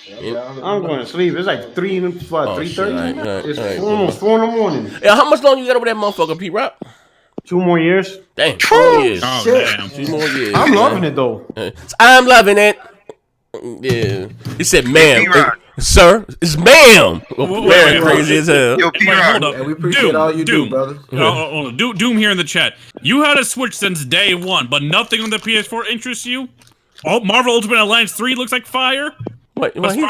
I'm going to sleep. It's like 3:30. It's almost 4 in the morning. Yeah, how much longer you got over that motherfucker, P Rock? 2 more years. Damn, 2 more years. Oh, shit. Damn. 2 more years. I'm loving it though. I'm loving it. Yeah, he said, "Ma'am, sir, it's ma'am." Very crazy as hell. Yo, hold up. Hey, we appreciate all you do, brother. Doom here in the chat. You had a Switch since day one, but nothing on the PS4 interests you. Marvel Ultimate Alliance 3 looks like fire. But Spider-Man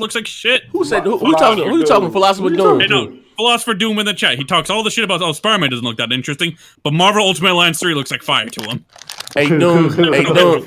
looks like shit. Who said? Who you talking? Philosopher Doom. Hey, no, Philosopher Doom in the chat. He talks all the shit about Spider-Man doesn't look that interesting, but Marvel Ultimate Alliance 3 looks like fire to him. Hey Doom. Hey Doom.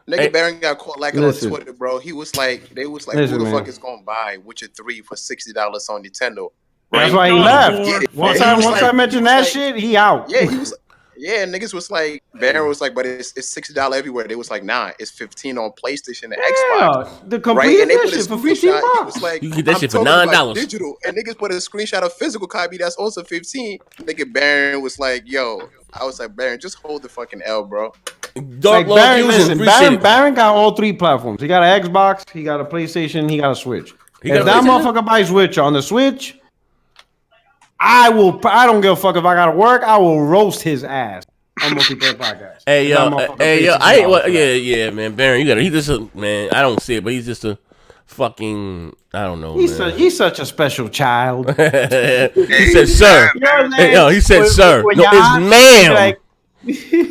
Nigga Baron got caught like on Twitter, bro. They was like, who the fuck is gonna buy Witcher 3 for $60 on Nintendo? Right? That's why he left. Once I mentioned that shit, he out. Yeah, he was. Yeah, niggas was like, Baron was like, but it's $60 everywhere. They was like, nah, it's $15 on PlayStation and Xbox. The complete edition for $15. He was like, you can get that shit for $9. Digital, and niggas put a screenshot of physical copy that's also $15. Nigga Baron was like, yo, I was like, Baron, just hold the fucking L, bro. Baron got all 3 platforms. He got an Xbox, he got a PlayStation, he got a Switch. If that motherfucker buys Switch on the Switch, I don't give a fuck if I gotta work. I will roast his ass on Multiplayer Podcast. Hey yo, man, Baron, he just man. I don't see it, but he's just a fucking. I don't know. He's such a special child. He said, "Sir." He said, "Sir." No, it's ma'am.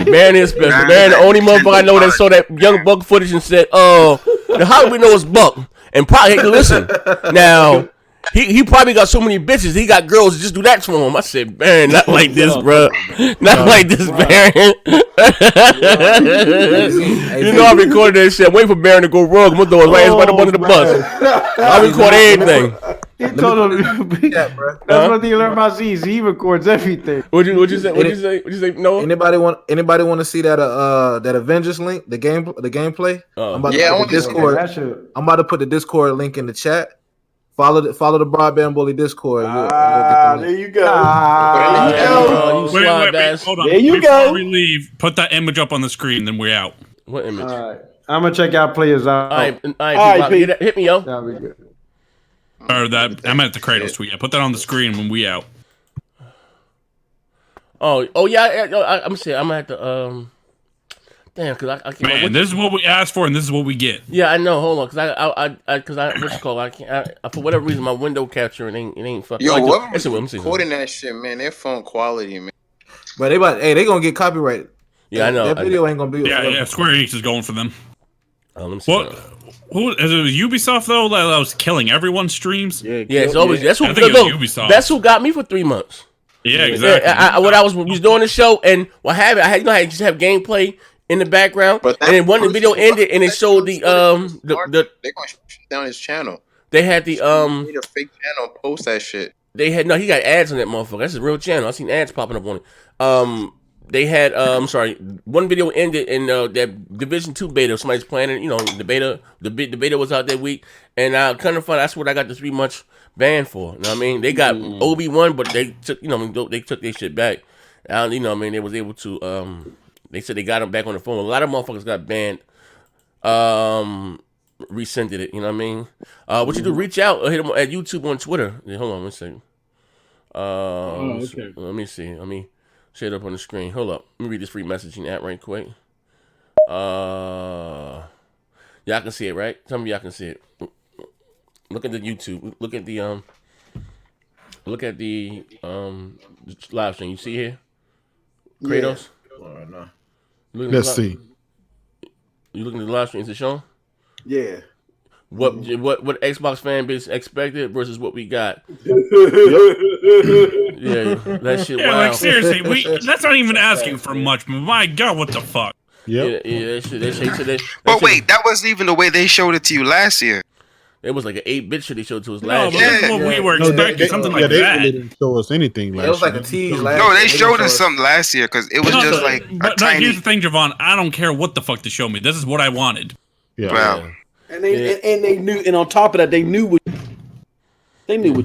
Baron is special. Baron, the only motherfucker I know that saw that Young Buck footage and said, "Oh, how do we know it's Buck?" And probably listen now. He probably got so many bitches. He got girls to just do that for him. I said, Baron, not like this, bro. Not like this, Baron. You know I recorded that shit. I'm waiting for Baron to go rogue. I'm gonna throw his ass right up under the bus. I record everything. He told him. That's what he learned about Z's. He records everything. What'd you say? No. Anybody want to see that that Avengers link? The gameplay. I'm about to put the Discord link in the chat. Follow the Broadband Bully Discord. There you go. Wait, hold on. There you Before go. we leave, put that image up on the screen, then we're out. What image? All right. I'm gonna check out players out. All right, hit me, yo. That'll be good. Or that I'm at the Kratos tweet. I put that on the screen when we out. Oh yeah. I'm saying I'm gonna have to Damn, because I can't. Man, this is what we asked for, and this is what we get. Yeah, I know. Hold on, because what's it called? I can't. For whatever reason, my window capture it ain't fucking. Yo, whoever's recording that shit, man, their phone quality, man. But they gonna get copyrighted. Yeah, I know. That video ain't gonna be. Yeah. Square Enix is going for them. Let me see. What? Who is it? Ubisoft though? That was killing everyone's streams. Yeah, it's always that's who. Ubisoft. That's who got me for 3 months. Yeah, exactly. I was doing the show, and what happened? I had just have gameplay in the background, and then when the video ended, and it showed the they're gonna shut down his channel. They had the He made a fake channel, post that shit. They had he got ads on that motherfucker. That's a real channel. I seen ads popping up on it. They had one video ended in that Division 2 beta. Somebody's playing it, the beta was out that week, and I kind of found that's what I got the 3 months ban for. You know what I mean? They got Obi-Wan, but they took they took their shit back. They was able to they said they got them back on the phone. A lot of motherfuckers got banned. Rescinded it, you know what I mean? What you do, reach out or hit them at YouTube on Twitter. Yeah, hold on one second. Okay. Let me see. Let me share it up on the screen. Hold up. Let me read this free messaging app right quick. Y'all can see it, right? Tell me y'all can see it. Look at the YouTube. Look at the live stream. You see here? Kratos? Yeah. No. Let's see. You looking at the live stream? Is it showing? Yeah. What Xbox fan base expected versus what we got? Yeah, that shit. Yeah, wow. like seriously, that's not even asking for much. But my God, what the fuck? Yeah, that shit. But wait, that wasn't even the way they showed it to you last year. It was like an 8-bit shit they showed to us No, last but year. that's what we were expecting, something like they that. really didn't show us anything last It was like year. a tease last No, they year. showed us something last year because it was just like a But tiny. here's the thing, Javon. I don't care what the fuck to show me. This is what I wanted. Yeah. Wow. And they knew, and on top of that, they knew what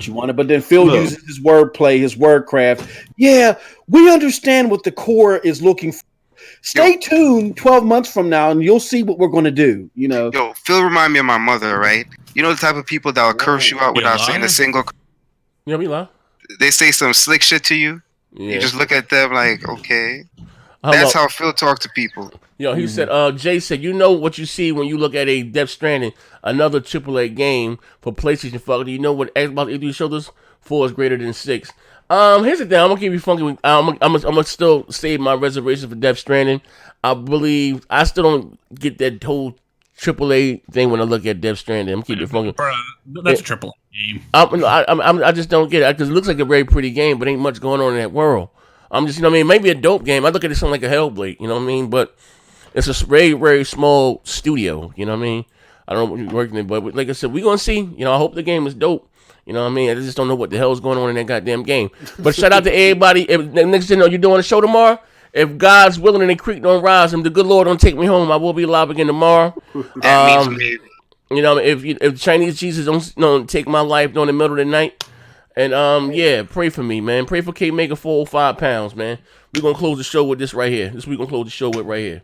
you wanted. But then Phil uses his wordplay, his wordcraft. Yeah, we understand what the core is looking for. Stay tuned 12 months from now, and you'll see what we're going to do. Yo, Phil remind me of my mother, right? You know the type of people that will curse you out without saying a single. Yeah, we lie. They say some slick shit to you. Yeah. You just look at them like, okay. That's how Phil talks to people. Yo, he said, Jay said, you know what you see when you look at a Death Stranding, another AAA game for PlayStation. Fuck, do you know what Xbox E3 showed us? 4 is greater than 6. Here's the thing. I'm gonna keep you funky. I'm gonna still save my reservation for Death Stranding. I believe I still don't get that whole AAA thing when I look at Death Stranding. I'm keeping it funky. That's a AAA game. I just don't get it because it looks like a very pretty game, but ain't much going on in that world. I'm just, maybe a dope game. I look at it something like a Hellblade, you know what I mean? But it's a very, very small studio, you know what I mean? I don't know what you're working in, but like I said, we're gonna see. I hope the game is dope. You know what I mean? I just don't know what the hell is going on in that goddamn game. But shout out to everybody. If next thing you're doing a show tomorrow, if God's willing and the creek don't rise and the good Lord don't take me home, I will be live again tomorrow. If Chinese Jesus don't take my life during the middle of the night. And pray for me, man. Pray for K Maker 405 pounds, man. We're gonna close the show with this right here. This we're gonna close the show with right here.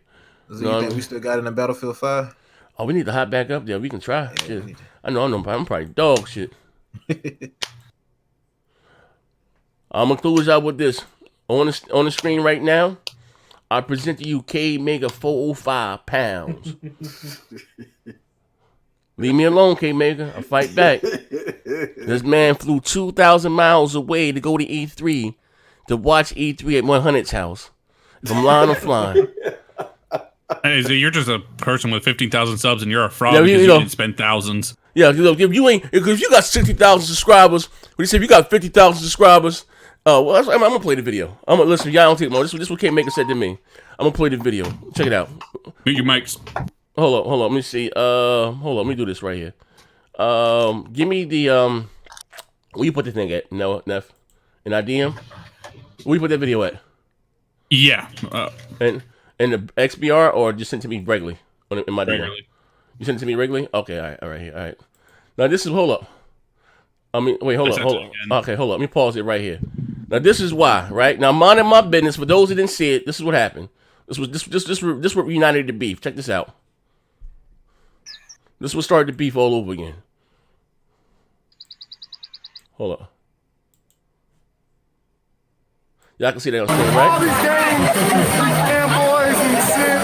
You think we still got it in Battlefield 5? Oh, we need to hop back up there. We can try. Yeah, I know I'm probably dog shit. I'm gonna close out with this. On the screen right now, I present to you K Mega 405 pounds. Leave me alone, K Mega. I'll fight back. This man flew 2,000 miles away to go to E3 to watch E3 at 100's house. If I'm lying, I'm flying. Hey, so you're just a person with 15,000 subs and you're a fraud because you didn't spend thousands. Yeah, if you got 60,000 subscribers, when you say if you got 50,000 subscribers, I'm gonna play the video. I'm gonna listen. Y'all don't take more. This is what K Maker said to me. I'm gonna play the video. Check it out. Mute your mics. Hold on. Let me see. Hold on. Let me do this right here. Give me the where you put the thing at? No, Neff. In our DM. Where you put that video at? Yeah. And in the XBR or just send it to me regularly in my DM? Regularly. You send it to me regularly? Okay. All right. All right. Now this is hold up. Hold up. Okay, hold up. Let me pause it right here. Now this is why, right? Now minding my business. For those that didn't see it, this is what happened. This what reunited the beef. Check this out. This what started the beef all over again. Hold up. Y'all can see that on screen, right? All these games, these fanboys and shit,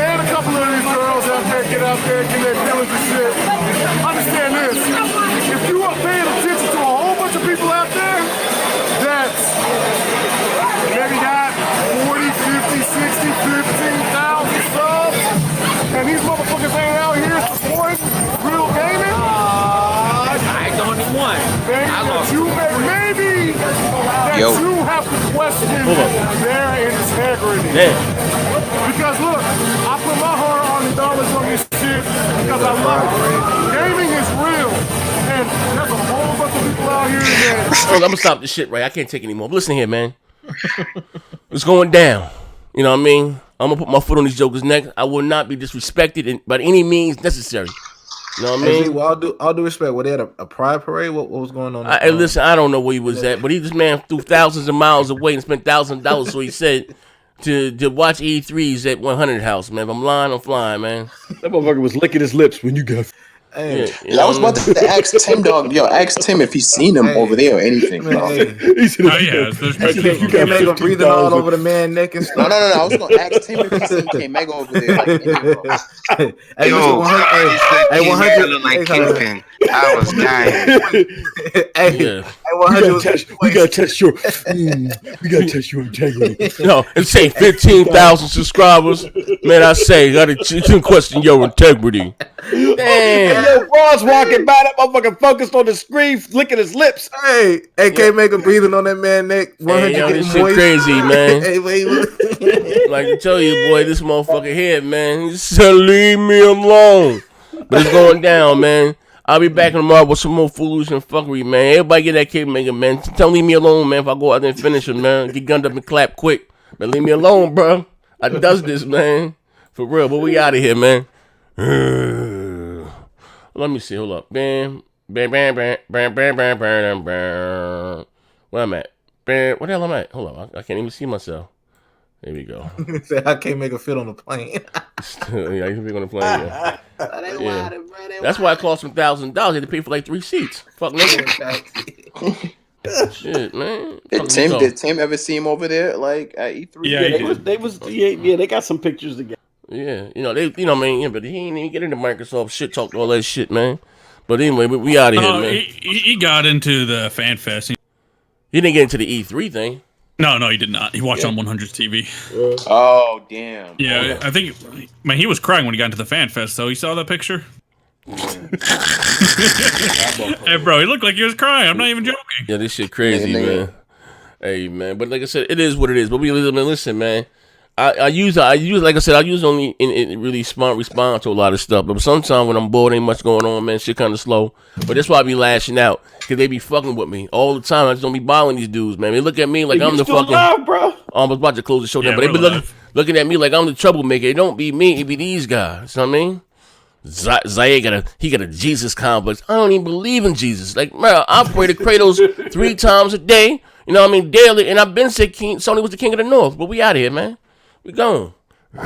and a couple of these girls out there get their feelings and shit. Understand this. If you are paying attention to a whole bunch of people out there that's maybe got 40, 50, 60, 15,000 subs, and these motherfuckers ain't out here that you maybe that you have to question their integrity. Because look, I put my $100 on this shit because I love it. Gaming is real, and there's a whole bunch of people out here that. I'm gonna stop this shit, right? I can't take it anymore. But listen here, man. It's going down. You know what I mean? I'm gonna put my foot on these jokers' neck. I will not be disrespected by any means necessary. You know what I mean? Well, all due respect, were they at a pride parade? What was going on? Listen, I don't know where he was at, but this man flew thousands of miles away and spent thousands of dollars. So he said to watch E3s at 100 House, man. If I'm lying, I'm flying, man. That motherfucker was licking his lips when you got. Hey, I was about to ask Tim, dog. Yo, ask Tim if he's seen him over there or anything. There's you can't make him breathing all over the man neck and stuff. No. I was gonna ask Tim if he's seen K-Mega over there. Hey, 100 look like Kingpin. I was dying. Hey, 100. We gotta test your integrity. No, and say 15,000 subscribers. Man, I say, gotta question your integrity. Damn. Yo, Ron's walking by, that motherfucker focused on the screen, licking his lips. Hey, can't make him breathing on that man neck. 100 yo, this shit moist. crazy, man. Hey, wait. Like I tell you, boy, this motherfucker here, man. He said, leave me alone. But it's going down, man. I'll be back tomorrow with some more foolish and fuckery, man. Everybody get that cake maker, man. Tell leave me alone, man. If I go out there and finish him, man, get gunned up and clap quick. But leave me alone, bro. I does this, man. For real. But we out of here, man. Let me see. Hold up. Bam. Where I'm at? Where the hell am I at? Hold on. I can't even see myself. There we go. I can't make a fit on the plane. Yeah, you can be on the plane. Yeah. That's why it cost him $1,000. They had to pay for like 3 seats. Fuck nigga. Shit, man. Did Tim ever see him over there, like at E3? Yeah, they got some pictures together. Yeah, what I mean, but he ain't even get into Microsoft shit talk, all that shit, man. But anyway, we out of here, man. He got into the fan fest. He didn't get into the E3 thing. No, he did not. He watched on 100's TV. Oh, damn. Yeah, I think, man, he was crying when he got into the fan fest, though. You saw that picture? Hey, bro, he looked like he was crying. I'm not even joking. Yeah, this shit crazy, man. Hey, man. But like I said, it is what it is. But listen, man. I use only in really respond to a lot of stuff. But sometimes when I'm bored, ain't much going on, man. Shit kind of slow. But that's why I be lashing out, because they be fucking with me all the time. I just don't be bothering these dudes, man. They look at me like I'm the fucking. Alive, bro. I was about to close the show down, but they be looking at me like I'm the troublemaker. It don't be me. It be these guys. You know what I mean? Zaire got a Jesus complex. I don't even believe in Jesus. Like, man, I pray to Kratos 3 times a day. You know what I mean? Daily. And I've been said Sony was the king of the North. But we out of here, man. We gone.